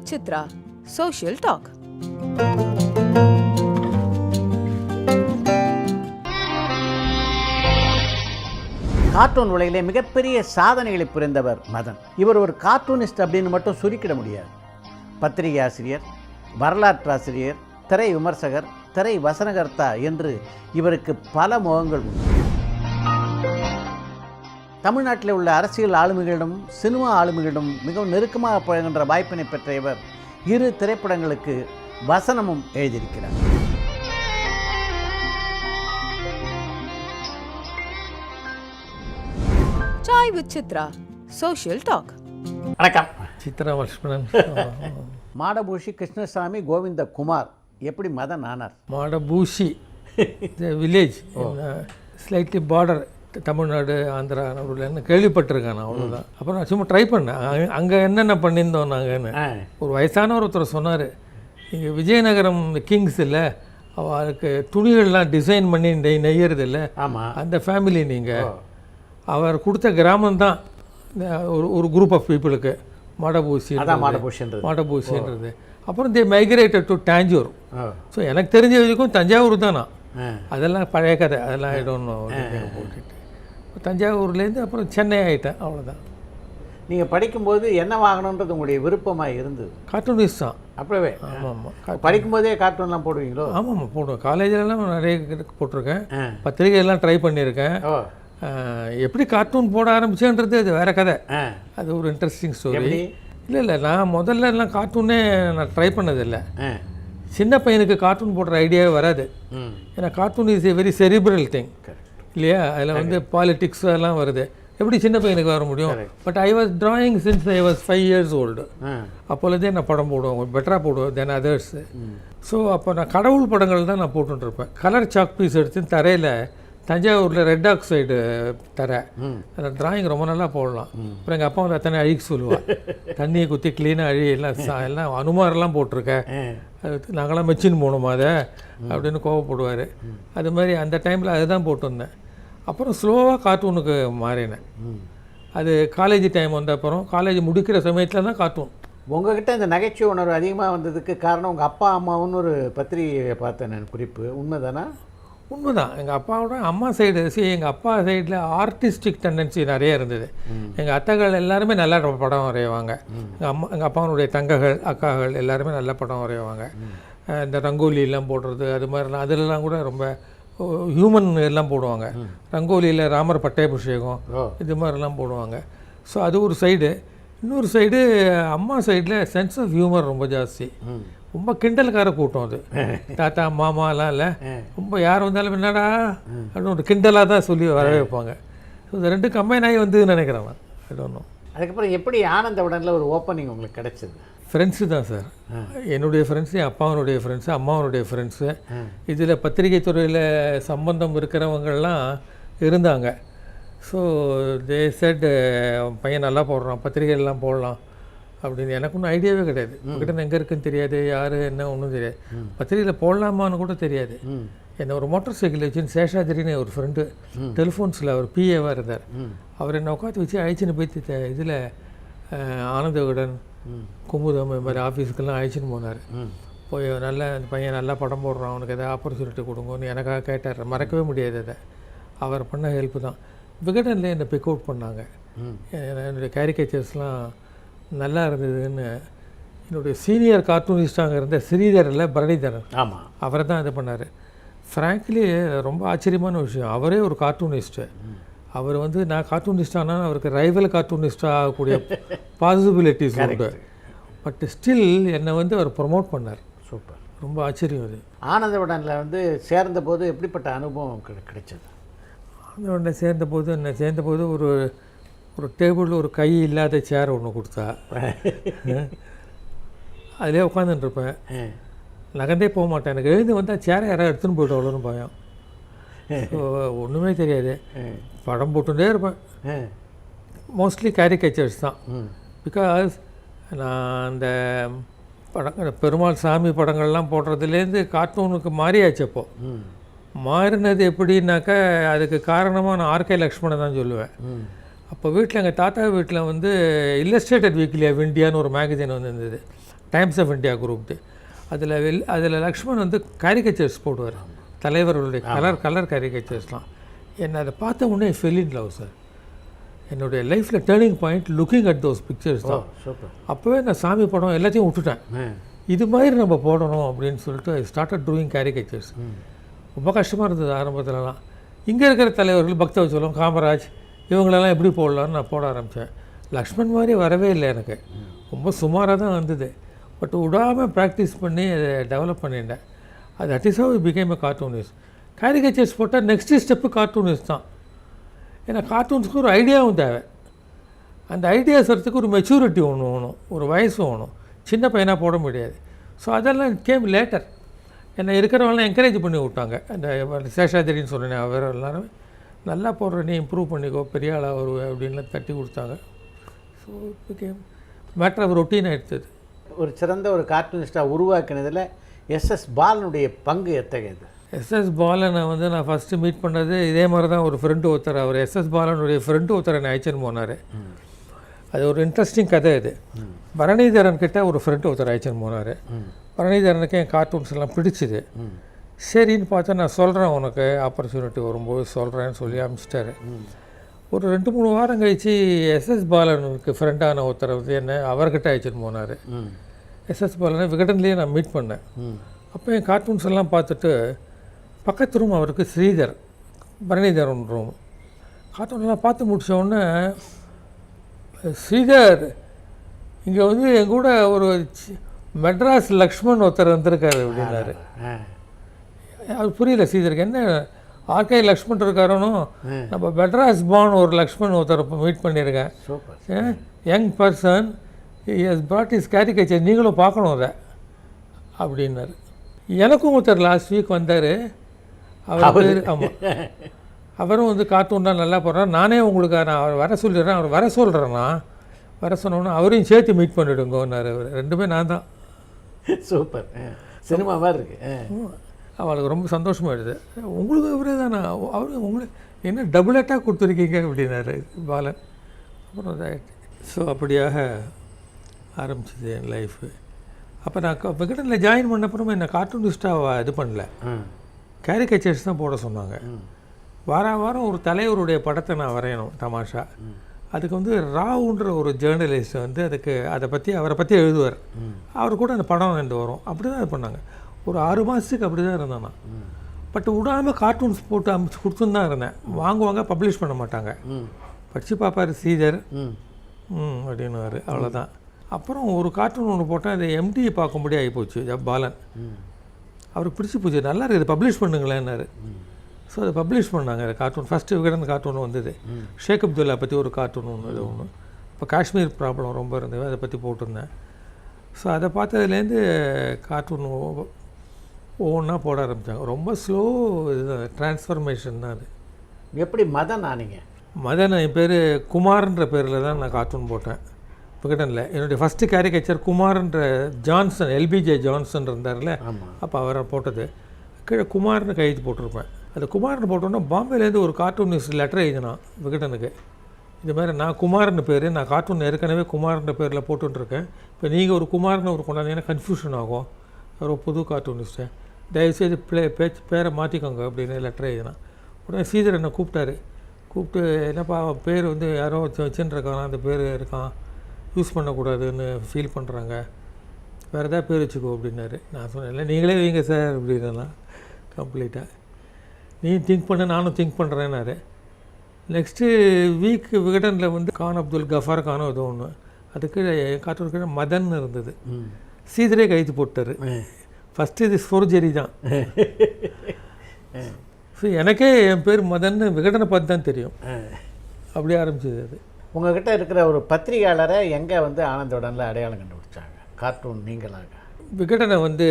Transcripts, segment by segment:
with Chitra, Social Talk. Cartoon உலகிலே மிகப்பெரிய சாதனைகளை புரிந்தவர் மதன். இவர் ஒரு கார்ட்டூனிஸ்ட் அப்படின்னு மட்டும் சுருக்கிட முடியாது. பத்திரிகை ஆசிரியர், வரலாற்றாசிரியர், திரை விமர்சகர், திரை வசனகர்த்தா என்று இவருக்கு பல முகங்கள் உண்டு. தமிழ்நாட்டில் உள்ள அரசியல் ஆளுமைகளிடம், சினிமா ஆளுமைகளிடம் மிகவும் நெருக்கமாக பழகின்ற வாய்ப்பினை பெற்ற இவர் 2 திரைப்படங்களுக்கு வசனமும் எழுதியிருக்கிறார். Chai with Chitra, Social Talk. வணக்கம். சித்ரா லட்சுமணன். மாடபூஷி கிருஷ்ணசாமி கோவிந்த குமார் எப்படி மதன் ஆனார்? Madabhushi village slightly border Tamil Nadu Andhra ஊரில் கேள்விப்பட்டிருக்கேன் நான், அவ்வளோதான். அப்புறம் நான் சும்மா ட்ரை பண்ணேன். அங்கே என்னென்ன பண்ணியிருந்தோம் நாங்கன்னு. ஒரு வயசானவர் ஒருத்தர் சொன்னார், இங்கே விஜயநகரம் கிங்ஸ் இல்லை, அவருக்கு துணிகள்லாம் டிசைன் பண்ணி நெய்யறது இல்லை, அந்த ஃபேமிலி நீங்கள். அவர் கொடுத்த கிராமம் தான் ஒரு குரூப் ஆஃப் பீப்புளுக்கு மாடபூசின்றது. அப்புறம் தே மைக்ரேட்டட் டு டாஞ்சூர். ஸோ எனக்கு தெரிஞ்ச வரைக்கும் தஞ்சாவூர் தான். நான் அதெல்லாம் பழைய கதை, அதெல்லாம் போட்டுட்டு தஞ்சாவூர்லேருந்து அப்புறம் சென்னை ஆகிட்டேன், அவ்வளோதான். நீங்கள் படிக்கும்போது என்ன வாங்கணுன்றது உங்களுடைய விருப்பமாக இருந்தது? கார்ட்டூனிஸ்ட் தான் அப்பவே. ஆமாம். படிக்கும்போதே கார்ட்டூன்லாம் போடுவீங்களோ? ஆமாம், போடுவேன். காலேஜிலலாம் நிறைய போட்டிருக்கேன், பத்திரிகையெல்லாம் ட்ரை பண்ணியிருக்கேன். எப்படி கார்ட்டூன் போட ஆரம்பிச்சேன்றது அது வேறு கதை, அது ஒரு இன்ட்ரெஸ்டிங் ஸ்டோரி. இல்லை, நான் முதல்ல எல்லாம் கார்ட்டூனே நான் ட்ரை பண்ணதில்லை. சின்ன பையனுக்கு கார்ட்டூன் போடுற ஐடியாவே வராது. ஏன்னா cartoon is a very cerebral thing இல்லையா? அதில் வந்து பாலிட்டிக்ஸ் எல்லாம் வருது, எப்படி சின்ன பையனுக்கு வர முடியும்? But I was drawing since I was 5 years old. அப்போலேருந்தே நான் படம் போடுவேன், பெட்டராக போடுவேன் தென் அதர்ஸ். ஸோ அப்போ நான் கடவுள் படங்கள் தான் நான் போட்டுருப்பேன். கலர் சாக் பீஸ் எடுத்து தரையில் தஞ்சாவூரில் ரெட் ஆக்சைடு தர, அந்த ட்ராயிங் ரொம்ப நல்லா போடலாம். அப்புறம் எங்கள் அப்பா வந்து அத்தனை அழுகி சொல்லுவாள், தண்ணியை குத்தி க்ளீனாக எல்லாம் அனுமாரெல்லாம் போட்டிருக்கேன், அது நாங்களாம் மெச்சின்னு போகணுமா அதை அப்படின்னு கோவப்படுவார். அது மாதிரி அந்த டைமில் அதுதான் போட்டிருந்தேன். அப்புறம் ஸ்லோவாக கார்ட்டூனுக்கு மாறினேன். அது காலேஜ் டைம் வந்த அப்புறம், காலேஜ் முடிக்கிற சமயத்தில் தான் கார்ட்டூன். உங்ககிட்ட இந்த நகைச்சுவை உணர்வு அதிகமாக வந்ததுக்கு காரணம் உங்கள் அப்பா அம்மாவுன்னு ஒரு பத்திரிகையை பார்த்தேன் நான், குறிப்பு உண்மைதானா? உண்மைதான். எங்கள் அப்பாவோட அம்மா சைடு எங்கள் அப்பா சைடில் ஆர்டிஸ்டிக் டெண்டன்சி நிறைய இருந்தது. எங்கள் அத்தைகள் எல்லாருமே நல்ல படம் வரைவாங்க. எங்கள் அப்பாவுடைய தங்ககள், அக்காகள் எல்லாருமே நல்ல படம் வரைவாங்க. இந்த ரங்கோலியெல்லாம் போடுறது, அது மாதிரிலாம் அதிலெலாம் கூட ரொம்ப ஹியூமன் எல்லாம் போடுவாங்க. ரங்கோலியில் ராமர் பட்டாபிஷேகம் இது மாதிரிலாம் போடுவாங்க. ஸோ அது ஒரு சைடு. இன்னொரு சைடு அம்மா சைடில் சென்ஸ் ஆஃப் ஹியூமர் ரொம்ப ஜாஸ்தி. ரொம்ப கிண்டலுக்கார கூட்டம் அது. தாத்தா மாமாலாம் இல்லை, ரொம்ப யார் வந்தாலும் என்னடா அப்படின்னு ஒரு கிண்டலாக தான் சொல்லி வர வைப்பாங்க. ஸோ இந்த 2 கம்பைன் ஆகி வந்து நினைக்கிறேன் நான். ஐடோன்ட். அதுக்கப்புறம் எப்படி ஆனந்த உடனில் ஒரு ஓப்பனிங் உங்களுக்கு கிடைச்சது? ஃப்ரெண்ட்ஸு தான் சார். என்னுடைய ஃப்ரெண்ட்ஸு, அப்பாவனுடைய ஃப்ரெண்ட்ஸு, அம்மாவனுடைய ஃப்ரெண்ட்ஸு. இதில் பத்திரிகை துறையில் சம்பந்தம் இருக்கிறவங்கள்லாம் இருந்தாங்க. ஸோ தே செட், பையன் நல்லா போடுறான், பத்திரிகைலாம் போடலாம் அப்படின்னு. எனக்கு ஒன்றும் ஐடியாவே கிடையாது. உங்ககிட்ட எங்கே இருக்குன்னு தெரியாது, யார் என்ன ஒன்றும் தெரியாது. பத்திரிகையில் போடலாமான்னு கூட தெரியாது. என்னை ஒரு மோட்டார் சைக்கிள் வச்சுன்னு சேஷாதிரின்னு ஒரு ஃப்ரெண்டு, டெலிஃபோன்ஸில் அவர் பிஏவாக இருந்தார். அவர் என்னை உட்காந்து வச்சு அழைச்சின்னு போய் இதில் ஆனந்த விகடன், குமுதம் இது மாதிரி ஆஃபீஸுக்கெல்லாம் அழைச்சின்னு போனார். போய் அந்த பையன் நல்லா படம் போடுறான், அவனுக்கு எதாவது ஆப்பர்ச்சுனிட்டி கொடுங்கன்னு எனக்காக கேட்டார். மறக்கவே முடியாது அதை. அவர் பண்ண ஹெல்ப்பு தான். விகடனில் என்னை பிக் அவுட் பண்ணாங்க. என்னுடைய கேரிகேச்சர்ஸ்லாம் நல்லா இருந்ததுன்னு என்னுடைய சீனியர் கார்ட்டூனிஸ்டாக இருந்த ஸ்ரீதரில் பரணிதரன், அவரை தான் இது பண்ணார். ஃப்ராங்க்லி ரொம்ப ஆச்சரியமான விஷயம், அவரே ஒரு கார்ட்டூனிஸ்ட்டு. அவர் வந்து நான் கார்ட்டூனிஸ்ட் ஆனால் அவருக்கு ரைவல் கார்ட்டூனிஸ்டாக ஆகக்கூடிய பாசிபிலிட்டிஸ் உண்டு. பட் ஸ்டில் என்னை வந்து அவர் ப்ரொமோட் பண்ணார். சூப்பர், ரொம்ப ஆச்சரியம் அது. ஆனந்த விடனில் வந்து சேர்ந்த போது எப்படிப்பட்ட அனுபவம் கிடைச்சது? ஆனந்த விடனில் சேர்ந்தபோது ஒரு டேபிளில் ஒரு கை இல்லாத சேர் ஒன்று கொடுத்தா, அதிலே உட்காந்துட்டுருப்பேன். நகர்ந்தே போக மாட்டேன். எனக்கு எழுந்து வந்தால் சேரை யாராவது எடுத்துன்னு போய்ட்டு அவ்வளோன்னு பயம். ஸோ ஒன்றுமே தெரியாது, படம் போட்டுகிட்டே இருப்பேன். மோஸ்ட்லி கேரிகேச்சர்ஸ் தான். பிகாஸ் நான் அந்த பெருமாள் சாமி படங்கள்லாம் போடுறதுலேருந்து கார்ட்டூனுக்கு மாறியாச்சு. அப்போது மாறினது எப்படின்னாக்கா அதுக்கு காரணமாக நான் ஆர்கே லக்ஷ்மணன் தான் சொல்லுவேன். அப்போ வீட்டில் எங்கள் தாத்தா வீட்டில் வந்து இல்லஸ்ட்ரேட்டட் வீக்லி ஆஃப் இந்தியான்னு ஒரு மேகசின் வந்து இருந்தது, டைம்ஸ் ஆஃப் இந்தியா குரூப்டு. அதில் லக்ஷ்மண் வந்து கேரிகேச்சர்ஸ் போடுவார், தலைவர்களுடைய கலர் கேரிகேச்சர்ஸ்லாம். என்னை அதை பார்த்த உடனே ஃபெல் இன் லவ் சார். என்னுடைய லைஃப்பில் turning point looking at those pictures தான். அப்போவே நான் சாமி படம் எல்லாத்தையும் விட்டுட்டேன். இது மாதிரி நம்ம போடணும் அப்படின்னு சொல்லிட்டு ஐ ஸ்டார்டட் டூயிங் கேரிகேச்சர்ஸ். ரொம்ப கஷ்டமாக இருந்தது ஆரம்பத்துலலாம். இங்கே இருக்கிற தலைவர்கள் பக்தவச்சலம், காமராஜ் இவங்களெல்லாம் எப்படி போடலான்னு நான் போட ஆரம்பித்தேன். லக்ஷ்மண் மாதிரி வரவே இல்லை எனக்கு, ரொம்ப சுமாராக தான் வந்தது. பட் விடாமல் ப்ராக்டிஸ் பண்ணி அதை டெவலப் பண்ணிட்டேன். அது that is have became a cartoonist. Caricatures போட்டால் நெக்ஸ்ட்டு ஸ்டெப்பு கார்ட்டூனிஸ்ட் தான். ஏன்னா கார்ட்டூன்ஸுக்கு ஒரு ஐடியாவும் தேவை. அந்த ஐடியாஸ் வரத்துக்கு ஒரு மெச்சூரிட்டி ஒன்று வேணும், ஒரு வயசு வேணும். சின்ன பையனாக போட முடியாது. ஸோ அதெல்லாம் கேம் லேட்டர். என்னை இருக்கிறவங்களாம் என்கரேஜ் பண்ணி விட்டாங்க. அந்த சேஷாதிரின்னு சொன்னேன், அவர் எல்லாரும் நல்லா போடுற, நீ இம்ப்ரூவ் பண்ணிக்கோ, பெரிய ஆளாக வருவேன் அப்படின்லாம் தட்டி கொடுத்தாங்க. So came matter of routine ஆகிடுச்சது. ஒரு சிறந்த ஒரு கார்ட்டூனிஸ்டாக உருவாக்கினதில் எஸ்எஸ் பாலனுடைய பங்கு எத்தகையது? எஸ்எஸ் பாலனை வந்து நான் ஃபஸ்ட்டு மீட் பண்ணது இதே மாதிரி தான். ஒரு ஃப்ரெண்டு ஒருத்தர், அவர் எஸ்எஸ் பாலனுடைய ஃப்ரெண்டு ஒருத்தர் என்னை அழைச்சின்னு போனார். அது ஒரு இன்ட்ரெஸ்டிங் கதை. இது பரணிதரன் கிட்ட ஒரு ஃப்ரெண்டு ஒருத்தர் அழைச்சின்னு போனார். பரணிதரனுக்கு என் கார்ட்டூன்ஸ் எல்லாம் பிடிச்சிது. சரின்னு பார்த்தா நான் சொல்கிறேன், உனக்கு ஆப்பர்ச்சுனிட்டி வரும்போது சொல்கிறேன்னு சொல்லி அனுப்பிச்சிட்டாரு. ஒரு 2-3 வாரம் கழித்து எஸ்எஸ் பாலனுக்கு ஃப்ரெண்டான ஒருத்தரை வந்து என்ன அவர்கிட்ட அழைச்சின்னு போனார். எஸ்எஸ் பாலனை விகடன்லேயே நான் மீட் பண்ணேன். அப்போ என் கார்ட்டூன்ஸ் எல்லாம் பார்த்துட்டு பக்கத்து ரூம் அவருக்கு ஸ்ரீதர், பரணிதரன் ரூம். கார்ட்டூன்லாம் பார்த்து முடித்தோடனே, ஸ்ரீதர் இங்கே வந்து என் கூட ஒரு மெட்ராஸ் லக்ஷ்மண் ஒருத்தர் வந்திருக்காரு அப்படின்னாரு. அது புரியல ஸ்ரீதருக்கு, என்ன ஆர்கே லக்ஷ்மண் இருக்காருன்னு. நம்ம மெட்ராஸ் பான் ஒரு லக்ஷ்மண் ஒருத்தர் மீட் பண்ணியிருக்கேன், யங் பர்சன், எஸ் பிராட் இஸ் கேரிகேச்சர், நீங்களும் பார்க்கணும் அதை அப்படின்னாரு. எனக்கும் ஒருத்தர் லாஸ்ட் வீக் வந்தார். அவர் பேர், ஆமாம், அவரும் வந்து கார்ட்டூன் தான் நல்லா போடுறார். நானே உங்களுக்கு நான் அவர் வர சொல்லிடுறேன், அவர் வர சொல்கிறேன்னா வர சொன்னோன்னா அவரையும் சேர்த்து மீட் பண்ணிவிடுங்கன்னாரு. அவர் ரெண்டுமே நான் தான். சூப்பர், சினிமா மாதிரி இருக்கு. அவளுக்கு ரொம்ப சந்தோஷமாகிடுது. உங்களுக்கு அவரே தானே, அவர் உங்களுக்கு என்ன டபுளேட்டாக கொடுத்துருக்கீங்க அப்படின்னாரு பாலன். அப்புறம் அதாகிடுச்சு. ஸோ அப்படியாக ஆரம்பிச்சிது என் லைஃபு. அப்போ நான் விகடனில் ஜாயின் பண்ண அப்புறமா என்னை கார்ட்டூனிஸ்ட்டாக இது பண்ணல, கேரிகேச்சர்ஸ் தான் போட சொன்னாங்க. வாரம் ஒரு தலைவருடைய படத்தை நான் வரையணும் தமாஷா. அதுக்கு வந்து ராவுன்ற ஒரு ஜேர்னலிஸ்ட் வந்து அதை பற்றி அவரை பற்றி எழுதுவார். அவர் கூட அந்த படம் ரெண்டு வரும். அப்படி தான் இது பண்ணாங்க. ஒரு 6 மாதத்துக்கு அப்படி தான் இருந்தேன் நான். பட் விடாமல் கார்ட்டூன்ஸ் போட்டு அமைச்சு கொடுத்துன்னு தான் இருந்தேன். வாங்குவாங்க, பப்ளிஷ் பண்ண மாட்டாங்க. படித்து பார்ப்பார் ஸ்ரீதர் அப்படின்னுவார், அவ்வளோதான். அப்புறம் ஒரு கார்ட்டூன் ஒன்று போட்டால் அது எம்டி பார்க்கும்படி ஆகிப்போச்சு. பாலன் அவருக்கு பிடிச்சி போச்சு, நல்லா இருக்குது, பப்ளிஷ் பண்ணுங்களேன்னாரு. ஸோ அதை பப்ளிஷ் பண்ணாங்க. அந்த கார்ட்டூன் ஃபஸ்ட்டு விகடன் கார்ட்டூன் வந்தது. ஷேக் அப்துல்லா பற்றி ஒரு கார்ட்டூன் ஒன்று. இப்போ காஷ்மீர் ப்ராப்ளம் ரொம்ப இருந்தது, அதை பற்றி போட்டிருந்தேன். ஸோ அதை பார்த்ததுலேருந்து கார்ட்டூன் ஒவ்வொன்றா போட ஆரம்பித்தாங்க. ரொம்ப ஸ்லோ இதுதான், டிரான்ஸ்ஃபர்மேஷன் தான் அது. எப்படி மதன் ஆனீங்க? மதன் என் பேர் குமார்ன்ற பேரில் தான் நான் கார்ட்டூன் போட்டேன் விகடனில். என்னுடைய ஃபஸ்ட்டு கேரிகேச்சர் குமார்ன்ற ஜான்சன், எல்பிஜே ஜான்சன் இருந்தார்ல, அப்போ அவரை போட்டது. கீழே குமார்னு கைது போட்டிருப்பேன். அது குமார்னு போட்டோன்னா பாம்பேலேருந்து ஒரு கார்ட்டூனிஸ்ட் லெட்டர் எழுதினான் விகடனுக்கு. இது மாதிரி நான் குமார்னு பேர், நான் கார்ட்டூன் ஏற்கனவே குமார்ன்ற பேரில் போட்டுருக்கேன், இப்போ நீங்கள் ஒரு குமார்னு ஒரு கொண்டாந்தீங்கன்னா கன்ஃபியூஷன் ஆகும், ஒரு புது கார்ட்டூனிஸ்ட்டு, தயவுசெய்து பேரை மாற்றிக்கோங்க அப்படின்னு லெட்டர் எழுதினான். உடனே ஸ்ரீதர் என்னை கூப்பிட்டு என்னப்பா பேர் வந்து யாரோ வச்சுருக்கான், அந்த பேர் இருக்கான், யூஸ் பண்ணக்கூடாதுன்னு ஃபீல் பண்ணுறாங்க, வேறு எதாவது பேர் வச்சுக்கோ அப்படின்னாரு. நான் சொன்னேன், இல்லை நீங்களே வைங்க சார் அப்படின்னா கம்ப்ளீட்டாக. நீ திங்க் பண்ண, நானும் திங்க் பண்ணுறேன்னாரு. நெக்ஸ்ட்டு வீக் விகடனில் வந்து கான் அப்துல் கஃபார் கானோ ஏதோ ஒன்று, அதுக்கு கார்ட்டூன் கீழே மதன் இருந்தது. ஸ்ரீதரே கைது போட்டார். ஃபஸ்ட்டு இது ஃபோர்ஜரி தான். ஸோ எனக்கே என் பேர் மதன்னு விகடனை பார்த்து தான் தெரியும். அப்படியே ஆரம்பிச்சது அது. உங்கள்கிட்ட இருக்கிற ஒரு பத்திரிகையாளரை எங்கே வந்து ஆனந்தோடனில் அடையாளம் கண்டுபிடிச்சாங்க கார்ட்டூன் நீங்களாக? விகடனை வந்து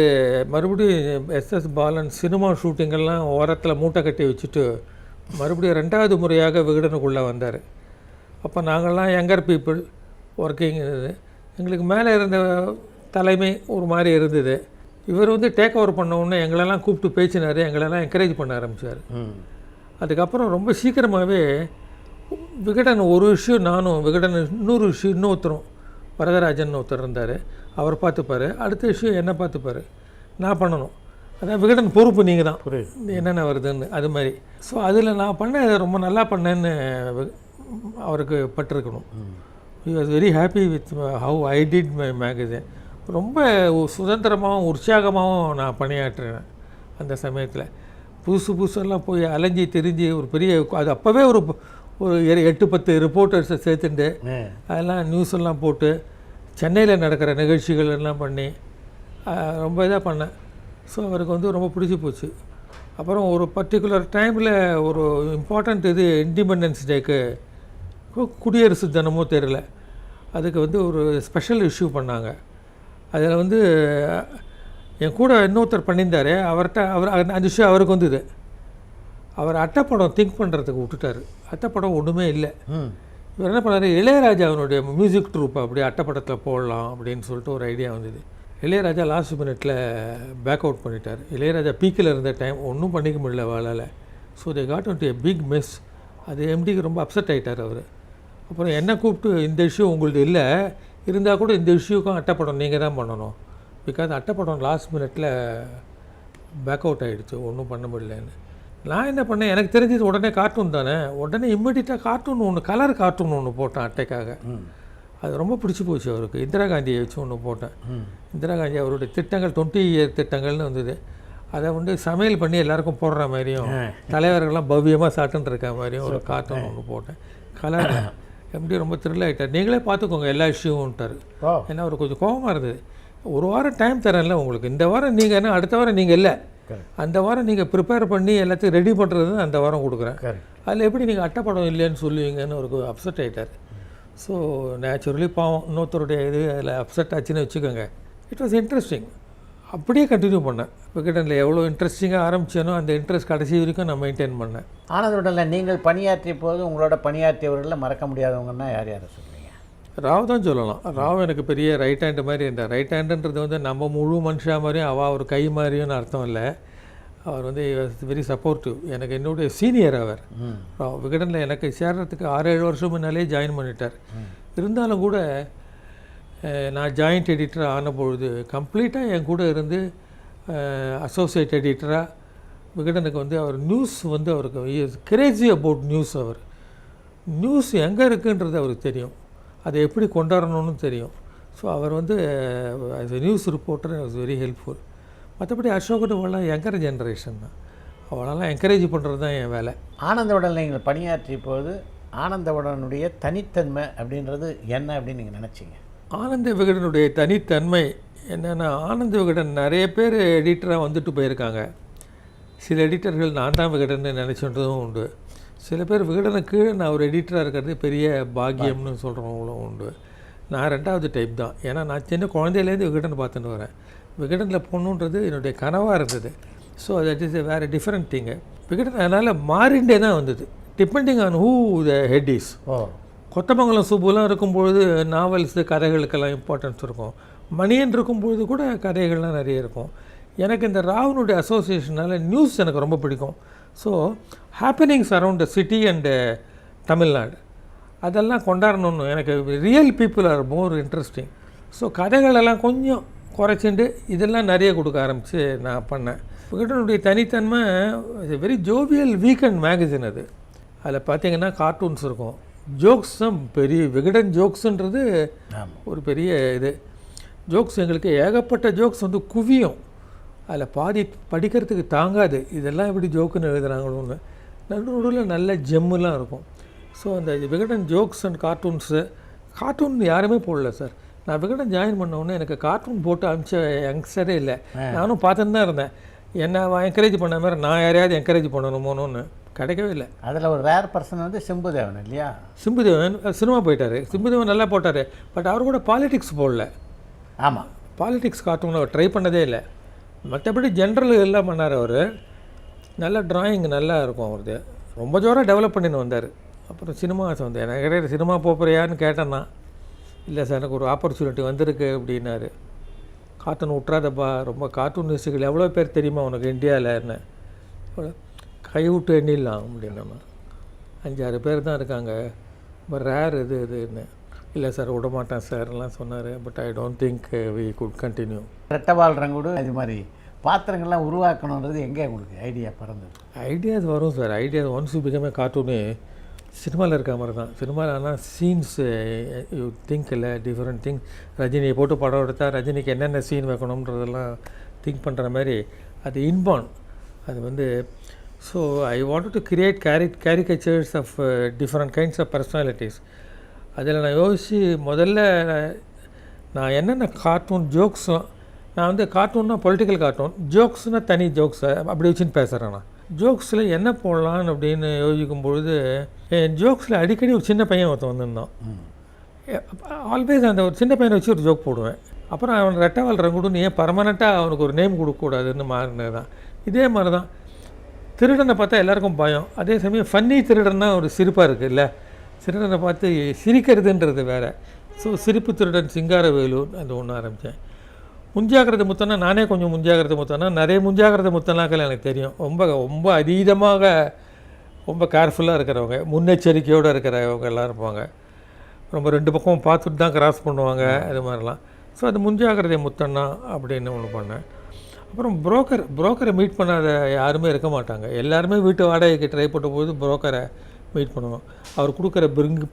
மறுபடியும் எஸ்எஸ் பாலன் சினிமா ஷூட்டிங்கெல்லாம் ஓரத்தில் மூட்டை கட்டி வச்சுட்டு மறுபடியும் 2வது முறையாக விகடனுக்குள்ளே வந்தார். அப்போ நாங்கள்லாம் யங்கர் பீப்புள் ஒர்க்கிங் இருந்தது. எங்களுக்கு மேலே இருந்த தலைமை ஒரு மாதிரி இருந்தது. இவர் வந்து டேக் ஓவர் பண்ண உடனே எங்களெல்லாம் கூப்பிட்டு பேசினார், எங்களெல்லாம் என்கரேஜ் பண்ண ஆரம்பித்தார். அதுக்கப்புறம் ரொம்ப சீக்கிரமாகவே விகடன் ஒரு இஷ்யூ நானும், விகடன் இன்னொரு இஷ்யூ இன்னொருத்தரும் வரதராஜன் ஒருத்தர் இருந்தார், அவர் பார்த்துப்பார். அடுத்த இஷ்யூ என்ன பார்த்துப்பார், நான் பண்ணணும். அதான் விகடன் பொறுப்பு நீங்கள் தான், என்னென்ன வருதுன்னு அது மாதிரி. ஸோ அதில் நான் ரொம்ப நல்லா பண்ணேன்னு அவருக்கு பட்டிருக்கணும். He was very happy with how I did my magazine. ரொம்ப சுதந்திரமாகவும் உற்சாகமாகவும் நான் பணியாற்றுறேன். அந்த சமயத்தில் புதுசெல்லாம் போய் அலைஞ்சி தெரிஞ்சு ஒரு பெரிய, அது அப்போவே ஒரு 8-10 ரிப்போர்ட்டர்ஸை சேர்த்துட்டு அதெல்லாம் நியூஸ் எல்லாம் போட்டு சென்னையில் நடக்கிற நிகழ்ச்சிகள் எல்லாம் பண்ணி ரொம்ப இதாக பண்ணேன். ஸோ அவருக்கு ரொம்ப பிடிச்சி போச்சு. அப்புறம் ஒரு பர்டிகுலர் டைமில் ஒரு இம்பார்ட்டண்ட் இண்டிபெண்டன்ஸ் டேக்கு, குடியரசு தினமோ தெரியல, அதுக்கு ஒரு ஸ்பெஷல் இஷ்யூ பண்ணாங்க. அதில் என் கூட இன்னொருத்தர் பண்ணியிருந்தார். அந்த இஷ்யூ அவருக்கு வந்தது. அவர் அட்டைப்படம் திங்க் பண்ணுறதுக்கு விட்டுட்டார். அட்டைப்படம் ஒன்றுமே இல்லை. இவர் என்ன பண்ணார், இளையராஜா அவனுடைய மியூசிக் ட்ரூப்பை அப்படியே அட்டைப்படத்தில் போடலாம் அப்படின்னு சொல்லிட்டு ஒரு ஐடியா வந்தது. இளையராஜா லாஸ்ட் மினிட்டில் பேக் அவுட் பண்ணிட்டார். இளையராஜா பீக்கில் இருந்த டைம் ஒன்றும் பண்ணிக்க முடியல வாழால். So they got into a big miss. அது எம்டிக்கு ரொம்ப அப்செட் ஆகிட்டார் அவர். அப்புறம் என்ன கூப்பிட்டு, இந்த இஷ்யூ உங்களுது இல்லை, இருந்தால் கூட இந்த இஷ்யூக்கும் அட்டைப்படம் நீங்கள் தான் பண்ணணும், பிகாஸ் அட்டைப்படம் லாஸ்ட் மினிட்டில் பேக் அவுட் ஆகிடுச்சு, ஒன்றும் பண்ண முடியலன்னு. நான் என்ன பண்ணேன், எனக்கு தெரிஞ்சது உடனே கார்ட்டூன் தானே, உடனே இம்மிடியட்டாக கார்ட்டூன் ஒன்று, கலர் கார்ட்டூன் ஒன்று போட்டேன் அட்டைக்காக. அது ரொம்ப பிடிச்சி போச்சு அவருக்கு. இந்திரா காந்தியை வச்சு ஒன்று போட்டேன். இந்திரா காந்தி அவருடைய திட்டங்கள் 20 இயர் திட்டங்கள்னு வந்தது. அதை சமையல் பண்ணி எல்லாருக்கும் போடுற மாதிரியும், தலைவர்கள்லாம் பவ்யமாக சாப்பிட்டுன்னு இருக்க மாதிரியும் ஒரு கார்ட்டூன் ஒன்று போட்டேன். கலர் எப்படி ரொம்ப த்ரில் ஆகிட்டார். நீங்களே பார்த்துக்கோங்க எல்லா இஷ்யூன்ட்டார். ஏன்னா அவர் கொஞ்சம் கோபமாக இருந்தது. ஒரு வாரம் டைம் தரேன்ல உங்களுக்கு, இந்த வாரம் நீங்கள் என்ன, அடுத்த வாரம் நீங்கள் இல்லை, அந்த வாரம் நீங்கள் ப்ரிப்பேர் பண்ணி எல்லாத்தையும் ரெடி பண்ணுறது அந்த வாரம் கொடுக்குறேன், அதில் எப்படி நீங்கள் அட்டைப்படம் இல்லைன்னு சொல்லுவீங்கன்னு ஒரு அப்செட் ஆகிட்டார். ஸோ நேச்சுரலி பாவம் இன்னொருத்தருடைய அதில் அப்செட் ஆச்சுன்னு வச்சுக்கோங்க. It was interesting. அப்படியே கண்டினியூ பண்ணேன். விகடனில் எவ்வளோ இன்ட்ரெஸ்டிங்காக ஆரம்பித்தேனோ அந்த இன்ட்ரெஸ்ட் கடைசி வரைக்கும் நான் மெயின்டைன் பண்ணேன். ஆனந்த விகடனில் நீங்கள் பணியாற்றிய போது உங்களோட பணியாற்றியவர்களில் மறக்க முடியாதவங்கன்னா யார் யாரை சொல்லுவீங்க? ராவ் தான் சொல்லலாம். ராவ் எனக்கு பெரிய ரைட் ஹேண்டு மாதிரி இருந்தார். ரைட் ஹேண்டுன்றது நம்ம முழு மனுஷா மாதிரியும் ஒரு கை மாதிரியும்னு அர்த்தம் இல்லை. அவர் வெரி சப்போர்ட்டிவ். எனக்கு என்னுடைய சீனியர் அவர். விகடனில் எனக்கு சேர்றதுக்கு 6-7 வருஷம் முன்னாலே ஜாயின் பண்ணிட்டார். இருந்தாலும் கூட நான் ஜாயிண்ட் எடிட்டர் ஆன பொழுது கம்ப்ளீட்டாக என் கூட இருந்து அசோசியேட் எடிட்டராக விகடனுக்கு அவர் நியூஸ் அவருக்கு கிரேசி அபவுட் நியூஸ். அவர் நியூஸ் எங்கே இருக்குன்றது அவருக்கு தெரியும், அதை எப்படி கொண்டாடணும்னு தெரியும். ஸோ அவர் as a news reporter was very helpful. மற்றபடி அசோகனவெல்லாம் யங்கர் ஜென்ரேஷன் தான், அவளெல்லாம் என்கரேஜ் பண்ணுறது தான் என் வேலை. ஆனந்த விகடன் நீங்கள் பணியாற்றிய போது ஆனந்த விகடனுடைய தனித்தன்மை அப்படின்றது என்ன அப்படின்னு நீங்கள் நினச்சிங்க? ஆனந்த விகடனுடைய தனித்தன்மை என்னென்னா, ஆனந்த விகடன் நிறைய பேர் எடிட்டராக வந்துட்டு போயிருக்காங்க. சில எடிட்டர்கள் நான் தான் விகடன்னு நினச்சின்றதும் உண்டு. சில பேர் விகடனுக்கு நான் ஒரு எடிட்டராக இருக்கிறது பெரிய பாக்கியம்னு சொல்கிறவங்களும் உண்டு. நான் 2வது டைப் தான். ஏன்னா நான் சின்ன குழந்தையிலேருந்து விகடன் பார்த்துட்டு வரேன். விகடனில் போகணுன்றது என்னுடைய கனவாக இருந்தது. ஸோ தட் இஸ் வேறு டிஃப்ரெண்ட் திங்கு. விகடன் அதனால் மாறிண்டே தான் வந்தது, depending on who the head is. Kothamangalam சுப்புலாம் இருக்கும்பொழுது நாவல்ஸு கதைகளுக்கெல்லாம் இம்பார்ட்டன்ஸ் இருக்கும். மணியன் இருக்கும்பொழுது கூட கதைகள்லாம் நிறைய இருக்கும். எனக்கு இந்த ராவனுடைய அசோசியேஷனால் நியூஸ் எனக்கு ரொம்ப பிடிக்கும். So happenings around the city and Tamil Nadu அதெல்லாம் கொண்டாடணுன்னு எனக்கு real people are more interesting. So கதைகளெல்லாம் கொஞ்சம் குறைச்சிட்டு இதெல்லாம் நிறைய கொடுக்க ஆரம்பித்து நான் பண்ணேன். விகடனுடைய தனித்தன்மை வெரி ஜோவியல் வீக்கெண்ட் மேகசின். அது அதில் பார்த்திங்கன்னா கார்ட்டூன்ஸ் இருக்கும், ஜோக்ஸும் பெரிய விகடன் ஜோக்ஸுன்றது ஒரு பெரிய இது. ஜோக்ஸ் எங்களுக்கு ஏகப்பட்ட ஜோக்ஸ் குவியும். அதில் பாதி படிக்கிறதுக்கு தாங்காது, இதெல்லாம் எப்படி ஜோக்குன்னு எழுதுகிறாங்களோன்னு. நடுவில் நல்ல ஜெம்முலாம் இருக்கும். ஸோ அந்த விகடன் ஜோக்ஸ் அண்ட் கார்ட்டூன் யாருமே போடல சார். நான் விகடன் ஜாயின் பண்ணோன்னே எனக்கு கார்ட்டூன் போட்டு அனுப்பிச்ச யங்ஸ்டரே இல்லை. நானும் பார்த்துன்னு தான் இருந்தேன். என்ன என்கரேஜ் பண்ண மாதிரி நான் யாரையாவது என்கரேஜ் பண்ணணுமோன்னு கிடைக்கவே இல்லை. அதில் ஒரு ரேர் பர்சன் சிம்புதேவன் இல்லையா? சிம்புதேவன் சினிமா போயிட்டார். சிம்புதேவன் நல்லா போட்டார், பட் அவர் கூட பாலிடிக்ஸ் போடல. ஆமாம், பாலிடிக்ஸ் கார்ட்டூன் அவர் ட்ரை பண்ணதே இல்லை. மற்றபடி ஜென்ரல் எல்லாம் பண்ணார். அவர் நல்ல ட்ராயிங் நல்லா இருக்கும் அவரது. ரொம்ப ஜோராக டெவலப் பண்ணின்னு வந்தார். அப்புறம் சினிமா எனக்கு கிடையாது, சினிமா போகிறியான்னு கேட்டேன்னா இல்லை சார் எனக்கு ஒரு ஆப்பர்ச்சுனிட்டி வந்திருக்கு அப்படின்னாரு. கார்ட்டூன் விட்றாதப்பா, ரொம்ப கார்ட்டூனிஸ்டுகள் எவ்வளோ பேர் தெரியுமா உனக்கு இந்தியாவில், என்ன கை விட்டு எண்ணிடலாம் அப்படின்னா. 5-6 பேர் தான் இருக்காங்க, பட் ரேர் இதுன்னு. இல்லை சார் விட மாட்டேன் சார்லாம் சொன்னார். But I don't think we could continue. Rettaival Rangudu அது மாதிரி பாத்திரங்கள்லாம் உருவாக்கணுன்றது எங்கே உங்களுக்கு ஐடியா பிறந்தது? ஐடியாஸ் வரும் sir. Ideas once you become a cartoon சினிமாவில் இருக்க மாதிரி தான். சினிமாவில் ஆனால் சீன்ஸ் யூ திங்க் இல்லை, டிஃப்ரெண்ட் திங். ரஜினியை போட்டு படம் எடுத்தால் ரஜினிக்கு என்னென்ன சீன் வைக்கணுன்றதெல்லாம் திங்க் பண்ணுற மாதிரி அது இன்பார்ன். அது வந்து so I want to create caricatures of different kinds of personalities. அதில் நான் யோசித்து முதல்ல நான் என்னென்ன கார்ட்டூன் ஜோக்ஸ்லாம், நான் வந்து கார்ட்டூன்னா பொலிட்டிக்கல் கார்ட்டூன், ஜோக்ஸ்னால் தனி ஜோக்ஸை அப்படி வச்சுன்னு பேசுகிறேன். நான் ஜோக்ஸில் என்ன போடலான்னு அப்படின்னு யோசிக்கும் பொழுது என் ஜோக்ஸில் அடிக்கடி ஒரு சின்ன பையன் ஒருத்தன் வந்திருந்தான். ஆல்வேஸ் அந்த ஒரு சின்ன பையனை வச்சு ஒரு ஜோக் போடுவேன். அப்புறம் அவன் ரெட்டவால் ரங்குடுன்னு ஏன் பர்மனெண்ட்டாக அவனுக்கு ஒரு நேம் கொடுக்கக்கூடாதுன்னு மாறினது தான். இதே மாதிரி தான் திருடனை பார்த்தா எல்லாருக்கும் பயம், அதே சமயம் ஃபன்னி திருடன்னா ஒரு சிரிப்பாக இருக்குது இல்லை. திருடனை பார்த்து சிரிக்கிறதுன்றது வேறு. ஸோ சிரிப்பு திருடன் சிங்காரவேலு அது ஒன்று ஆரம்பித்தேன். முன்ஜாகிரதை முத்தனா நானே கொஞ்சம் முன்ஜாகிரதை முத்தனா, நிறைய முன்ஜாகிரதை முத்தனாக்கள் எனக்கு தெரியும். ரொம்ப ரொம்ப அதீதமாக ரொம்ப கேர்ஃபுல்லாக இருக்கிறவங்க, முன்னெச்சரிக்கையோடு இருக்கிறவங்க எல்லாம் இருப்பாங்க. ரொம்ப 2 பக்கமும் பார்த்துட்டு தான் கிராஸ் பண்ணுவாங்க, அது மாதிரிலாம். ஸோ அது முன்ஜாகிரதை முத்தனா அப்படின்னு ஒன்று பண்ணேன். அப்புறம் புரோக்கரை மீட் பண்ணாத யாருமே இருக்க மாட்டாங்க. எல்லாருமே வீட்டு வாடகைக்கு ட்ரை பண்ணும்போது புரோக்கரை மீட் பண்ணுவோம். அவர் கொடுக்குற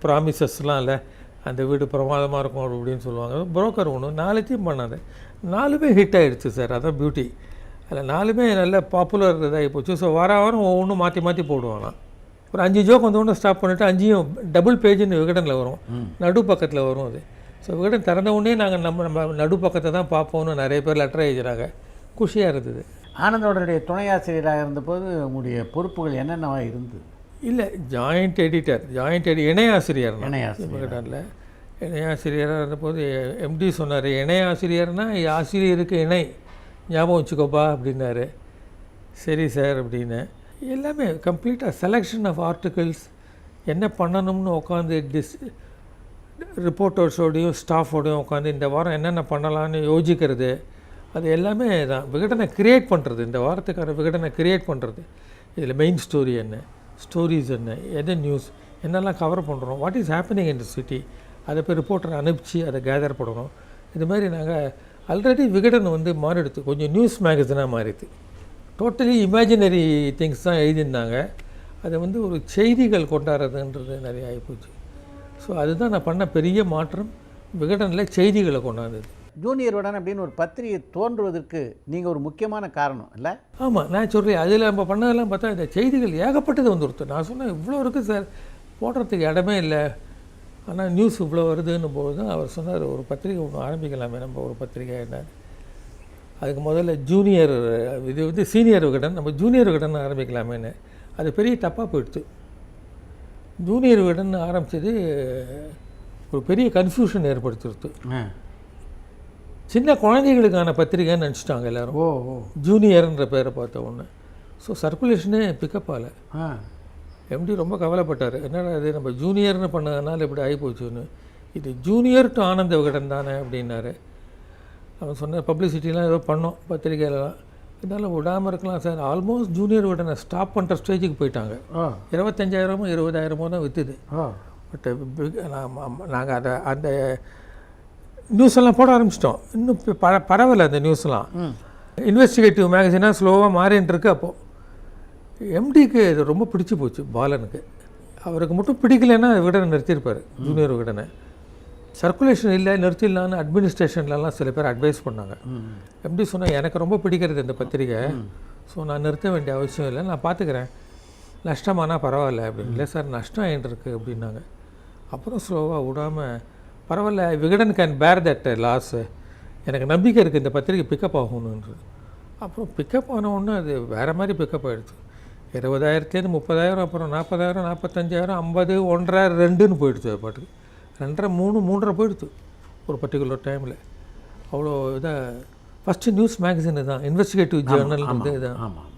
ப்ராமிசஸ்லாம் இல்லை, அந்த வீடு பிரமாதமாக இருக்கும் அப்படின்னு சொல்லுவாங்க. புரோக்கர் ஒன்று 4 பண்ணாது, 4மே ஹிட் ஆகிடுச்சு சார். அதான் பியூட்டி. அதில் 4மே நல்ல பாப்புலர் இதாகி போச்சு. ஸோ வாரம் ஒவ்வொன்றும் மாற்றி மாற்றி போடுவாங்களாம். ஒரு 5 ஜோக் வந்தோடனே ஸ்டாப் பண்ணிவிட்டு 5ம் டபுள் பேஜுன்னு விகடனில் வரும், நடு பக்கத்தில் வரும் அது. ஸோ விகடன் திறந்த உடனே நாங்கள் நம்ம நடு பக்கத்தை தான் பார்ப்போம்னு நிறைய பேர் லெட்டர் எழுதுகிறாங்க. குஷியாக இருந்தது. ஆனந்தோடனுடைய துணையாசிரியராக இருந்தபோது உங்களுடைய பொறுப்புகள் என்னென்னவா இருந்தது? இல்லை, ஜாயிண்ட் எடிட்டர், இணையாசிரியர் விகடனில் இணையாசிரியராக இருந்தபோது எம்டி சொன்னார், இணையாசிரியர்னால் ஆசிரியருக்கு இணை ஞாபகம் வச்சுக்கோப்பா அப்படின்னாரு. சரி சார் அப்படின்னு எல்லாமே கம்ப்ளீட்டாக செலெக்ஷன் ஆஃப் ஆர்டிகிள்ஸ் என்ன பண்ணணும்னு உட்காந்து ரிப்போர்ட்டர்ஸோடையும் ஸ்டாஃபோடையும் உட்காந்து இந்த வாரம் என்னென்ன பண்ணலான்னு யோசிக்கிறது, அது எல்லாமே தான். விகடனை க்ரியேட் பண்ணுறது, இந்த வாரத்துக்கான விகடனை க்ரியேட் பண்ணுறது. இதில் மெயின் ஸ்டோரி என்ன, ஸ்டோரிஸ் என்ன, எது நியூஸ், என்னெல்லாம் கவர் பண்ணுறோம், what is happening in the city, அதை போய் ரிப்போர்ட்டரை அனுப்பிச்சு அதை கேதர் பண்ணணும். இது மாதிரி நாங்கள் ஆல்ரெடி விகடன் வந்து மாறிடுது, கொஞ்சம் நியூஸ் மேகசினாக மாறிடுது. டோட்டலி இமேஜினரி திங்ஸ் தான் எழுதியிருந்தாங்க. அதை வந்து ஒரு செய்திகள் கொண்டாடுறதுன்றது நிறைய ஆகிப்போச்சு. ஸோ அதுதான் நான் பண்ண பெரிய மாற்றம், விகடனில் செய்திகளை கொண்டாடுது. ஜூனியர் விகடன் அப்படின்னு ஒரு பத்திரிகை தோன்றுவதற்கு நீங்கள் ஒரு முக்கியமான காரணம் இல்லை? ஆமாம், நான் சொல்கிறேன். அதில் நம்ம பண்ணதெல்லாம் பார்த்தா இந்த செய்திகள் ஏகப்பட்டது வந்துடுத்து. நான் சொன்னேன் இவ்வளோ இருக்குது சார், போடுறதுக்கு இடமே இல்லை, ஆனால் நியூஸ் இவ்வளோ வருதுன்னு போது தான் அவர் சொன்னார், ஒரு பத்திரிகை ஒன்று ஆரம்பிக்கலாமே நம்ம, ஒரு பத்திரிகை என்ன. அதுக்கு முதல்ல ஜூனியர், இது வந்து சீனியர் விகடன், நம்ம ஜூனியர் விகடன் ஆரம்பிக்கலாமேன்னு. அது பெரிய தப்பாக போயிடுச்சு. ஜூனியர் விகடன் ஆரம்பித்தது ஒரு பெரிய கன்ஃபியூஷன் ஏற்படுத்திடுது. சின்ன குழந்தைகளுக்கான பத்திரிகைன்னு நினச்சிட்டாங்க எல்லோரும். ஜூனியர்ன்ற பேரை பார்த்த ஒன்று. ஸோ சர்க்குலேஷனே பிக்கப் ஆகலை. எம்டி ரொம்ப கவலைப்பட்டார், என்னடா இது நம்ம ஜூனியர்னு பண்ணதுனால இப்படி ஆகிப்போச்சுன்னு. இது ஜூனியர் டு ஆனந்த விகடன் தானே அப்படின்னாரு. அவன் சொன்ன பப்ளிசிட்டிலாம் ஏதோ பண்ணோம் பத்திரிகையிலலாம், இதனால் விடாமல் இருக்கலாம் சார். ஆல்மோஸ்ட் ஜூனியர் விகடனை ஸ்டாப் பண்ணுற ஸ்டேஜுக்கு போயிட்டாங்க. 25,000மோ 20,000மோ தான் விற்றுது. பட் நாங்கள் அதை அந்த நியூஸ் எல்லாம் போட ஆரம்பிச்சிட்டோம். இன்னும் பரவாயில்ல அந்த நியூஸ்லாம். இன்வெஸ்டிகேட்டிவ் மேகசினாக ஸ்லோவாக மாறின்னு இருக்கு. அப்போது எம்டிக்கு இது ரொம்ப பிடிச்சி போச்சு பாலனுக்கு. அவருக்கு மட்டும் பிடிக்கலைன்னா விகடனை நிறுத்தியிருப்பார், ஜூனியர் விகடனை. சர்க்குலேஷன் இல்லை, நிறுத்திடலான்னு அட்மினிஸ்ட்ரேஷன்லலாம் சில பேர் அட்வைஸ் பண்ணாங்க. எம்டி சொன்னால் எனக்கு ரொம்ப பிடிக்கிறது இந்த பத்திரிகை, ஸோ நான் நிறுத்த வேண்டிய அவசியம் இல்லை, நான் பார்த்துக்கிறேன், நஷ்டமானால் பரவாயில்ல அப்படின்னு. இல்லை சார் நஷ்டம் ஆகிட்டு இருக்குது அப்படின்னாங்க. அப்புறம் ஸ்லோவாக விடாமல் பரவாயில்ல, விகடன் கேன் பேர் தட் லாஸு, எனக்கு நம்பிக்கை இருக்குது இந்த பத்திரிகை பிக்கப் ஆகணுன்றது. அப்புறம் பிக்கப் ஆனவுடனே அது வேறு மாதிரி பிக்கப் ஆகிடுச்சு. 20,000 30,000, அப்புறம் 40,000 45,000 50 1.5 2ன்னு போயிடுச்சு. அது பாட்டுக்கு 2.5 3 3.5 போயிடுச்சு ஒரு பர்டிகுலர் டைமில். அவ்வளோ இதாக ஃபஸ்ட்டு நியூஸ் மேகசின் தான், இன்வெஸ்டிகேட்டிவ் ஜேர்னல் வந்து இதான். ஆமாம்,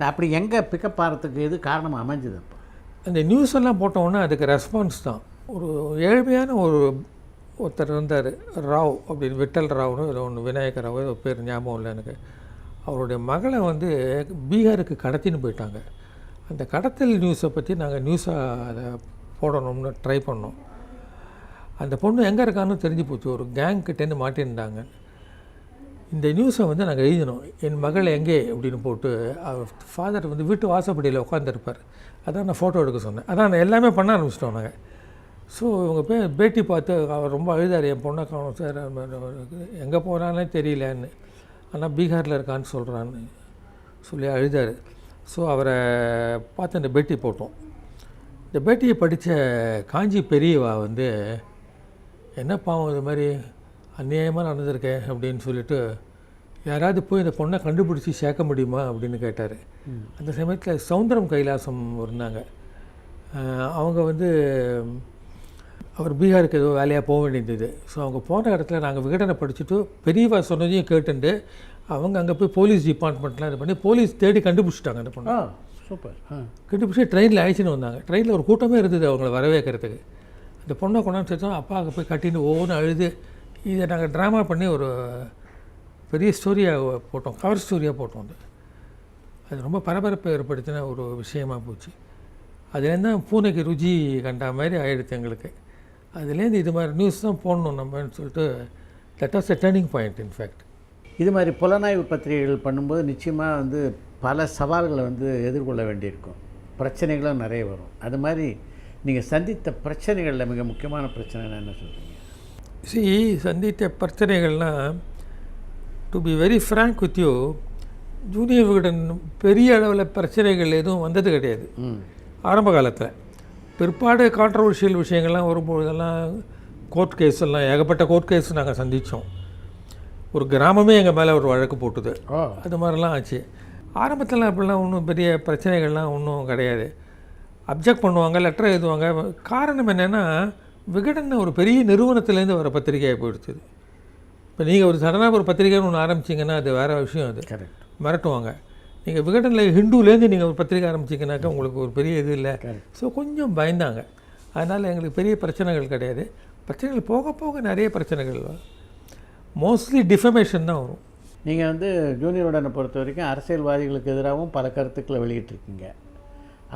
அப்படி எங்கே பிக்கப் ஆகிறதுக்கு எது காரணமாக அமைஞ்சது? அப்போ அந்த நியூஸ் எல்லாம் போட்டோன்னே அதுக்கு ரெஸ்பான்ஸ் தான். ஒரு ஏழ்மையான ஒருத்தர் இருந்தார், ராவ் அப்படின்னு, விட்டல் ராவ்னு இல்லை ஒன்று, விநாயக ராவ் ஏதோ பேர் ஞாபகம் இல்லை எனக்கு. அவருடைய மகளை வந்து பீகாருக்கு கடத்தின்னு போயிட்டாங்க. அந்த கடத்தல் நியூஸை பற்றி நாங்கள் நியூஸாக அதை போடணும்னு ட்ரை பண்ணோம். அந்த பொண்ணு எங்கே இருக்கான்னு தெரிஞ்சு போச்சு, ஒரு கேங்க்கிட்டேருந்து மாட்டிருந்தாங்க. இந்த நியூஸை வந்து நாங்கள் எழுதினோம், என் மகள் எங்கே அப்படின்னு போட்டு. அவர் ஃபாதர் வந்து வீட்டு வாசப்படியில் உட்காந்துருப்பார். அதான் நான் ஃபோட்டோ எடுக்க சொன்னேன். அதான் நான் எல்லாமே பண்ண ஆரம்பிச்சிட்டோம் நாங்கள். ஸோ இவங்க பேட்டி பார்த்து அவர் ரொம்ப அழுதார், என் பொண்ணை காணும் சார், எங்கே போகிறானே தெரியலன்னு, ஆனால் பீகாரில் இருக்கான்னு சொல்கிறான்னு சொல்லி அழுதார். ஸோ அவரை பார்த்து அந்த பேட்டி போட்டோம். இந்த பேட்டியை படித்த காஞ்சி பெரியவா வந்து, என்ன பாவம் இது மாதிரி அநியாயமாக நடந்திருக்கேன் அப்படின்னு சொல்லிட்டு, யாராவது போய் இந்த பொண்ணை கண்டுபிடிச்சி சேர்க்க முடியுமா அப்படின்னு கேட்டார். அந்த சமயத்தில் சௌந்தரம் கைலாசம் இருந்தாங்க. அவங்க வந்து அவர் பீகாருக்கு ஏதோ வேலையாக போக வேண்டியது. ஸோ அவங்க போன இடத்துல நாங்கள் விகடனை படிச்சுட்டு பெரியவா சொன்னதையும் கேட்டுண்டு அவங்க அங்கே போய் போலீஸ் டிபார்ட்மெண்ட்லாம் இது பண்ணி போலீஸ் தேடி கண்டுபிடிச்சிட்டாங்க அந்த பொண்ணு. சூப்பர். கண்டுபிடிச்சி ட்ரெயினில் அழைச்சின்னு வந்தாங்க. ட்ரெயினில் ஒரு கூட்டமே இருந்தது அவங்கள வரவேற்கிறதுக்கு. அந்த பொண்ணை கொண்டாந்து சேர்த்தோம். அப்பாவுக்கு போய் கட்டின்னு ஒவ்வொன்றும் அழுது இதை நாங்கள் ட்ராமா பண்ணி ஒரு பெரிய ஸ்டோரியாக போட்டோம், கவர் ஸ்டோரியாக போட்டோம். அது ரொம்ப பரபரப்பை ஏற்படுத்தின ஒரு விஷயமாக போச்சு. அதுலேருந்து தான் பூனைக்கு ருச்சி கண்ட மாதிரி ஆகிடுது எங்களுக்கு. அதுலேருந்து இது மாதிரி நியூஸ் தான் போடணும் நம்மன்னு சொல்லிட்டு, that was a turning point. In fact இது மாதிரி புலனாய்வு பத்திரிகைகள் பண்ணும்போது நிச்சயமாக வந்து பல சவால்களை வந்து எதிர்கொள்ள வேண்டியிருக்கும், பிரச்சனைகளும் நிறைய வரும். அது மாதிரி நீங்கள் சந்தித்த பிரச்சனைகளில் மிக முக்கியமான பிரச்சனைனா என்ன சொல்கிறீங்க? சந்தித்த பிரச்சனைகள்னால், to be very frank with you, Junior Vikatan பெரிய அளவில் பிரச்சனைகள் எதுவும் வந்தது கிடையாது ஆரம்ப காலத்தில். பிற்பாடு கான்ட்ரவர்ஷியல் விஷயங்கள்லாம் வரும்பொழுதெல்லாம் கோர்ட் கேஸ் எல்லாம் ஏகப்பட்ட கோர்ட் கேஸ் நாங்கள் சந்தித்தோம். ஒரு கிராமமே எங்கள் மேலே ஒரு வழக்கு போட்டுது. அது மாதிரிலாம் ஆச்சு. ஆரம்பத்தில் அப்படிலாம் ஒன்றும் பெரிய பிரச்சனைகள்லாம் ஒன்றும் கிடையாது. அப்ஜெக்ட் பண்ணுவாங்க, லெட்டர் எழுதுவாங்க. காரணம் என்னென்னா, விகடன் ஒரு பெரிய நிறுவனத்துலேருந்து வர பத்திரிகையாக போயிடுச்சு. இப்போ நீங்கள் ஒரு சடனாக ஒரு பத்திரிகைன்னு ஒன்று ஆரம்பிச்சிங்கன்னா அது வேறு விஷயம். அது கரெக்ட், மிரட்டுவாங்க. நீங்கள் விகடனில் ஹிந்துலேருந்து நீங்கள் ஒரு பத்திரிக்கை ஆரம்பிச்சிங்கனாக்கா உங்களுக்கு ஒரு பெரிய இது இல்லை. ஸோ கொஞ்சம் பயந்தாங்க. அதனால் எங்களுக்கு பெரிய பிரச்சனைகள் கிடையாது. பிரச்சனைகள் போக போக நிறைய பிரச்சனைகள் மோஸ்ட்லி டிஃபமேஷன் தான் வரும். நீங்கள் வந்து ஜூனியர் விகடனை பொறுத்த வரைக்கும் அரசியல்வாதிகளுக்கு எதிராகவும் பல கருத்துக்களை வெளியிட்டிருக்கீங்க.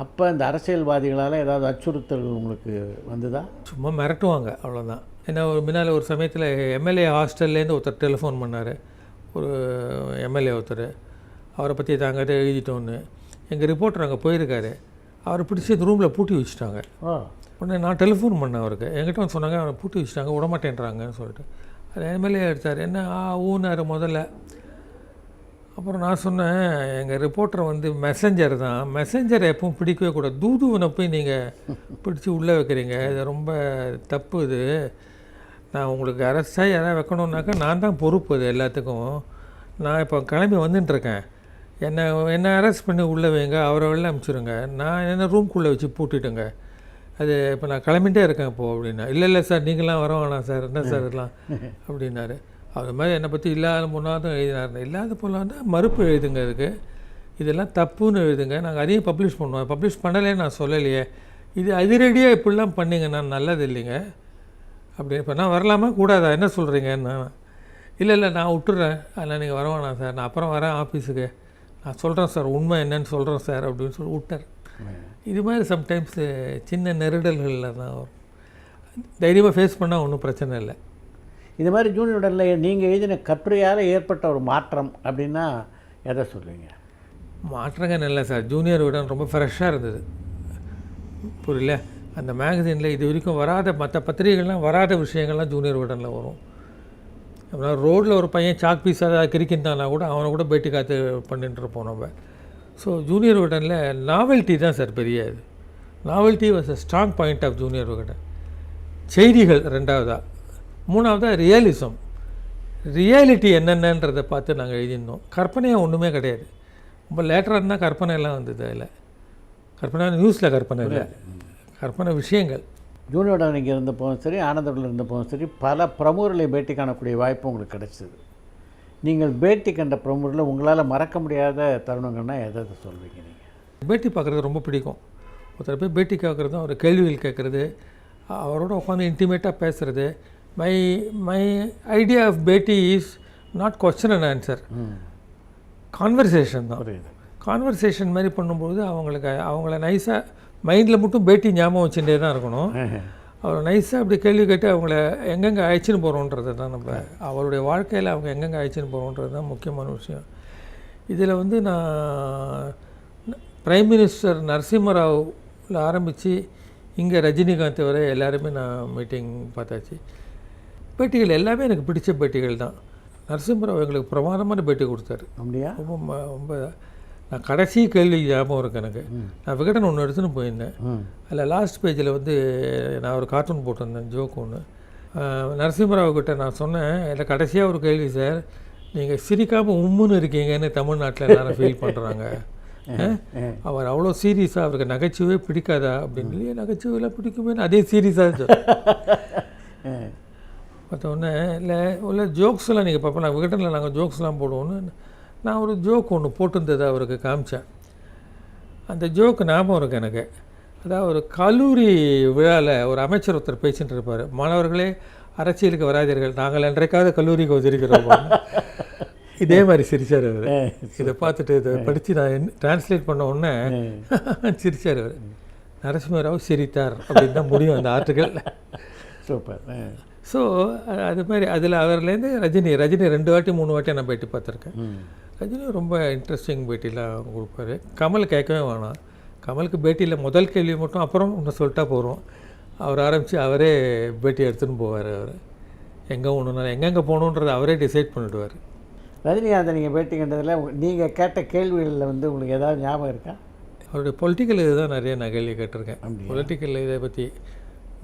அப்போ இந்த அரசியல்வாதிகளால் ஏதாவது அச்சுறுத்தல்கள் உங்களுக்கு வந்துதா? சும்மா மிரட்டுவாங்க, அவ்வளோதான். ஏன்னா ஒரு முன்னால் ஒரு சமயத்தில் எம்எல்ஏ ஹாஸ்டல்லேருந்து ஒருத்தர் டெலிஃபோன் பண்ணார். ஒரு எம்எல்ஏ ஒருத்தர், அவரை பற்றி தாங்க எழுதிட்டோன்னு. எங்கள் ரிப்போர்ட்டர் அங்கே போயிருக்காரு. அவரை பிடிச்சி இந்த ரூமில் பூட்டி வச்சுட்டாங்க. உடனே நான் டெலிஃபோன் பண்ணேன் அவருக்கு. என்கிட்ட வந்து சொன்னாங்க, அவரை பூட்டி வச்சுட்டாங்க, விடமாட்டேன்றாங்கன்னு சொல்லிட்டு. அது எம்எல்ஏ எடுத்தார். என்ன ஊனார் முதல்ல. அப்புறம் நான் சொன்னேன், எங்கள் ரிப்போர்ட்டர் வந்து மெசஞ்சர் தான், மெசஞ்சரை எப்பவும் பிடிக்கவே கூடாது. தூதுவனை போய் நீங்கள் பிடிச்சி உள்ளே வைக்கிறீங்க, இது ரொம்ப தப்பு. இது நான் உங்களுக்கு அரெஸ்டாக யாராவது வைக்கணுன்னாக்கா நான் தான் பொறுப்பு அது எல்லாத்துக்கும். நான் இப்போ கிளம்பி வந்துட்டுருக்கேன், என்னை அரெஸ்ட் பண்ணி உள்ளே வைங்க, அவரை வெளில அனுப்பிச்சிடுங்க, நான் என்ன ரூம்குள்ளே வச்சு பூட்டிட்டுங்க, அது இப்போ நான் கிளம்பிட்டே இருக்கேன் இப்போது அப்படின்னா. இல்லை சார், நீங்களாம் வர வேணாம் சார், என்ன சார் இதெல்லாம் அப்படின்னாரு. அது மாதிரி என்னை பற்றி இல்லாத முன்னாதும் எழுதினார். இல்லாத போலான்னா மறுப்பு எழுதுங்க, இதுக்கு இதெல்லாம் தப்புன்னு எழுதுங்க, நாங்கள் அதையும் பப்ளிஷ் பண்ணுவோம். பப்ளிஷ் பண்ணலேன்னு நான் சொல்லலையே, இது அதிரடியாக இப்படிலாம் பண்ணிங்க, நான் நல்லது இல்லைங்க அப்படின்னு. இப்போ நான் வரலாமா கூடாதா, என்ன சொல்கிறீங்கன்னா? இல்லை நான் விட்டுறேன், அதனால் நீங்கள் வரவேணாம் சார், நான் அப்புறம் வரேன் ஆஃபீஸுக்கு, நான் சொல்கிறேன் சார், உண்மை என்னன்னு சொல்கிறேன் சார் அப்படின்னு சொல்லி விட்டார். இது மாதிரி சம்டைம்ஸு சின்ன நெருடல்களில் தான் வரும். தைரியமாக ஃபேஸ் பண்ணால் ஒன்றும் பிரச்சனை இல்லை. இது மாதிரி ஜூனியர் விகடனில் நீங்கள் எழுதின கட்டுரையால் ஏற்பட்ட ஒரு மாற்றம் அப்படின்னா எதை சொல்லுவீங்க? மாற்றங்கள் இல்லை சார், ஜூனியர் விகடன் ரொம்ப ஃப்ரெஷ்ஷாக இருந்தது. புரியல, அந்த மேகசினில் இது வரைக்கும் வராத, மற்ற பத்திரிகைகள்லாம் வராத விஷயங்கள்லாம் ஜூனியர் விகடனில் வரும். அப்படின்னா ரோட்டில் ஒரு பையன் சாக் பீஸாக கிரிக்கின்றானா கூட அவனை கூட பேட்டி காத்து பண்ணிட்டு இருப்போம் நம்ம. ஸோ ஜூனியர் விகடனில் நாவல்ட்டி தான் சார் பெரிய இது. Novelty was a strong point of junior Vikatan. செய்திகள் ரெண்டாவதாக, மூணாவதாக ரியலிசம். ரியாலிட்டி என்னென்னன்றதை பார்த்து நாங்கள் எழுதியிருந்தோம். கற்பனையாக ஒன்றுமே கிடையாது. ரொம்ப லேட்டராக இருந்தால் கற்பனையெல்லாம் வந்தது. அதில் கற்பனை நியூஸில் கற்பனை இல்லை, கற்பனை விஷயங்கள். ஜூனியர் விகடன் இங்கே இருந்த போதும் சரி, ஆனந்தவில் இருந்த போதும் சரி, பல பிரமுகர்களை பேட்டி காணக்கூடிய வாய்ப்பு உங்களுக்கு கிடைச்சிது. நீங்கள் பேட்டி கண்ட பிரமுகரில் உங்களால் மறக்க முடியாத தருணங்கள்னால் எதை சொல்வீங்க? நீங்கள் பேட்டி பார்க்குறது ரொம்ப பிடிக்கும். ஒருத்தர் போய் பேட்டி கேட்குறது, அவர் கேள்விகள் கேட்குறது, அவரோட உட்காந்து இன்டிமேட்டாக பேசுகிறது. மை ஐடியா ஆஃப் பேட்டி is not question and answer, conversation தான். கான்வர்சேஷன் மாதிரி பண்ணும்போது அவங்கள நைஸாக மைண்டில் மட்டும் பேட்டி ஞாபகம் வச்சுட்டே தான் இருக்கணும். அவரை நைஸாக அப்படி கேள்வி கேட்டு அவங்கள எங்கெங்கே அழைச்சின்னு போகிறோன்றது தான் நம்ம அவருடைய வாழ்க்கையில் அவங்க எங்கெங்கே அழைச்சின்னு போகிறோன்றது தான் முக்கியமான விஷயம். இதில் வந்து நான் பிரைம் மினிஸ்டர் நரசிம்மராவில் ஆரம்பித்து இங்கே ரஜினிகாந்த் வரை எல்லாருமே நான் மீட்டிங் பார்த்தாச்சு. பேட்டிகள் எல்லாமே எனக்கு பிடிச்ச பேட்டிகள் தான். நரசிம்மராவ் எங்களுக்கு பிரமாதமான பேட்டி கொடுத்தாரு. அப்படியா? ரொம்ப ரொம்ப நான் கடைசி கேள்வி ஞாபகம் இருக்கு எனக்கு. நான் விகடன் ஒன்று எடுத்துன்னு போயிருந்தேன். அதில் லாஸ்ட் பேஜில் வந்து நான் ஒரு கார்ட்டூன் போட்டிருந்தேன், ஜோக் ஒன்று. நரசிம்மராவ் கிட்ட நான் சொன்னேன், இல்லை கடைசியாக ஒரு கேள்வி சார், நீங்கள் சிரிக்காமல் உம்முன்னு இருக்கீங்கன்னு தமிழ்நாட்டில் எல்லாரும் ஃபீல் பண்ணுறாங்க. அவர் அவ்வளோ சீரியஸாக, அவருக்கு நகைச்சுவே பிடிக்காதா அப்படின்னு. இல்லையே நகைச்சுவையெல்லாம் பிடிக்குமே, அதே சீரியஸாக பார்த்தோன்னே. இல்லை ஜோக்ஸ்லாம் நீங்கள் பார்ப்போம், நான் விகடனில் நாங்கள் ஜோக்ஸ்லாம் போடுவோன்னு நான் ஒரு ஜோக் ஒன்று போட்டிருந்ததை அவருக்கு காமிச்சேன். அந்த ஜோக்கு ஞாபகம் இருக்கு எனக்கு. அதாவது ஒரு கல்லூரி விழாவில் ஒரு அமைச்சர் ஒருத்தர் பேசிகிட்டு இருப்பார், மாணவர்களே அரசியலுக்கு வராதீர்கள், நாங்கள் என்றைக்காவது கல்லூரிக்கு வந்திருக்கிறோம். இதே மாதிரி சிரிச்சார் அவர். இதை பார்த்துட்டு இதை படித்து நான் டிரான்ஸ்லேட் பண்ண உடனே சிரிச்சார் அவர். நரசிம்மராவ் சிரித்தார் அப்படின்னு தான் முடியும் அந்த ஆர்டிக்கல். சூப்பர். ஸோ அது மாதிரி அதில் அவர்லேருந்து ரஜினி 2 வாட்டி 3 வாட்டி நான் பேட்டி பார்த்துருக்கேன். ரஜினி ரொம்ப இன்ட்ரெஸ்டிங் பேட்டிலாம் கொடுப்பாரு. கமல் கேட்கவே வேணாம். கமலுக்கு பேட்டியில் முதல் கேள்வி மட்டும் அப்புறம் ஒன்று சொல்லிட்டா போகிறோம். அவர் ஆரம்பித்து அவரே பேட்டி எடுத்துன்னு போவார். அவர் எங்கெங்கே போகணுன்றதை அவரே டிசைட் பண்ணிவிடுவார். ரஜினிகாந்தை நீங்கள் பேட்டி கண்டதில் நீங்கள் கேட்ட கேள்விகளில் வந்து உங்களுக்கு ஏதாவது ஞாபகம் இருக்கா? அவருடைய பொலிட்டிக்கல் இது தான் நிறைய நான் கேள்வி கேட்டிருக்கேன். பொலிட்டிக்கல் இதை பற்றி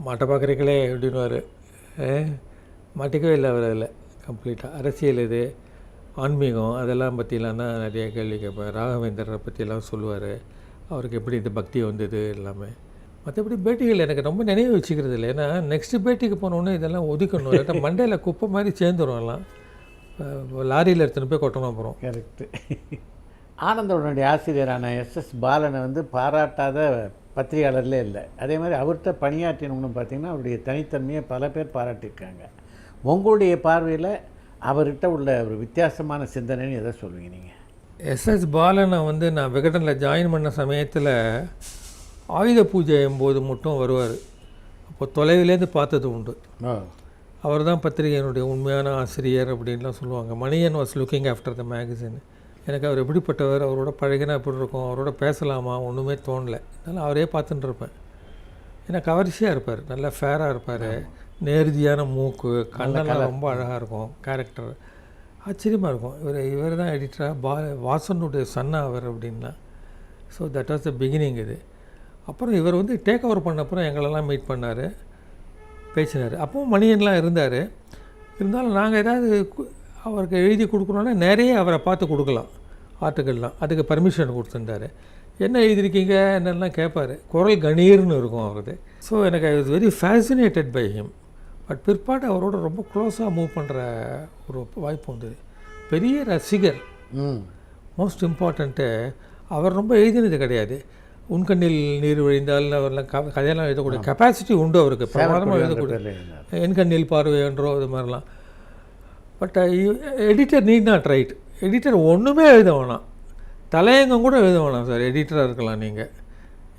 மாட்ட பார்க்குறீங்களே அப்படின்வார். மாட்டிக்கவே இல்லை அவர். அதில் கம்ப்ளீட்டாக அரசியல் இது, ஆன்மீகம் அதெல்லாம் பற்றிலாம் தான் நிறைய கேள்வி கேட்பேன். ராகவேந்தரை பற்றியெல்லாம் சொல்லுவார், அவருக்கு எப்படி இந்த பக்தி வந்தது எல்லாமே. மற்றபடி பேட்டிகள் எனக்கு ரொம்ப நினைவு வச்சுக்கிறது இல்லை. ஏன்னா நெக்ஸ்ட்டு பேட்டிக்கு போனோன்னே இதெல்லாம் ஒதுக்கணும், இல்லாட்டா மண்டையில் குப்பை மாதிரி சேர்ந்துடும். எல்லாம் லாரியில் எடுத்துன்னு போய் கொட்டணும். அப்புறம் கரெக்டு. ஆனந்தனுடைய ஆசிரியரான எஸ்எஸ் பாலனை வந்து பாராட்டாத பத்திரிகையாளர்களே இல்லை. அதே மாதிரி அவர்கிட்ட பணியாற்றினவங்கன்னு பார்த்திங்கன்னா அவருடைய தனித்தன்மையை பல பேர் பாராட்டியிருக்காங்க. உங்களுடைய பார்வையில் அவர்கிட்ட உள்ள ஒரு வித்தியாசமான சிந்தனைன்னு எதை சொல்லுவீங்க நீங்கள்? எஸ்எஸ் பாலனை வந்து நான் விகடனில் ஜாயின் பண்ண சமயத்தில் ஆயுத பூஜை போது மட்டும் வருவார். அப்போ தொலைவிலேருந்து பார்த்தது உண்டு. அவர் தான் பத்திரிகையினுடைய உண்மையான ஆசிரியர் அப்படின்லாம் சொல்லுவாங்க. Manian was looking after the magazine. எனக்கு அவர் எப்படிப்பட்டவர், அவரோட பழகினா எப்படி இருக்கும், அவரோட பேசலாமா, ஒன்றுமே தோணலை. அதனால் அவரே பார்த்துட்டு இருப்பேன். ஏன்னா கவர்ச்சியாக இருப்பார், நல்லா ஃபேராக இருப்பார், நேர்த்தியான மூக்கு, கண்ணெல்லாம் ரொம்ப அழகாக இருக்கும், கேரக்டர் ஆச்சரியமாக இருக்கும். இவர் தான் எடிட்டராக வாசனுடைய சன்னா அவர் அப்படின்னா. So that was the beginning இது. அப்புறம் இவர் வந்து டேக் ஓவர் பண்ண அப்புறம் எங்களெல்லாம் மீட் பண்ணார், பேசினார். அப்பவும் மணியன்லாம் இருந்தார். இருந்தாலும் நாங்கள் ஏதாவது அவருக்கு எழுதி கொடுக்கணுன்னா நிறைய அவரை பார்த்து கொடுக்கலாம் ஆர்டிக்கல்லாம். அதுக்கு பர்மிஷன் கொடுத்துருந்தார். என்ன எழுதியிருக்கீங்க என்னெல்லாம் கேட்பார். குரல் கணீர்னு இருக்கும் அவரது. ஸோ எனக்கு I was very fascinated by him. But பிற்பாடு அவரோட ரொம்ப க்ளோஸாக மூவ் பண்ணுற ஒரு வாய்ப்பு வந்தது. பெரிய ரசிகர். மோஸ்ட் இம்பார்ட்டண்ட்டு அவர் ரொம்ப எழுதினது கிடையாது. உன்கண்ணில் நீர் விழிந்தால் அவர்லாம் கதையெல்லாம் எழுதக்கூடிய கெப்பாசிட்டி உண்டு அவருக்கு. பிரமாதமாக எழுதக்கூடிய என்கண்ணில் பார்வையன்றோ அது மாதிரிலாம். But editor need not right. Editor ஒன்றுமே எழுத வேணாம், தலையங்கம் கூட எழுத வேணாம் சார், எடிட்டராக இருக்கலாம் நீங்கள்.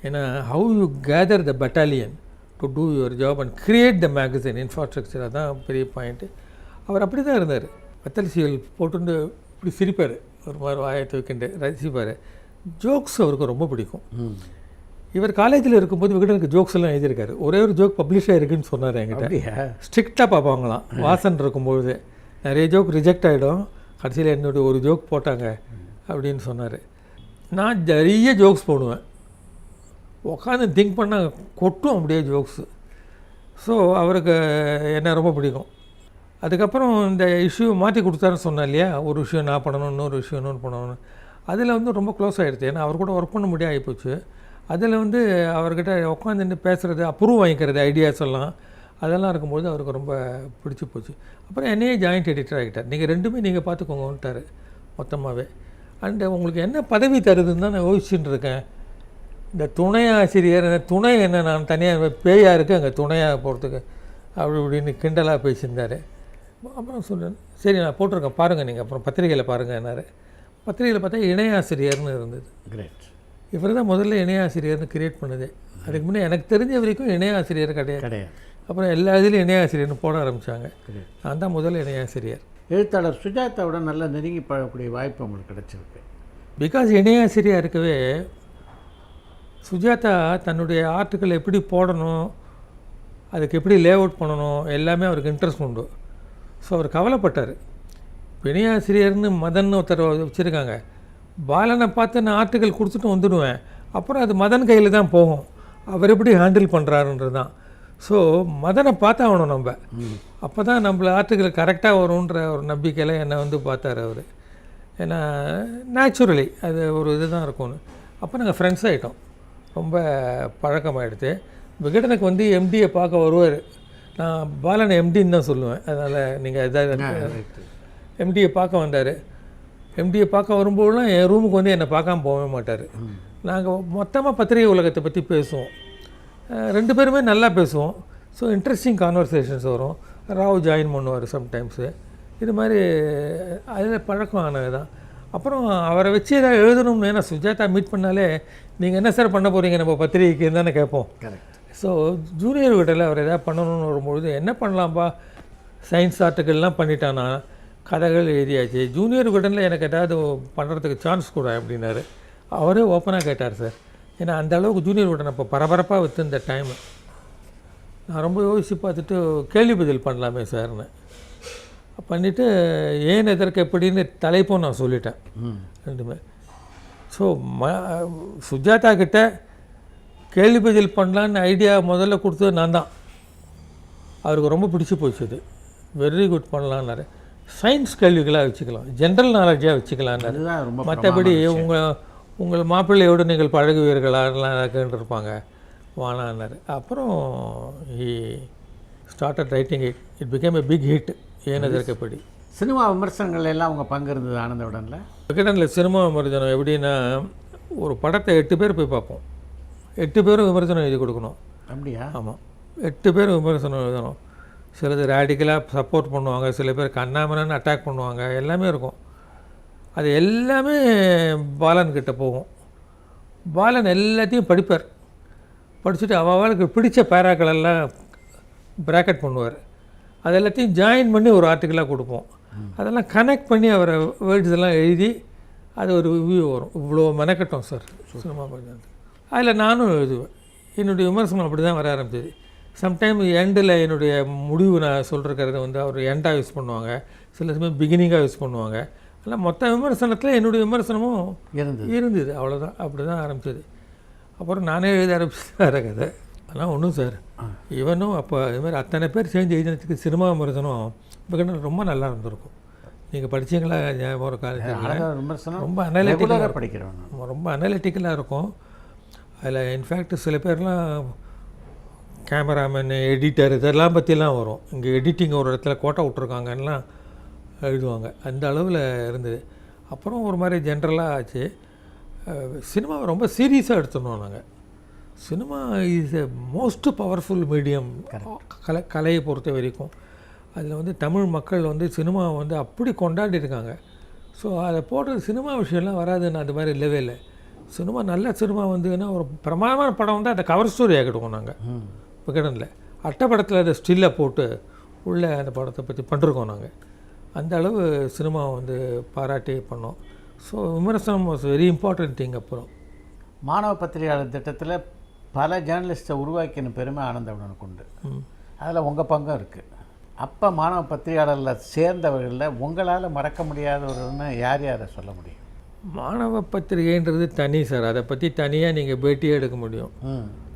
ஏன்னா how you gather the battalion to two your job and create the magazine infrastructure, அதான் பெரிய பாயிண்ட்டு. அவர் அப்படி தான் இருந்தார். வத்தல் சீவல் போட்டுட்டு இப்படி சிரிப்பார், ஒரு மாதிரி வாயத்தை வைக்கிண்டு ரசிப்பார். ஜோக்ஸ் அவருக்கு ரொம்ப பிடிக்கும். இவர் காலேஜில் இருக்கும்போது விகடனுக்கு ஜோக்ஸ் எல்லாம் எழுதியிருக்காரு. ஒரே ஒரு ஜோக் பப்ளிஷ் ஆகிருக்குன்னு சொன்னார் என்கிட்ட. ஸ்ட்ரிக்டாக பார்ப்பாங்களாம் வாசன் இருக்கும்பொழுது. நிறைய ஜோக் ரிஜெக்ட் ஆகிடும், கடைசியில் என்னுடைய ஒரு ஜோக் போட்டாங்க அப்படின்னு சொன்னார். நான் நிறைய ஜோக்ஸ் போடுவேன், உட்காந்து திங்க் பண்ணால் கொட்டும் அப்படியே ஜோக்ஸு. ஸோ அவருக்கு என்ன ரொம்ப பிடிக்கும். அதுக்கப்புறம் இந்த இஷ்யூ மாற்றி கொடுத்தாருன்னு சொன்னேன் இல்லையா, ஒரு விஷயம் நான் பண்ணணும், இன்னொரு விஷயம் இன்னொன்று பண்ணணும். அதில் வந்து ரொம்ப க்ளோஸ் ஆகிடுது. ஏன்னா அவர் கூட ஒர்க் பண்ண முடியாது ஆகிப்போச்சு. அதில் வந்து அவர்கிட்ட உட்காந்துட்டு பேசுகிறது, அப்ரூவ் வாங்கிக்கிறது, ஐடியாஸ் எல்லாம் அதெல்லாம் இருக்கும்போது அவருக்கு ரொம்ப பிடிச்சி போச்சு. அப்புறம் என்னையே ஜாயிண்ட் எடிட்டர் ஆகிட்டார். நீங்கள் ரெண்டுமே நீங்கள் பார்த்துக்கோங்கன்ட்டார் மொத்தமாகவே. அண்டு உங்களுக்கு என்ன பதவி தருதுன்னு தான் நான் யோசிச்சுட்டு இருக்கேன். இந்த துணை ஆசிரியர், இந்த துணை என்ன, நான் தனியாக பேயாக இருக்குது அங்கே துணையாக போகிறதுக்கு அப்படி இப்படின்னு கிண்டலாக பேசியிருந்தார். அப்புறம் சொல்லுவேன், சரி நான் போட்டிருக்கேன் பாருங்கள் நீங்கள், அப்புறம் பத்திரிகையில் பாருங்கள் என்னார். பத்திரிகையில் பார்த்தா இணையாசிரியர்னு இருந்தது. கிரேட். இவர் தான் முதல்ல இணையாசிரியர்னு கிரியேட் பண்ணது. அதுக்கு முன்னே எனக்கு தெரிஞ்ச வரைக்கும் இணையாசிரியர் கிடையாது. அப்புறம் எல்லா இதுலேயும் இணையாசிரியர்னு போட ஆரம்பித்தாங்க. நான் தான் முதல் இணையாசிரியர். எழுத்தாளர் சுஜாதாவுடன் நல்லா நெருங்கி பழகக்கூடிய வாய்ப்பு உங்களுக்கு கிடச்சிருக்கு. பிகாஸ் இணையாசிரியாக இருக்கவே சுஜாதா தன்னுடைய ஆர்டிக்கல் எப்படி போடணும், அதுக்கு எப்படி லே அவுட் பண்ணணும் எல்லாமே அவருக்கு இன்ட்ரெஸ்ட் உண்டு. ஸோ அவர் கவலைப்பட்டார். இணையாசிரியர்னு மதன் ஒருத்தர் வச்சுருக்காங்க. பாலனை பார்த்து நான் ஆர்டிக்கல் கொடுத்துட்டு வந்துடுவேன், அப்புறம் அது மதன் கையில் தான் போகும், அவர் எப்படி ஹேண்டில் பண்ணுறாருன்றது தான். ஸோ மதனை பார்த்தாகணும் நம்ம, அப்போ தான் நம்மள ஆர்டிக்கல் கரெக்டாக வரும்ன்ற ஒரு நம்பிக்கையில் என்னை வந்து பார்த்தார் அவர். ஏன்னா நேச்சுரலி அது ஒரு இது தான் இருக்கும்னு. அப்போ நாங்கள் ஃப்ரெண்ட்ஸ் ஆகிட்டோம், ரொம்ப பழக்கமாகிடுது. விகடனுக்கு வந்து எம்டியை பார்க்க வருவார். நான் பாலனை எம்டின்னு தான் சொல்லுவேன், அதனால் நீங்கள் எதாவது எம்டியை பார்க்க வந்தார். எம்டியை பார்க்க வரும்போதெல்லாம் என் ரூமுக்கு வந்து என்னை பார்க்காம போகவே மாட்டார். நாங்கள் மொத்தமாக பத்திரிகை உலகத்தை பற்றி பேசுவோம், 2 பேருமே நல்லா பேசுவோம். ஸோ இன்ட்ரெஸ்டிங் கான்வர்சேஷன்ஸ் வரும். ராவ் ஜாயின் பண்ணுவார் சம்டைம்ஸு. இது மாதிரி அதில் பழக்கம் ஆனது தான். அப்புறம் அவரை வச்சு ஏதாவது எழுதணும்னு, ஏன்னா சுஜாதா மீட் பண்ணாலே நீங்கள் என்ன சார் பண்ண போகிறீங்க நம்ம பத்திரிகைக்கு தானே கேட்போம். ஸோ ஜூனியர் விகடனில் அவர் எதாவது பண்ணணும்னு வரும்பொழுது என்ன பண்ணலாம்ப்பா, சயின்ஸ் ஆர்டிக்கல்லாம் பண்ணிட்டானா, கதைகள் எழுதியாச்சு, ஜூனியர் விகடனில் எனக்கு ஏதாவது பண்ணுறதுக்கு சான்ஸ் கூட அப்படின்னாரு. அவரே ஓப்பனாக கேட்டார் சார். ஏன்னா அந்த அளவுக்கு ஜூனியர் விகடன் அப்போ பரபரப்பாக விற்று இந்த டைமு. நான் ரொம்ப யோசித்து பார்த்துட்டு கேள்வி பதில் பண்ணலாமே சார்னு பண்ணிவிட்டு ஏன் எதற்கு எப்படின்னு தலைப்பும் நான் சொல்லிட்டேன் ரெண்டுமே. ஸோ சுஜாதா கிட்ட கேள்வி பதில் பண்ணலான்னு ஐடியா முதல்ல கொடுத்தது நான் தான். அவருக்கு ரொம்ப பிடிச்சி போச்சு, இது வெரி குட் பண்ணலான்னாரு. சயின்ஸ் கேள்விகளாக வச்சுக்கலாம், ஜென்ரல் நாலேஜாக வச்சுக்கலான்னாரு. மற்றபடி உங்கள் மாப்பிள்ளையோடு நீங்கள் பழகுவீர்களாலாம் கேட்டுருப்பாங்க, வானான்னாரு. அப்புறம் he started writing it. It became a big hit. ஏன் எதற்கப்படி. சினிமா விமர்சனங்கள் எல்லாம் அவங்க பங்கு இருந்தது ஆனந்த விகடனில். விகடனில் சினிமா விமர்சனம் எப்படின்னா, ஒரு படத்தை 8 பேர் போய் பார்ப்போம், 8 பேரும் விமர்சனம் எழுதி கொடுக்கணும். அப்படியா? ஆமாம், 8 பேர் விமர்சனம் எழுதணும். சிலது ரேடிக்கலாக சப்போர்ட் பண்ணுவாங்க, சில பேர் கண்ணாமன்னு அட்டாக் பண்ணுவாங்க, எல்லாமே இருக்கும். அது எல்லாமே பாலன்கிட்ட போகும். பாலன் எல்லாத்தையும் படிப்பார். படிச்சுட்டு அவளுக்கு பிடிச்ச பேராக்கள் எல்லாம் ப்ராக்கெட் பண்ணுவார். அது எல்லாத்தையும் ஜாயின் பண்ணி ஒரு ஆர்டிக்கலாக கொடுப்போம். அதெல்லாம் கனெக்ட் பண்ணி அவரை வேர்ட்ஸ் எல்லாம் எழுதி அது ஒரு ரிவ்யூ வரும். இவ்வளோ மெனக்கட்டும் சார் சினிமா படம். அதில் நானும் எழுதுவேன். என்னுடைய விமர்சனம் அப்படி தான் வர ஆரம்பிச்சது. சம்டைம் எண்டில் என்னுடைய முடிவு நான் சொல்கிறத வந்து அவர் எண்டாக யூஸ் பண்ணுவாங்க, சில சமயம் பிகினிங்காக யூஸ் பண்ணுவாங்க. ஆனால் மொத்த விமர்சனத்தில் என்னுடைய விமர்சனமும் இருந்தது. அவ்வளோதான், அப்படி தான் ஆரம்பிச்சது. அப்புறம் நானே எழுத ஆரம்பிச்சது வேறு கதை. ஆனால் ஒன்றும் சார், இவனும் அப்போ இதுமாதிரி அத்தனை பேர் சேர்ந்து எழுதினதுக்கு சினிமா விமர்சனம் விகடன் ரொம்ப நல்லா இருந்திருக்கும். நீங்கள் படித்தீங்களா? ஒரு காலேஜ் ரொம்ப அனலிட்டிக்கலாக படிக்கிறோம், ரொம்ப அனலிட்டிக்கலாக இருக்கும். அதில் இன்ஃபேக்ட் சில பேர்லாம் கேமராமேன், எடிட்டர் இதெல்லாம் பற்றிலாம் வரும். இங்கே எடிட்டிங் ஒரு இடத்துல கோட்டை விட்ருக்காங்கலாம் எழுதுவாங்க. அந்த அளவில் இருந்தது. அப்புறம் ஒரு மாதிரி ஜென்ரலாக ஆச்சு. சினிமாவை ரொம்ப சீரியஸாக எடுத்துனோம் நாங்கள். Cinema is a most powerful medium கலையை பொறுத்த வரைக்கும். அதில் வந்து தமிழ் மக்கள் வந்து சினிமாவை வந்து அப்படி கொண்டாடிருக்காங்க. ஸோ அதை போடுறது சினிமா விஷயம்லாம் வராதுன்னு அது மாதிரி இல்லவே இல்லை. சினிமா நல்ல சினிமா வந்துன்னா ஒரு பிரமாதமான படம் வந்து அதை கவர் ஸ்டோரியாக எடுக்கணும். நாங்கள் விகடனில் அட்டைப்படத்தில் அதை ஸ்டில்லை போட்டு உள்ளே அந்த படத்தை பற்றி பண்ணிருக்கோம் நாங்கள். அந்த அளவு சினிமாவை வந்து பாராட்டி பண்ணோம். ஸோ விமர்சனம் வாஸ் வெரி இம்பார்ட்டன்ட் திங். அப்புறம் மாணவ பத்திரிகையாளர் திட்டத்தில் பல ஜேர்னலிஸ்ட்டை உருவாக்கின பெருமை ஆனந்த விகடனுக்கு உண்டு. அதில் உங்கள் பங்கும் இருக்குது. அப்போ மாணவ பத்திரிகையாளரில் சேர்ந்தவர்களில் உங்களால் மறக்க முடியாதவர்கள்னு யார் யாரை சொல்ல முடியும்? மாணவ பத்திரிகைன்றது தனி சார், அதை பற்றி தனியாக நீங்கள் பேட்டியே எடுக்க முடியும்.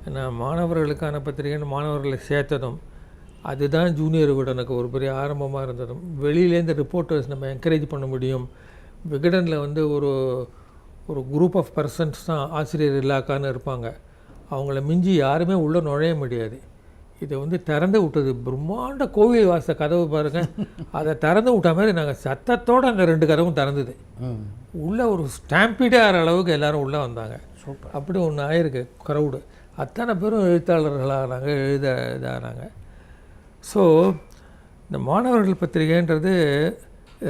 ஏன்னா மாணவர்களுக்கான பத்திரிகைன்னு மாணவர்களை சேர்த்ததும் அதுதான் ஜூனியர் விகடனுக்கு ஒரு பெரிய ஆரம்பமாக இருந்ததும். வெளியிலேருந்து ரிப்போர்ட்டர்ஸ் நம்ம என்கரேஜ் பண்ண முடியும். விகடனில் வந்து ஒரு குரூப் ஆஃப் பர்சன்ஸ் தான் ஆசிரியர் இலாக்கான்னு இருப்பாங்க. அவங்கள மிஞ்சி யாருமே உள்ளே நுழைய முடியாது. இதை வந்து திறந்து விட்டது பிரம்மாண்ட கோவில் வாச கதவு பாருங்கள், அதை திறந்து விட்ட மாதிரி நாங்கள் சத்தத்தோடு அங்கே 2 கதவும் திறந்தது. உள்ளே ஒரு ஸ்டாம்பீடே ஆகிற அளவுக்கு எல்லோரும் உள்ளே வந்தாங்க. அப்படி ஒன்று ஆயிருக்கு க்ரௌடு. அத்தனை பேரும் எழுத்தாளர்களாகிறாங்க, இதாகிறாங்க. ஸோ இந்த மாணவர்கள் பத்திரிகைன்றது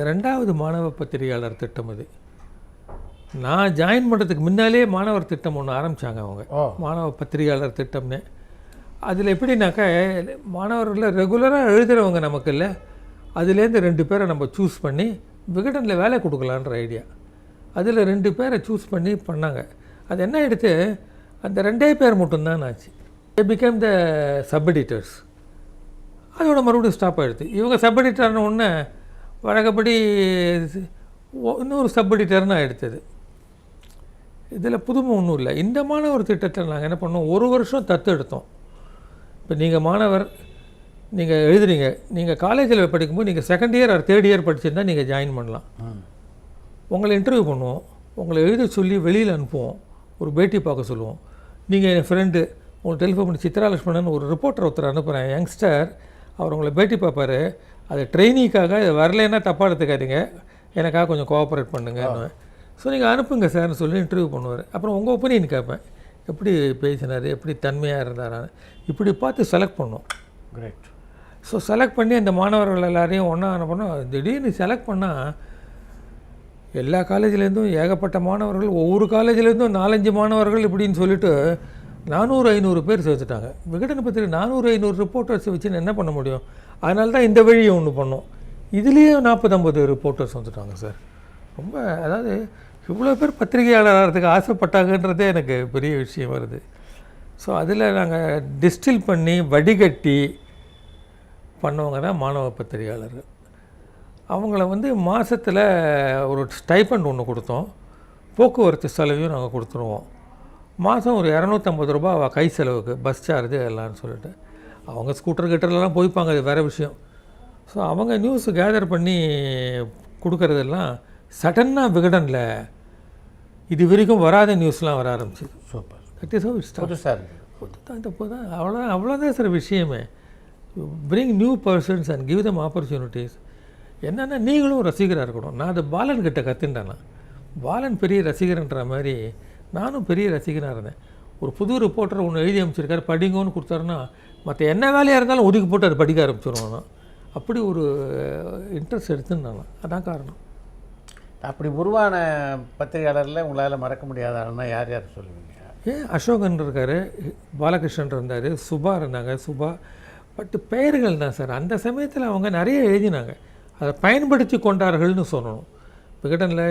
2வது மாணவ பத்திரிகையாளர் திட்டம். இது நான் ஜாயின் பண்ணுறதுக்கு முன்னாலே மாணவர் திட்டம் ஒன்று ஆரம்பித்தாங்க அவங்க, ஓ. மாணவ பத்திரிகையாளர் திட்டம்னு. அதில் எப்படின்னாக்கா மாணவர்களில் ரெகுலராக எழுதுகிறவங்க நமக்கு இல்லை, அதுலேருந்து 2 பேரை நம்ம சூஸ் பண்ணி விகடனில் வேலை கொடுக்கலான்ற ஐடியா. அதில் 2 பேரை சூஸ் பண்ணி பண்ணாங்க. அது என்ன ஆகிடுத்து, அந்த 2 பேர் மட்டும்தான் ஆச்சு. they became the sub editors. அதோட மறுபடியும் ஸ்டாப் ஆகிடுது. இவங்க சப் எடிட்டர்னு ஒன்று வழக்கப்படி இன்னொரு சப் எடிட்டர்னு ஆகிடுத்தது. இதில் புதுமை ஒன்றும் இல்லை. இந்த மாணவர் திட்டத்தில் நாங்கள் என்ன பண்ணோம், 1 வருஷம் தத்து எடுத்தோம். இப்போ நீங்கள் மாணவர், நீங்கள் எழுதுறீங்க, நீங்கள் காலேஜில் படிக்கும்போது நீங்கள் 2nd year R 3rd year படிச்சிருந்தால் நீங்கள் ஜாயின் பண்ணலாம். உங்களை இன்டர்வியூ பண்ணுவோம், உங்களை எழுத சொல்லி வெளியில் அனுப்புவோம், ஒரு பேட்டி பார்க்க சொல்லுவோம். நீங்கள் என் ஃப்ரெண்டு உங்களுக்கு டெலிஃபோன் பண்ணி சித்ராலட்சுமணன் ஒரு ரிப்போர்ட்டர் ஒருத்தர் அனுப்புகிறேன், யங்ஸ்டர், அவர் உங்களை பேட்டி பார்ப்பார், அது ட்ரைனிங்காக, இது வரலைன்னா தப்பாக எடுத்துக்காதீங்க, எனக்காக கொஞ்சம் கோஆப்ரேட் பண்ணுங்கன்னு. ஸோ நீங்கள் அனுப்புங்க சார்னு சொல்லி இன்டர்வியூ பண்ணுவார். அப்புறம் உங்கள் ஒப்பீனியன் கேட்பேன், எப்படி பேசினார், எப்படி தன்மையாக இருந்தாரான்னு, இப்படி பார்த்து செலக்ட் பண்ணோம். கிரேட். ஸோ செலக்ட் பண்ணி அந்த மாணவர்கள் எல்லாரையும் ஒன்றா அனுப்பணும். திடீர்னு செலக்ட் பண்ணால் எல்லா காலேஜ்லேருந்தும் ஏகப்பட்ட மாணவர்கள், ஒவ்வொரு காலேஜ்லேருந்தும் 4-5 மாணவர்கள் இப்படின்னு சொல்லிட்டு 400-500 பேர் சேர்த்துட்டாங்க. விகடன் பத்திரிகை 400-500 ரிப்போர்ட்டர்ஸ் வச்சு என்ன பண்ண முடியும்? அதனால தான் இந்த வழியை ஒன்று பண்ணோம். இதுலேயே 40-50 ரிப்போர்ட்டர்ஸ் வந்துட்டாங்க சார். ரொம்ப, அதாவது இவ்வளோ பேர் பத்திரிகையாளர் ஆகிறதுக்கு ஆசைப்பட்டாங்கன்றதே எனக்கு பெரிய விஷயம் வருது. ஸோ அதில் நாங்கள் டிஸ்டில் பண்ணி வடிகட்டி பண்ணவங்க தான் மாணவ பத்திரிகையாளர்கள். அவங்கள வந்து மாதத்தில் ஒரு ஸ்டைப்பண்ட் ஒன்று கொடுத்தோம், போக்குவரத்து செலவையும் நாங்கள் கொடுத்துருவோம். மாதம் ஒரு 250 ரூபா கை செலவுக்கு, பஸ் சார்ஜு எல்லாம்னு சொல்லிட்டு. அவங்க ஸ்கூட்டர் கிட்டர்லாம் போய்ப்பாங்க, அது வேறு விஷயம். ஸோ அவங்க நியூஸ் கேதர் பண்ணி கொடுக்குறதெல்லாம் சடனாக விகடனில் இது வரைக்கும் வராத நியூஸ்லாம் வர ஆரம்பிச்சிது. Super. That is how it start. Sir தான் அவ்வளோதான் சார் விஷயமே. Bring new persons and give them opportunities. என்னென்னா நீங்களும் ரசிகராக இருக்கணும். நான் அது பாலன் கிட்ட கற்றுண்டேன். பாலன் பெரிய ரசிகர்ன்ற மாதிரி நானும் பெரிய ரசிகனாக இருந்தேன். ஒரு புது ரிப்போர்ட்டர் ஒன்று எழுதி அமைச்சிருக்காரு, படிங்கன்னு கொடுத்தாருன்னா மற்ற என்ன வேலையாக இருந்தாலும் ஒதுக்கி போட்டு அதை படிக்க ஆரம்பிச்சிருவோம். நான் அப்படி ஒரு இன்ட்ரெஸ்ட் எடுத்துன்னு அதான் காரணம். அப்படி உருவான பத்திரிகையாளரில் உங்களால் மறக்க முடியாத ஆளுன்னா யார் யார் சொல்லுவீங்க? அசோகன் இருக்கார், பாலகிருஷ்ணன் இருந்தார், சுபா இருந்தாங்க. சுபா பட் பெயர்கள் தான் சார். அந்த சமயத்தில் அவங்க நிறைய எழுதினாங்க, அதை பயன்படுத்தி கொண்டார்கள்னு சொல்லணும். விகடனில்,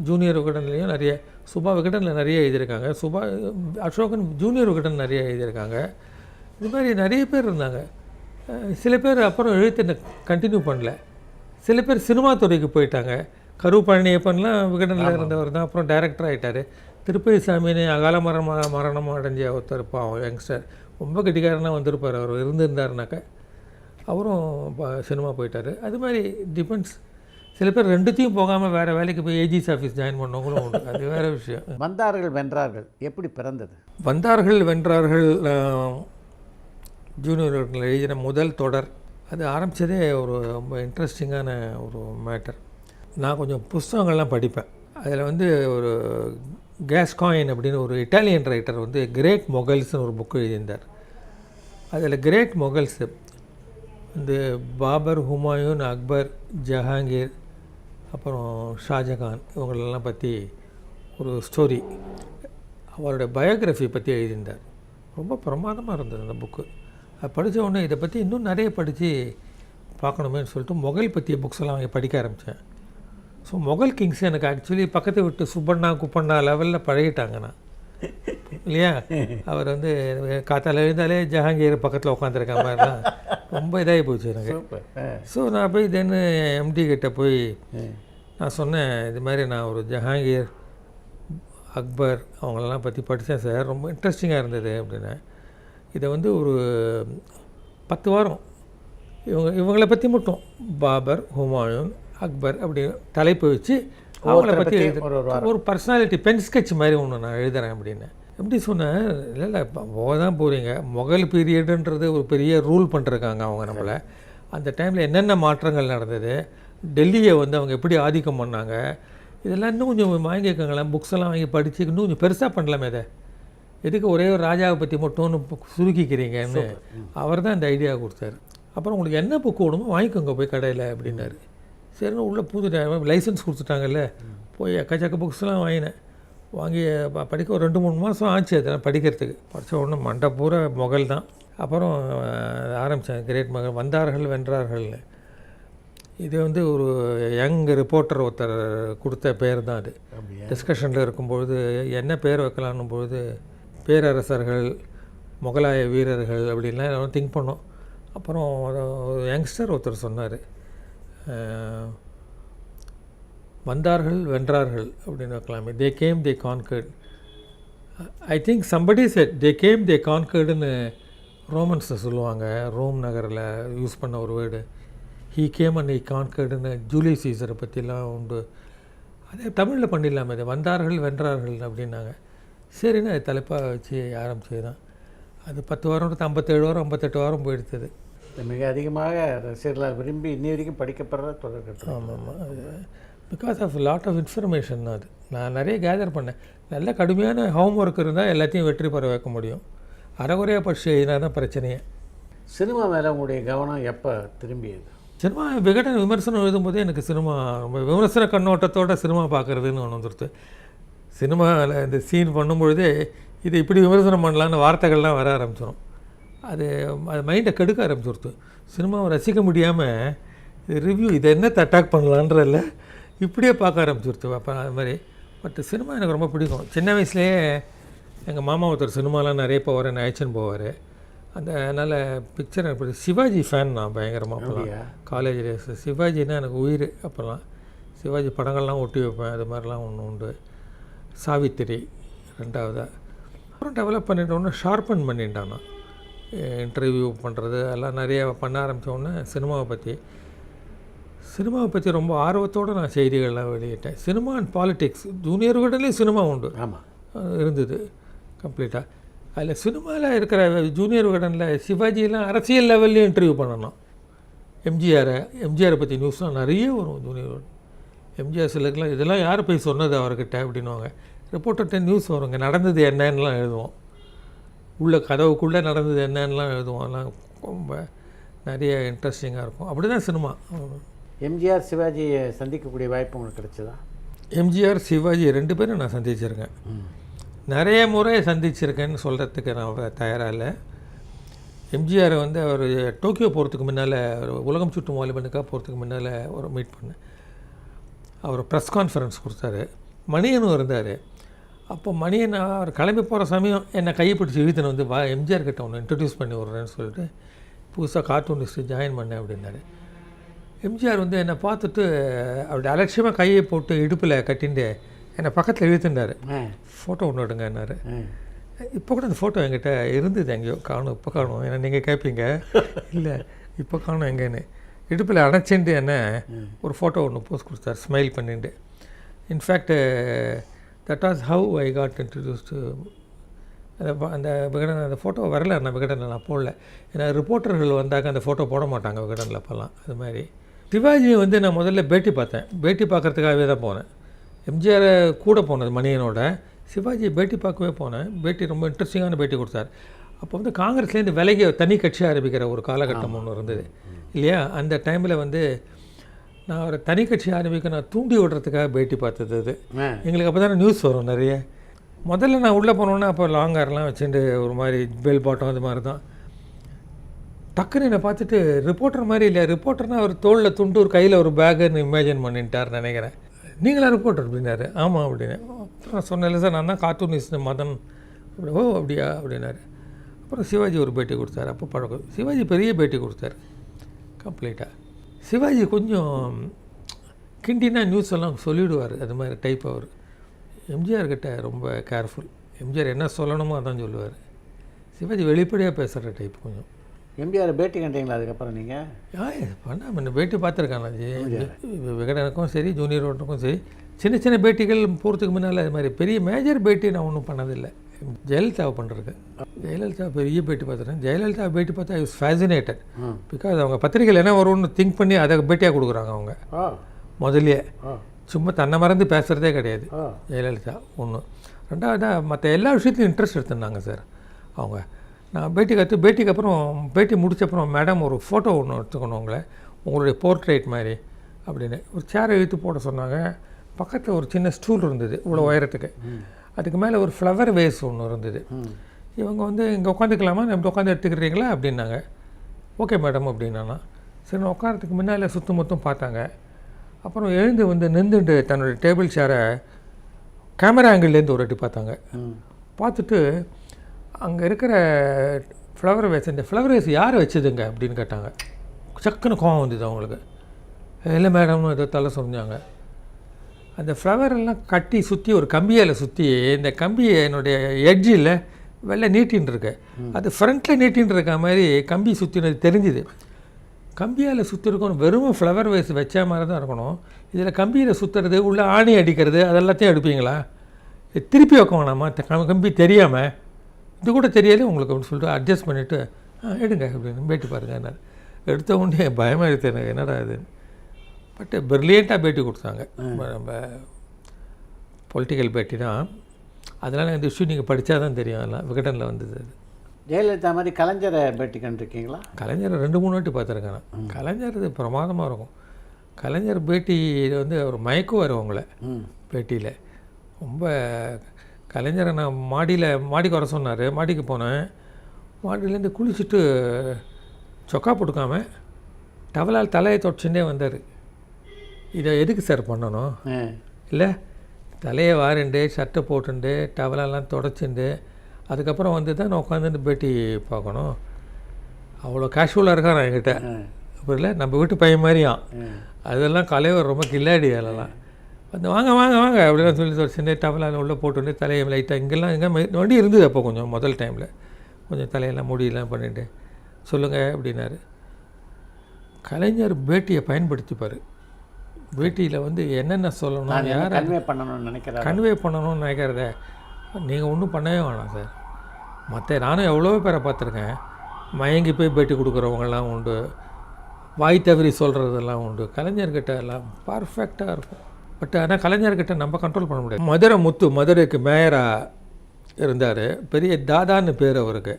ஜூனியர் விகடன்லேயும் நிறைய, சுபா விகடனில் நிறைய எழுதியிருக்காங்க, சுபா அசோகன் ஜூனியர் விகடன் நிறைய எழுதியிருக்காங்க. இது மாதிரி நிறைய பேர் இருந்தாங்க. சில பேர் அப்புறம் எழுத்து கண்டினியூ பண்ணல, சில பேர் சினிமா துறைக்கு போயிட்டாங்க. கரு பழனியப்பன்லாம் விகடனில் இருந்தவர் தான், அப்புறம் டைரக்டர் ஆகிட்டார். திருப்பதி சாமின்னு அகால மரணம் அடைஞ்ச ஒருத்தர் பாவம் யங்ஸ்டர், ரொம்ப கெட்டிக்காரனாக வந்திருப்பார். அவர் இருந்திருந்தாருனாக்க அவரும் சினிமா போயிட்டார். அது மாதிரி டிபெண்ட்ஸ். சில பேர் 2த்தையும் போகாமல் வேறு வேலைக்கு போய் ஏஜிஸ் ஆஃபீஸ் ஜாயின் பண்ணவங்களும் உண்டு, அது வேறு விஷயம். வந்தார்கள் வென்றார்கள் எப்படி பிறந்தது? வந்தார்கள் வென்றார்கள் ஜூனியர் எழுதின முதல் தொடர். அது ஆரம்பித்ததே ஒரு ரொம்ப இன்ட்ரெஸ்டிங்கான ஒரு மேட்டர். நான் கொஞ்சம் புஸ்தகங்கள்லாம் படிப்பேன். அதில் வந்து ஒரு கேஸ்காயின் அப்படின்னு ஒரு இட்டாலியன் ரைட்டர் வந்து கிரேட் மொகல்ஸ்னு ஒரு புக்கு எழுதியிருந்தார். அதில் கிரேட் மொகல்ஸ் இந்த பாபர், ஹுமாயூன், அக்பர், ஜஹாங்கீர், அப்புறம் ஷாஜகான் இவங்களெல்லாம் பற்றி ஒரு ஸ்டோரி, அவருடைய பயோகிராஃபி பற்றி எழுதியிருந்தார். ரொம்ப பிரமாதமாக இருந்தது அந்த புக்கு. அது படித்த உடனே இதை பற்றி இன்னும் நிறைய படித்து பார்க்கணுமேனு சொல்லிட்டு மொகல் பற்றிய புக்ஸ் எல்லாம் வாங்கி படிக்க ஆரம்பித்தேன். ஸோ மொகல் கிங்ஸ் எனக்கு ஆக்சுவலி பக்கத்தை விட்டு சுப்பண்ணா குப்பண்ணா லெவலில் பழகிட்டாங்க நான், இல்லையா? அவர் வந்து காத்தால் எழுந்தாலே ஜஹாங்கீர் பக்கத்தில் உட்காந்துருக்க மாதிரிலாம் ரொம்ப இதாகி போச்சு எனக்கு. ஸோ நான் போய் தென்னு எம்டி கிட்ட போய் நான் சொன்னேன், இது மாதிரி நான் ஒரு ஜஹாங்கீர், அக்பர் அவங்களெல்லாம் பற்றி படித்தேன் சார், ரொம்ப இன்ட்ரெஸ்டிங்காக இருந்தது அப்படின்னு. இதை வந்து ஒரு 10 வாரம் இவங்களை பற்றி மட்டும் பாபர், ஹுமாயூன், அக்பர் அப்படி தலைப்பு வச்சு அவங்கள பற்றி ஒரு பர்சனாலிட்டி பென் ஸ்கெட்ச் மாதிரி ஒன்று நான் எழுதுகிறேன் அப்படின்னு. எப்படி சொன்னேன், இல்லை போக தான் போகிறீங்க, மொகல் பீரியடுன்றது ஒரு பெரிய ரூல் பண்ணிருக்காங்க அவங்க நம்மளை. அந்த டைமில் என்னென்ன மாற்றங்கள் நடந்தது, டெல்லியை வந்து அவங்க எப்படி ஆதிக்கம் பண்ணாங்க, இதெல்லாம் இன்னும் கொஞ்சம் வாங்கிக்கோங்களேன், புக்ஸ் எல்லாம் வாங்கி படித்து இன்னும் கொஞ்சம் பெருசாக பண்ணலாமே. இதை எதுக்கு ஒரே ஒரு ராஜாவை பற்றி மட்டும்னு சுருக்கிக்கிறீங்கன்னு அவர் தான் இந்த ஐடியா கொடுத்தாரு. அப்புறம் உங்களுக்கு என்ன புக்கு வேணுமோ வாங்கிக்கோங்க போய் கடையில் அப்படின்னாரு. சரின்னு உள்ளே புது லைசன்ஸ் கொடுத்துட்டாங்கல்ல, போய் எக்கச்சக்க புக்ஸ்லாம் வாங்கினேன். வாங்கி படிக்க ஒரு 2-3 மாதம் ஆச்சு அதெல்லாம் படிக்கிறதுக்கு. படித்த உடனே மண்டை பூரா முகல் தான். அப்புறம் ஆரம்பித்தேன் கிரேட் மகள் வந்தார்கள் வென்றார்கள்னு. இது வந்து ஒரு யங் ரிப்போர்ட்டர் ஒருத்தர் கொடுத்த பேர் தான் அது. டிஸ்கஷனில் இருக்கும்பொழுது என்ன பேர் வைக்கலான்னும் பொழுது பேரரசர்கள், முகலாய வீரர்கள் அப்படின்லாம் திங்க் பண்ணோம். அப்புறம் ஒரு யங்ஸ்டர் ஒருத்தர் சொன்னார், வந்தார்கள் வென்றார்கள் அப்படின்னு வைக்கலாமே. They came they conquered. I think somebody said they came they கான்கர்டுன்னு ரோமன்ஸை சொல்லுவாங்க. ரோம் நகரில் யூஸ் பண்ண ஒரு word. He came and he கான்கர்டுன்னு ஜூலியஸ் சீசரை பற்றிலாம் உண்டு. அதே தமிழில் பண்ணிடலாமே, அது வந்தார்கள் வென்றார்கள் அப்படின்னாங்க. சரின்னு அது தலைப்பாக வச்சு ஆரம்பிச்சது தான். அது 10 வாரம் 57 வாரம் 58 வாரம் போயிடுத்தது. மிக அதிகமாக ரசிகர்களால் விரும்பி இன்னி வரைக்கும் படிக்கப்படுற தொடர்கட்டு. ஆமாம், அது because of lot of information. அது நான் நிறைய கேதர் பண்ணேன். நல்ல கடுமையான ஹோம் ஒர்க் இருந்தால் எல்லாத்தையும் வெற்றி பெற வைக்க முடியும். அரைகுறையாக படிச்சு எழுதினா தான் பிரச்சனையே. சினிமா மேலே உங்களுடைய கவனம் எப்போ திரும்பியது? சினிமா விகடன் விமர்சனம் எழுதும்போதே எனக்கு சினிமா ரொம்ப விமர்சன கண்ணோட்டத்தோடு சினிமா பார்க்குறதுன்னு ஒன்று வந்துடுது. சினிமாவில் இந்த சீன் பண்ணும்பொழுதே இது இப்படி விமர்சனம் பண்ணலான்னு வார்த்தைகள்லாம் வர ஆரம்பிச்சிடும். அது மைண்டை கெடுக்க ஆரம்பிச்சுடுது. சினிமாவை ரசிக்க முடியாமல் ரிவ்யூ இதை என்னத்தை அட்டாக் பண்ணலான்றதில்ல, இப்படியே பார்க்க ஆரம்பிச்சுடுது. அப்போ அது மாதிரி. பட் சினிமா எனக்கு ரொம்ப பிடிக்கும். சின்ன வயசுலேயே எங்கள் மாமா ஒருத்தர் சினிமாலாம் நிறைய போவார், என்னை அழைச்சின்னு போவார். அதனால் பிக்சர் எப்படி சிவாஜி ஃபேன் நான் பயங்கரமாக. அப்போலாம் காலேஜ் டேஸ் சிவாஜின்னா எனக்கு உயிர். அப்போல்லாம் சிவாஜி படங்கள்லாம் ஒட்டி வைப்பேன். அது மாதிரிலாம் ஒன்று உண்டு. சாவித்திரி 2வது. அப்புறம் டெவலப் பண்ணிட்டோன்னே ஷார்பன் பண்ணிட்டான். நான் இன்டர்வியூ பண்ணுறது எல்லாம் நிறைய பண்ண ஆரம்பித்தோடனே சினிமாவை பற்றி ரொம்ப ஆர்வத்தோடு நான் செய்திகள்லாம் வெளியிட்டேன். சினிமா அண்ட் பாலிடிக்ஸ் ஜூனியர் விகடன்லேயும் சினிமா உண்டு. ஆமாம், இருந்தது கம்ப்ளீட்டாக. அதில் சினிமாவில் இருக்கிற ஜூனியர் விகடனில் சிவாஜியெல்லாம் அரசியல் லெவல்லையும் இன்டர்வியூ பண்ணணும். எம்ஜிஆரை பற்றி நியூஸ்லாம் நிறைய வரும் ஜூனியர் விகடன். எம்ஜிஆர் சிலருக்குலாம் இதெல்லாம் யார் போய் சொன்னது அவர்கிட்ட அப்படின்வாங்க. ரிப்போர்ட்டர்கிட்ட நியூஸ் வருங்க, நடந்தது என்னன்னுலாம் எழுதுவோம். உள்ள கதவுக்குள்ளே நடந்தது என்னன்னுலாம் எழுதுவோம். அதெல்லாம் ரொம்ப நிறைய இன்ட்ரெஸ்டிங்காக இருக்கும். அப்படி தான் சினிமா. எம்ஜிஆர் சிவாஜியை சந்திக்கக்கூடிய வாய்ப்பு உங்களுக்கு கிடைச்சதா? எம்ஜிஆர் சிவாஜி 2 பேரும் நான் சந்திச்சிருக்கேன். நிறைய முறை சந்திச்சிருக்கேன்னு சொல்கிறதுக்கு நான் தயாராக இல்லை. எம்ஜிஆரை வந்து அவர் டோக்கியோ போகிறதுக்கு முன்னால், உலகம் சுற்றும் வாலிபனுக்காக போகிறதுக்கு முன்னால் ஒரு மீட் பண்ணேன். அவர் ப்ரெஸ் கான்ஃபரன்ஸ் கொடுத்தாரு. மணியனும் இருந்தார். அப்போ மணியன் அவர் கிளம்பி போகிற சமயம் என்னை கைப்பிடிச்சி இழுத்துன்னு வந்து எம்ஜிஆர் கிட்ட ஒன்று இன்ட்ரடியூஸ் பண்ணி விட்றேன்னு சொல்லிட்டு புதுசாக கார்ட்டூனிஸ்ட்டு ஜாயின் பண்ணேன் அப்படின்னாரு. எம்ஜிஆர் வந்து என்னை பார்த்துட்டு அப்படி அலட்சியமாக கையை போட்டு இடுப்பில் கட்டிட்டு என்னை பக்கத்தில் இழுத்துட்டார். ஃபோட்டோ ஒன்று எடுங்கன்னாரு. இப்போ கூட அந்த ஃபோட்டோ என்கிட்ட இருந்தது, எங்கேயோ காணும். இப்போ காணும். ஏன்னா நீங்கள் கேட்பீங்க, இல்லை இப்போ காணும் எங்கேன்னு. இடுப்பில் அணைச்சிட்டு என்ன ஒரு ஃபோட்டோ ஒன்று போஸ்ட் கொடுத்தார் ஸ்மைல் பண்ணிட்டு. In fact that was how I got introduced. அந்த விகடன் அந்த ஃபோட்டோ வரல, நான் விகடனில் நான் போடல. ஏன்னா ரிப்போர்ட்டர்கள் வந்தாக்க அந்த ஃபோட்டோ போட மாட்டாங்க விகடனில் அப்போல்லாம். அது மாதிரி சிவாஜியை வந்து நான் முதல்ல பேட்டி பார்த்தேன். பேட்டி பார்க்குறதுக்காகவே தான் போனேன். எம்ஜிஆரை கூட போனது மணியனோட, சிவாஜியை பேட்டி பார்க்கவே போனேன். பேட்டி ரொம்ப இன்ட்ரெஸ்டிங்கான பேட்டி கொடுத்தார். அப்போ வந்து காங்கிரஸ்லேருந்து விலகி தனி கட்சி ஆரம்பிக்கிற ஒரு காலகட்டம் ஒன்று இருந்தது இல்லையா? அந்த டைமில் வந்து நான் ஒரு தனி கட்சி ஆரம்பிக்க நான் தூண்டி விடுறதுக்காக பேட்டி பார்த்தது. அது எங்களுக்கு அப்போ தானே நியூஸ் வரும் நிறைய. முதல்ல நான் உள்ளே போனோன்னா அப்போ லாங்காரெலாம் வச்சுட்டு ஒரு மாதிரி பெல் பாட்டம் அது மாதிரி தான். டக்குன்னு என்னை பார்த்துட்டு ரிப்போர்ட்டர் மாதிரி இல்லையா, ரிப்போர்ட்டர்னால் ஒரு தோளில் துண்டு ஒரு கையில் ஒரு பேக்குன்னு இமேஜின் பண்ணிட்டார் நினைக்கிறேன். நீங்களா ரிப்போர்ட்டர் அப்படின்னாரு. ஆமாம் அப்படின்னு. அப்புறம் நான் சொன்னேன், சார் நான் தான் கார்ட்டூனிஸ்ட் மதன். ஓ அப்படியா அப்படின்னாரு. அப்புறம் சிவாஜி ஒரு பேட்டி கொடுத்தாரு. அப்போ பழக்கம். சிவாஜி பெரிய பேட்டி கொடுத்தாரு கம்ப்ளீட்டாக. சிவாஜி கொஞ்சம் கிண்டினா நியூஸ் எல்லாம் சொல்லிவிடுவார். அது மாதிரி டைப் அவர். எம்ஜிஆர் கிட்ட ரொம்ப கேர்ஃபுல். எம்ஜிஆர் என்ன சொல்லணுமோ அதான் சொல்லுவார். சிவாஜி வெளிப்படையாக பேசுகிற டைப் கொஞ்சம். எம்ஜிஆர் பேட்டி கண்டீங்களா அதுக்கப்புறம் நீங்கள்? பண்ண பேட்டி பார்த்துருக்காங்க. விகடனுக்கும் சரி ஜூனியர் விகடனுக்கும் சரி சின்ன சின்ன பேட்டிகள் போகிறதுக்கு முன்னால் அது மாதிரி பெரிய மேஜர் பேட்டி நான் ஒன்றும் பண்ணதில்லை. ஜெயலலிதாவை பண்ணுறது. ஜெயலலிதா பெரிய பேட்டி பார்த்துட்டேன். ஜெயலலிதா பேட்டி பார்த்தா ஐ வாஸ் ஃபேசினேட்டட். பிகாஸ் அவங்க பத்திரிகையில் என்ன வரும்னு திங்க் பண்ணி அதை பேட்டியாக கொடுக்குறாங்க அவங்க முதல்லையே. சும்மா தன்னை மறந்து பேசுகிறதே கிடையாது ஜெயலலிதா. ஒன்று. ரெண்டாவதாக மற்ற எல்லா விஷயத்துலையும் இன்ட்ரெஸ்ட் எடுத்துருந்தாங்க சார் அவங்க. நான் பேட்டிக்கு அப்புறம் பேட்டி முடிச்சப்பறம் மேடம் ஒரு ஃபோட்டோ ஒன்று எடுத்துக்கணும் உங்களுடைய போர்ட்ரேட் மாதிரி அப்படின்னு ஒரு சேரை இழுத்து போட சொன்னாங்க. பக்கத்தில் ஒரு சின்ன ஸ்டூல் இருந்தது இவ்வளோ உயரத்துக்கு. அதுக்கு மேலே ஒரு ஃப்ளவர் வேஸ் ஒன்று இருந்தது. இவங்க வந்து இங்கே உட்காந்துக்கலாமா, இப்படி உட்காந்து எடுத்துக்கிறீங்களா அப்படின்னாங்க. ஓகே மேடம் அப்படின்னா. சரி, நான் உட்காரத்துக்கு முன்னால் சுற்றும் மொத்தம் பார்த்தாங்க. அப்புறம் எழுந்து வந்து நின்றுட்டு தன்னுடைய டேபிள் சேரை கேமரா ஆங்கிள்லேருந்து ஒரு வாட்டி பார்த்தாங்க. பார்த்துட்டு அங்கே இருக்கிற ஃப்ளவர் வேஸ், இந்த ஃப்ளவர் வேஸ் யார் வச்சதுங்க அப்படின்னு கேட்டாங்க. சக்குன்னு கோவம் வந்தது அவங்களுக்கு. இல்லை மேடம்னு ஏதோ தலை சொன்னாங்க. அந்த ஃப்ளவரெல்லாம் கட்டி சுற்றி ஒரு கம்பியால் சுற்றி, இந்த கம்பியை என்னுடைய எட்ஜில் வெளில நீட்டின்னு இருக்கு, அது ஃப்ரண்ட்டில் நீட்டின்னு இருக்க மாதிரி கம்பி சுற்றினது தெரிஞ்சுது. கம்பியால் சுற்றிருக்கணும், வெறும் ஃப்ளவர் வேஸ் வச்ச மாதிரி தான் இருக்கணும். இதில் கம்பியில் சுற்றுறது, உள்ளே ஆணி அடிக்கிறது, அதெல்லாத்தையும் எடுப்பீங்களா? திருப்பி வைக்க வேணாமா? கம்பி தெரியாமல், இது கூட தெரியாலே உங்களுக்கு அப்படின்னு சொல்லிட்டு அட்ஜஸ்ட் பண்ணிவிட்டு எடுங்க அப்படின்னு பேட்டி பாருங்க. என்ன எடுத்த உடனே பயமாக எடுத்து எனக்கு என்னடா இது. பட் பிரில்லியண்ட்டாக பேட்டி கொடுத்தாங்க. நம்ம பொலிட்டிக்கல் பேட்டி தான். அதனால் இந்த இஷ்யூ நீங்கள் படித்தா தான் தெரியும். எல்லாம் விகடனில் வந்தது. அது ஜெயலலிதா மாதிரி கலைஞரை பேட்டி கண்டிருக்கீங்களா? கலைஞரை 2-3 வாட்டி பார்த்துருக்கேன் நான். கலைஞர் இது பிரமாதமாக இருக்கும். கலைஞர் பேட்டி வந்து ஒரு மயக்குவார் அவங்கள பேட்டியில். ரொம்ப கலைஞரை நான் மாடிக்கு வர சொன்னார். மாடிக்கு போனேன். மாடியிலேருந்து குளிச்சுட்டு சொக்கா போட்டுக்காம டவலால் தலையை தொடச்சுட்டே வந்தார். இதை எதுக்கு சார் பண்ணணும்? இல்லை, தலையை வாரிண்டு ஷர்ட்டை போட்டுண்டு டவலெல்லாம் தொடச்சுண்டு அதுக்கப்புறம் வந்து தான் நான் உட்காந்துட்டு பேட்டி பார்க்கணும். அவ்வளோ கேஷுவலாக இருக்கான் என்கிட்ட. அப்படி இல்லை, நம்ம வீட்டு பையன் மாதிரியான். அதெல்லாம் கலைவர் ரொம்ப கில்லாடி. அதெல்லாம் வந்து வாங்க வாங்க வாங்க அப்படிலாம் சொல்லி தொடச்சுட்டு டவலால் உள்ளே போட்டுட்டு தலையை லைட்டாக இங்கெல்லாம் எங்கே வண்டி இருந்தது அப்போ கொஞ்சம் முதல் டைமில் கொஞ்சம் தலையெல்லாம் முடியெல்லாம் பண்ணிட்டு சொல்லுங்கள் அப்படின்னாரு. கலைஞர் பேட்டியை பயன்படுத்திப்பார். பேட்டியில் வந்து என்னென்ன சொல்லணும், யார் கன்வே பண்ணணும்னு நினைக்கிறத நீங்கள் ஒன்றும் பண்ணவே வேணாம் சார். நானும் எவ்வளோ பேரை பார்த்துருக்கேன். மயங்கி போய் பேட்டி கொடுக்குறவங்கெல்லாம் உண்டு, வாய் தவறி சொல்கிறதெல்லாம் உண்டு. கலைஞர்கிட்ட எல்லாம் பர்ஃபெக்டாக இருக்கும். பட் ஆனால் கலைஞர்கிட்ட நம்ம கண்ட்ரோல் பண்ண முடியாது. மதுரைக்கு மேயராக இருந்தார். பெரிய தாதான்னு பேர் அவருக்கு.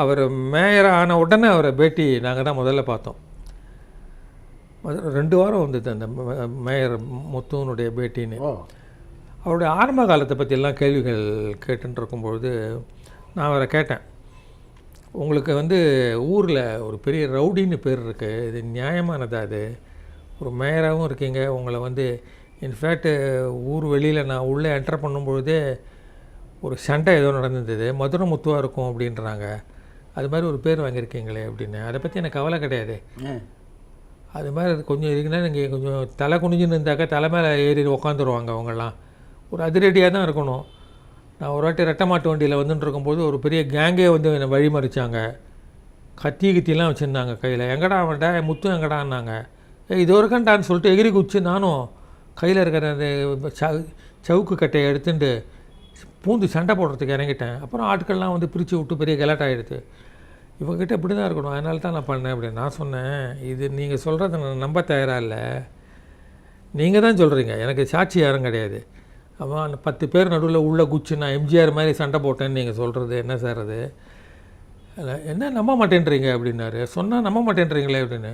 அவர் மேயராக ஆன உடனே அவரை பேட்டி நாங்கள் தான் முதல்ல பார்த்தோம். 2 வாரம் வந்தது அந்த மேயர் முத்துனுடைய பேட்டின்னு. அவருடைய ஆரம்ப காலத்தை பற்றியெல்லாம் கேள்விகள் கேட்டுன்னு இருக்கும்பொழுது நான் அவரை கேட்டேன், உங்களுக்கு வந்து ஊரில் ஒரு பெரிய ரவுடின்னு பேர் இருக்குது, இது நியாயமானதா? அது ஒரு மேயராகவும் இருக்கீங்க, உங்களை வந்து இன்ஃபேக்ட் ஊர் வெளியில் நான் உள்ளே என்டர் பண்ணும்பொழுதே ஒரு சண்டை ஏதோ நடந்தது, மதுரை முத்துவாக இருக்கும் அப்படின்றாங்க, அது மாதிரி ஒரு பேர் வாங்கியிருக்கீங்களே அப்படின்னு. அதை பற்றி எனக்கு கவலை கிடையாது. அது மாதிரி கொஞ்சம் இருக்குன்னா நீங்கள் கொஞ்சம் தலை குனிஞ்சுன்னு இருந்தாக்கா தலை மேலே ஏறி உட்காந்துருவாங்க அவங்கெல்லாம். ஒரு அதிரடியாக தான் இருக்கணும். நான் ஒரு வாட்டி ரெட்டை மாட்டு வண்டியில் வந்துட்டு இருக்கும்போது ஒரு பெரிய கேங்கே வந்து என்னை வழிமறிச்சாங்க. கத்திலாம் வச்சுருந்தாங்க கையில். எங்கடா அவன்டா முத்து எங்கடான்னாங்க. இது ஒரு கண்டான்னு சொல்லிட்டு எகிரி குச்சி நானும் கையில் இருக்கிற அந்த சவுக்கு கட்டையை எடுத்துட்டு பூந்து சண்டை போடுறதுக்கு இறங்கிட்டேன். அப்புறம் ஆட்கள்லாம் வந்து பிரித்து விட்டு பெரிய கலாட்டாகிடுது. இவங்ககிட்ட இப்படி தான் இருக்கணும், அதனால தான் நான் பண்ணேன் அப்படின்னு. நான் சொன்னேன், இது நீங்கள் சொல்கிறத நான் நம்ப தயாராக இல்லை. நீங்கள் தான் சொல்கிறீங்க, எனக்கு சாட்சி யாரும் கிடையாது. அவன் அந்த 10 பேர் நடுவில் உள்ள குச்சி நான் எம்ஜிஆர் மாதிரி சண்டை போட்டேன்னு நீங்கள் சொல்கிறது என்ன சார்? அது என்ன நம்ப மாட்டேன்றீங்க அப்படின்னாரு. சொன்னால் நம்ப மாட்டேன்றீங்களே அப்படின்னு.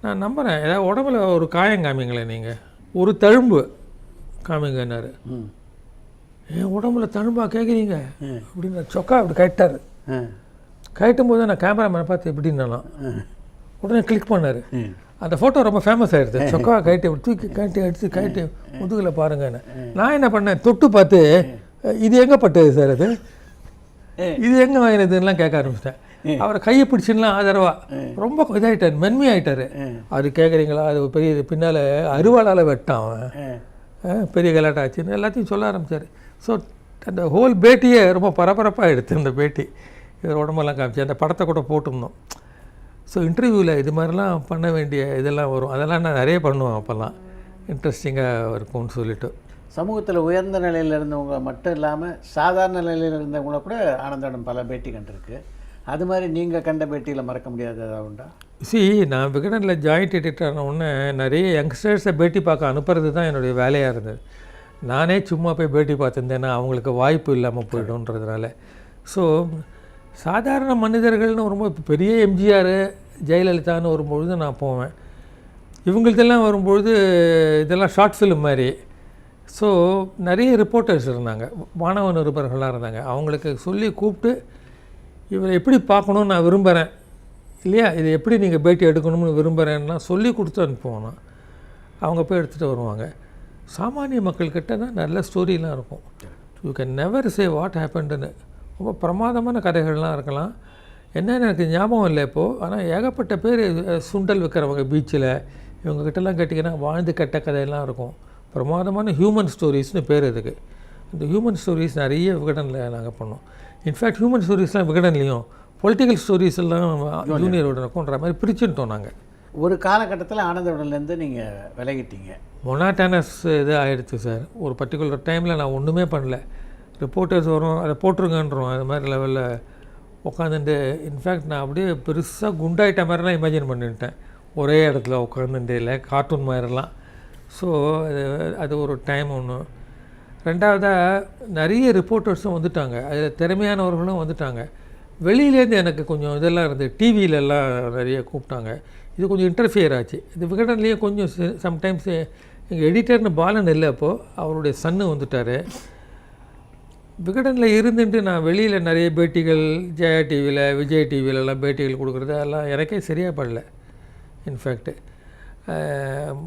நான் நம்புகிறேன். ஏதாவது உடம்புல ஒரு காயம் காமிங்களேன், நீங்கள் ஒரு தழும்பு காமிங்கன்னாரு. என் உடம்புல தழும்பாக கேட்குறீங்க அப்படின்னு சொக்கா அப்படி கேட்டார். கட்டும் போது நான் கேமராமேனை பார்த்து எப்படின்னாலாம் உடனே கிளிக் பண்ணார். அந்த ஃபோட்டோ ரொம்ப ஃபேமஸ் ஆகிடுது. சொக்கா கைட்டு தூக்கி கைட்டு முதுகில் பாருங்கன்னு. நான் என்ன பண்ணேன், தொட்டு பார்த்து இது எங்கே பட்டது சார், அது இது எங்கே வாங்கினதுன்னெலாம் கேட்க ஆரம்பிச்சிட்டேன். அவரை கையை பிடிச்சின்லாம் ஆதரவாக ரொம்ப இதாகிட்டார், மென்மையாகிட்டார். அது கேட்குறீங்களா, அது பெரிய பின்னால் அருவாளால் வெட்டான் அவன், பெரிய கலாட்டாச்சுன்னு எல்லாத்தையும் சொல்ல ஆரம்பித்தார். ஸோ அந்த ஹோல் பேட்டியே ரொம்ப பரபரப்பாக எடுத்து அந்த பேட்டி இவர் உடம்பெல்லாம் காமிச்சு அந்த படத்தை கூட போட்டிருந்தோம். ஸோ இன்டர்வியூவில் இது மாதிரிலாம் பண்ண வேண்டிய இதெல்லாம் வரும். அதெல்லாம் நான் நிறைய பண்ணுவேன். அப்போல்லாம் இன்ட்ரெஸ்டிங்காக இருக்கும்னு சொல்லிவிட்டு. சமூகத்தில் உயர்ந்த நிலையில் இருந்தவங்க மட்டும் இல்லாமல் சாதாரண நிலையில் இருந்தவங்கள கூட ஆனந்தம் பல பேட்டி கண்டிருக்கு. அது மாதிரி நீங்கள் கண்ட பேட்டியில் மறக்க முடியாத ஏதாவது உண்டா? நான் விகடனில் ஜாயிண்ட் எடிட்டர் ஆன உடனே நிறைய யங்ஸ்டர்ஸை பேட்டி பார்க்க அனுப்புறது தான் என்னுடைய வேலையாக இருந்தது. நானே சும்மா போய் பேட்டி பார்த்துருந்தேன்னா அவங்களுக்கு வாய்ப்பு இல்லாமல் போய்டுன்றதுனால. ஸோ சாதாரண மனிதர்கள்னு ரொம்ப பெரிய எம்ஜிஆர் ஜெயலலிதான்னு வரும்பொழுது நான் போவேன். இவங்கள்தெல்லாம் வரும்பொழுது இதெல்லாம் ஷார்ட் ஃபிலிம் மாதிரி ஸோ நிறைய ரிப்போர்ட்டர்ஸ் இருந்தாங்க, மாணவ நிருபர்களாக இருந்தாங்க. அவங்களுக்கு சொல்லி கூப்பிட்டு இவரை எப்படி பார்க்கணுன்னு நான் விரும்புகிறேன் இல்லையா, இது எப்படி நீங்கள் பேட்டி எடுக்கணும்னு விரும்புகிறேன்னா சொல்லி கொடுத்து அனுப்புவோன்னா அவங்க போய் எடுத்துகிட்டு வருவாங்க. சாமானிய மக்கள்கிட்ட தான் நல்ல ஸ்டோரிலாம் இருக்கும். You can never say what ஹேப்பன்டுன்னு. ரொம்ப பிரமாதமான கதைகள்லாம் இருக்கலாம். என்னென்னு எனக்கு ஞாபகம் இல்லை இப்போது, ஆனால் ஏகப்பட்ட பேர் சுண்டல் விற்கிறவங்க பீச்சில் இவங்ககிட்டலாம் கேட்டிங்கன்னா வாழ்ந்து கெட்ட கதையெல்லாம் இருக்கும். பிரமாதமான ஹியூமன் ஸ்டோரிஸ்னு பேர் இதுக்கு. இந்த ஹியூமன் ஸ்டோரிஸ் நிறைய விகடனில் நாங்கள் பண்ணோம். இன்ஃபேக்ட் ஹியூமன் ஸ்டோரிஸ்லாம் விகடன்லேயும் பொலிட்டிக்கல் ஸ்டோரிஸ் எல்லாம் ஜூனியர் விகடனுக்குன்ற மாதிரி பிரிச்சுட்டோம் நாங்கள். ஒரு காலகட்டத்தில் ஆனந்த விகடன்லேருந்து நீங்கள் விலகிட்டீங்க. மொனாட்டானஸ் இது ஆகிடுச்சு சார். ஒரு பர்டிகுலர் டைமில் நான் ஒன்றுமே பண்ணல. ரிப்போர்ட்டர்ஸ் வரும், அதை போட்டிருங்கன்றோம், அது மாதிரி லெவலில் உட்காந்துட்டு. இன்ஃபேக்ட் நான் அப்படியே பெருசாக குண்டாயிட்ட மாதிரிலாம் இமேஜின் பண்ணிட்டேன், ஒரே இடத்துல உட்காந்துட்டு இல்லை கார்ட்டூன் மாதிரிலாம். ஸோ அது ஒரு டைம் ஒன்று. ரெண்டாவதாக நிறைய ரிப்போர்ட்டர்ஸும் வந்துட்டாங்க, அதில் திறமையானவர்களும் வந்துட்டாங்க. வெளியிலேருந்து எனக்கு கொஞ்சம் இதெல்லாம் இருந்தது, டிவியிலெல்லாம் நிறைய கூப்பிட்டாங்க. இது கொஞ்சம் இன்டர்ஃபியர் ஆச்சு. இது விகடன்லேயே கொஞ்சம் சம்டைம்ஸ் எங்கள் எடிட்டர்னு பாலன் இல்லை, அப்போது அவருடைய சன்னு வந்துட்டார். விகடனில் இருந்துட்டு நான் வெளியில் நிறைய பேட்டிகள் ஜெயா டிவியில் விஜய் டிவிலெலாம் பேட்டிகள் கொடுக்குறது அதெல்லாம் எனக்கே சரியாக படல. இன்ஃபேக்ட்டு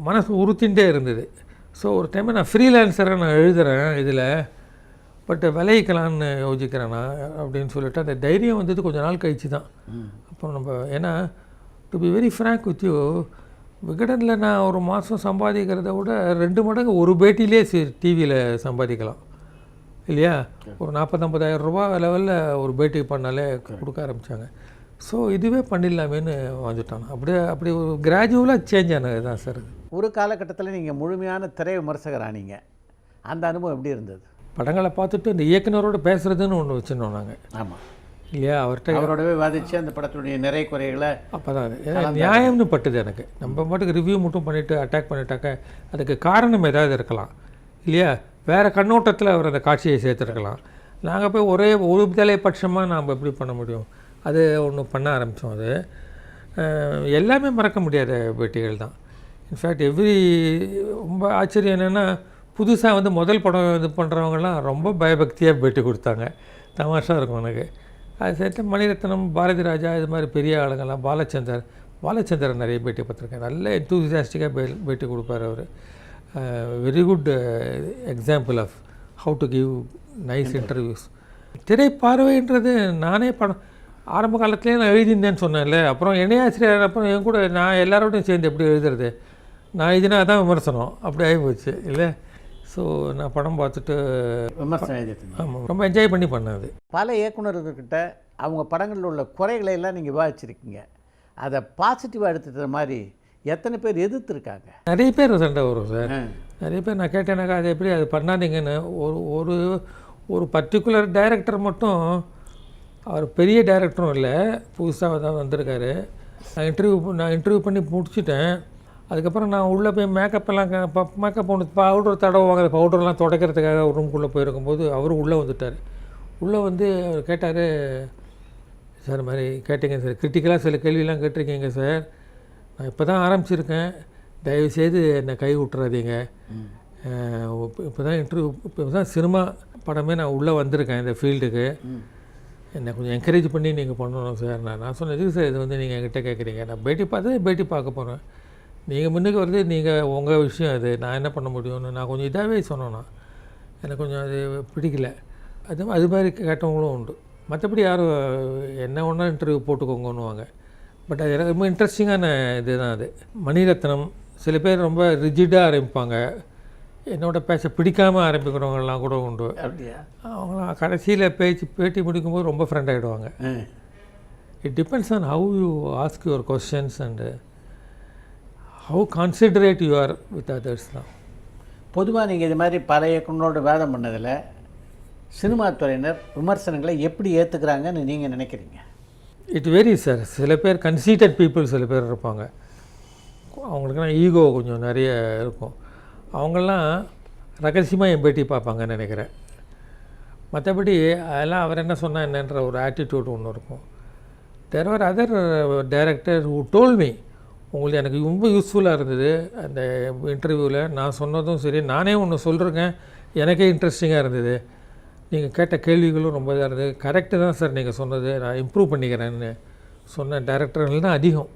மனசு உறுத்தின்ண்டே இருந்தது. ஸோ ஒரு டைம் நான் ஃப்ரீலான்சராக நான் எழுதுகிறேன் இதில், பட் விளைவிக்கலான்னு யோசிக்கிறேன் நான் அப்படின்னு சொல்லிட்டு அந்த தைரியம் வந்தது கொஞ்சம் நாள் கழிச்சு தான். அப்புறம் நம்ம ஏன்னா to be very frank with you, விகடனில் நான் ஒரு மாதம் சம்பாதிக்கிறத விட 2 மடங்கு ஒரு பேட்டிலே டிவியில் சம்பாதிக்கலாம் இல்லையா. ஒரு 40-50,000 ரூபா லெவலில் ஒரு பேட்டி பண்ணாலே கொடுக்க ஆரம்பித்தாங்க. ஸோ இதுவே பண்ணிடலாமேன்னு வந்துட்டான். அப்படி ஒரு கிராஜுவலாக சேஞ்ச் ஆனது தான் சார். ஒரு காலகட்டத்தில் நீங்கள் முழுமையான திரை விமர்சகர் ஆனீங்க. அந்த அனுபவம் எப்படி இருந்தது? படங்களை பார்த்துட்டு இந்த இயக்குனரோட பேசுகிறதுன்னு ஒன்று வச்சுருந்தோம் நாங்கள். ஆமாம் இல்லையா, அவரோடவே வாதிச்சு அந்த படத்துடைய நிறை குறைகளை அப்போ தான் நியாயம்னு பட்டுது எனக்கு. நம்ம பாட்டுக்கு ரிவ்யூ மட்டும் பண்ணிவிட்டு அட்டாக் பண்ணிட்டாக்க அதுக்கு காரணம் ஏதாவது இருக்கலாம் இல்லையா, வேறு கண்ணோட்டத்தில் அவர் அந்த காட்சியை சேர்த்துருக்கலாம். நாங்கள் போய் ஒரு தலைப்பட்சமாக நாம் எப்படி பண்ண முடியும், அது ஒன்று பண்ண ஆரம்பித்தோம். அது எல்லாமே மறக்க முடியாத பேட்டிகள் தான். இன்ஃபேக்ட் ரொம்ப ஆச்சரியம் என்னென்னா, புதுசாக முதல் படம் இது பண்ணுறவங்கலாம் ரொம்ப பயபக்தியாக பேட்டி கொடுத்தாங்க. தமாஷாக இருக்கும் எனக்கு. அது சேர்த்து மணிரத்னம், பாரதி ராஜா, இது மாதிரி பெரிய ஆளுங்கள்லாம், பாலச்சந்தர் நிறைய பேட்டி பார்த்துருக்கேன். நல்ல எந்தூசியாஸ்டிக்காக பேட்டி கொடுப்பார் அவர். Very good example of how to give nice interviews. திரைப்பார்வைன்றது நானே படம் ஆரம்ப காலத்துலேயே நான் எழுதியிருந்தேன்னு சொன்னேன்ல. அப்புறம் இணையாசிரியர் அப்புறம் என் கூட நான் எல்லாரோடையும் சேர்ந்து எப்படி எழுதுறது, நான் எழுதினா அதான் விமர்சனம், அப்படி ஆகி போச்சு இல்லை. ஸோ நான் படம் பார்த்துட்டு விமர்சனம் எழுதிட்டு ஆமாம் ரொம்ப என்ஜாய் பண்ணி பண்ணது. பல இயக்குநர்கள்கிட்ட அவங்க படங்களில் உள்ள குறைகளை எல்லாம் நீங்கள் விவாதிச்சிருக்கீங்க. அதை பாசிட்டிவாக எடுத்துகிற மாதிரி எத்தனை பேர் எதிர்த்துருக்காங்க? நிறைய பேர் சண்டை வரும் சார். நிறைய பேர் நான் கேட்டேனாக்கா அது எப்படி அது பண்ணாதீங்கன்னு. ஒரு ஒரு பர்டிகுலர் டைரக்டர் மட்டும், அவர் பெரிய டைரக்டரும் இல்லை, புதுசாக தான் வந்திருக்காரு. நான் இன்டர்வியூ பண்ணி முடிச்சுட்டேன். அதுக்கப்புறம் நான் உள்ளே போய் மேக்கப் ஒன்று பவுடர் தடவுவாங்க, அந்த பவுடர்லாம் துடைக்கிறதுக்காக ஒரு ரூம்குள்ளே போயிருக்கும்போது அவரும் உள்ளே வந்துட்டார். உள்ளே வந்து அவர் கேட்டார், சார் மாதிரி கேட்டீங்க சார், கிரிட்டிக்கலாக சில கேள்வியெலாம் கேட்டிருக்கீங்க சார், நான் இப்போ தான் தயவுசெய்து என்னை கை விட்டுறாதீங்க. இப்போ தான் சினிமா படமே நான் உள்ளே வந்திருக்கேன் இந்த ஃபீல்டுக்கு, என்னை கொஞ்சம் என்கரேஜ் பண்ணி நீங்கள் பண்ணணும் சார். நான் சொன்னேன், எதுக்கு சார் இது நீங்கள் என்கிட்ட கேட்குறீங்க, நான் பேட்டி பார்க்க போகிறேன், நீங்கள் முன்னுக்கு வருது, நீங்கள் உங்கள் விஷயம் அது, நான் என்ன பண்ண முடியும்னு நான் கொஞ்சம் இதாகவே சொன்னேன்னா. எனக்கு கொஞ்சம் அது பிடிக்கல. அது மாதிரி கேட்டவங்களும் உண்டு. மற்றபடி யாரும் என்ன ஒன்றா இன்டர்வியூ போட்டுக்கோங்கன்னுவாங்க. பட் அது எனக்கு ரொம்ப இன்ட்ரெஸ்டிங்கான இது தான் அது. மணிரத்னம் சில பேர் ரொம்ப ரிஜிடாக ஆரம்பிப்பாங்க, என்னோட பேச பிடிக்காமல் ஆரம்பிக்கிறவங்கலாம் கூட உண்டு. அவங்களாம் கடைசியில் பேட்டி முடிக்கும்போது ரொம்ப ஃப்ரெண்ட் ஆகிடுவாங்க. It depends on how you ask your questions and how considerate you are with others தான். பொதுவாக நீங்கள் இது மாதிரி பல இயக்குனரோட வேதம் பண்ணதில் சினிமா துறையினர் விமர்சனங்களை எப்படி ஏற்றுக்கிறாங்கன்னு நீங்கள் நினைக்கிறீங்க? It very sir. சில பேர் கன்சீட்டட் பீப்புள் சில பேர் இருப்பாங்க, அவங்களுக்குலாம் ஈகோ கொஞ்சம் நிறைய இருக்கும். அவங்கெல்லாம் ரகசியமாக என் பேட்டி பார்ப்பாங்கன்னு நினைக்கிறேன். மற்றபடி அதெல்லாம் அவர் என்ன சொன்னால் என்னன்ற ஒரு ஆட்டிடியூட் ஒன்று இருக்கும். There are other director who told me உங்களுக்கு எனக்கு ரொம்ப யூஸ்ஃபுல்லாக இருந்தது அந்த இன்டர்வியூவில். நான் சொன்னதும் சரி, நானே ஒன்று சொல்லிருக்கேன், எனக்கே இன்ட்ரெஸ்டிங்காக இருந்தது. நீங்கள் கேட்ட கேள்விகளும் ரொம்ப இதாக இருந்தது. கரெக்டு தான் சார் நீங்கள் சொன்னது, நான் இம்ப்ரூவ் பண்ணிக்கிறேன்னு சொன்ன டைரக்டர்கள் தான் அதிகம்.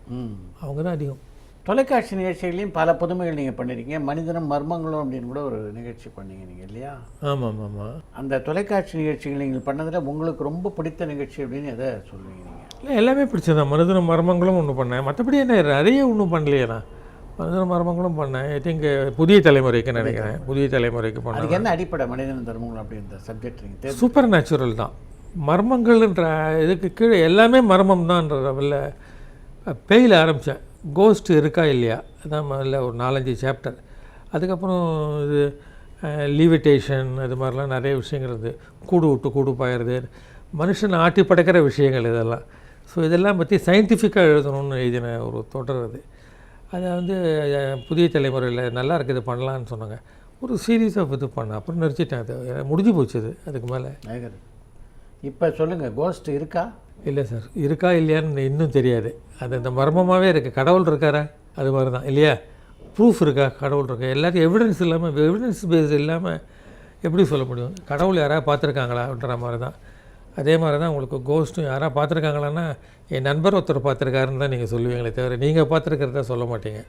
அவங்க தான் அதிகம். தொலைக்காட்சி நிகழ்ச்சிகளையும் பல புதுமைகள் நீங்கள் பண்ணியிருக்கீங்க. மனிதனும் மர்மங்களும் அப்படின்னு கூட ஒரு நிகழ்ச்சி பண்ணீங்க நீங்கள் இல்லையா? ஆமாம் ஆமாம். அந்த தொலைக்காட்சி நிகழ்ச்சிகள் நீங்கள் பண்ணதில் உங்களுக்கு ரொம்ப பிடித்த நிகழ்ச்சி அப்படின்னு எதை சொல்லுவீங்க நீங்கள்? இல்லை, எல்லாமே பிடிச்சதான். மனிதனும் மர்மங்களும் ஒன்று பண்ணேன், மற்றபடி என்ன நிறைய ஒன்றும் பண்ணலையே. நான் மனிதனும் மர்மங்களும் பண்ணேன். ஐ திங்க் புதிய தலைமுறைக்கு நினைக்கிறேன், புதிய தலைமுறைக்கு பண்ணேன். அதுக்கு என்ன அடிப்படை மனிதனும் தர்மங்களும் அப்படின்ற சப்ஜெக்ட் நீங்கள்? சூப்பர் நேச்சுரல் தான். மர்மங்கள்ன்ற இதுக்கு கீழே எல்லாமே மர்மம் தான்றதில் பேயில் ஆரம்பித்தேன். கோஸ்ட் இருக்கா இல்லையா அதான் முதல்ல ஒரு 4-5 சாப்டர். அதுக்கப்புறம் இது லீவிட்டேஷன், அது மாதிரிலாம் நிறைய விஷயங்கள் இருக்குது. கூடு விட்டு கூடு பாயிறது, மனுஷன் ஆட்டி படைக்கிற விஷயங்கள் இதெல்லாம். ஸோ இதெல்லாம் பற்றி சயின்டிஃபிக்காக எழுதணும்னு எழுதின ஒரு தொடர் அது. அதை வந்து புதிய தலைமுறையில் நல்லா இருக்குது பண்ணலான்னு சொன்னாங்க. ஒரு சீரீஸ் ஆஃப் இது பண்ணேன், அப்புறம் நிறுத்திட்டேன். அது முடிஞ்சு போச்சு அது. அதுக்கு மேலே இப்போ சொல்லுங்கள், கோஸ்ட் இருக்கா? இல்லை சார், இருக்கா இல்லையான்னு இன்னும் தெரியாது. அது அந்த மர்மமாகவே இருக்குது. கடவுள் இருக்காரா? அது மாதிரி தான் இல்லையா? ப்ரூஃப் இருக்கா கடவுள் இருக்கா? எல்லாத்தையும் எவிடன்ஸ் இல்லாமல், எவிடன்ஸ் பேஸ் இல்லாமல் எப்படி சொல்ல முடியும்? கடவுள் யாராவது பார்த்துருக்காங்களான்ற மாதிரி தான். அதே மாதிரி தான் உங்களுக்கு கோஸ்ட்டும் யாராவது பார்த்துருக்காங்களான்னா, என் நண்பர் ஒருத்தர் பார்த்துருக்காருன்னு தான் நீங்கள் சொல்லுவீங்களே தவிர நீங்கள் பார்த்துருக்கிறத சொல்ல மாட்டீங்க.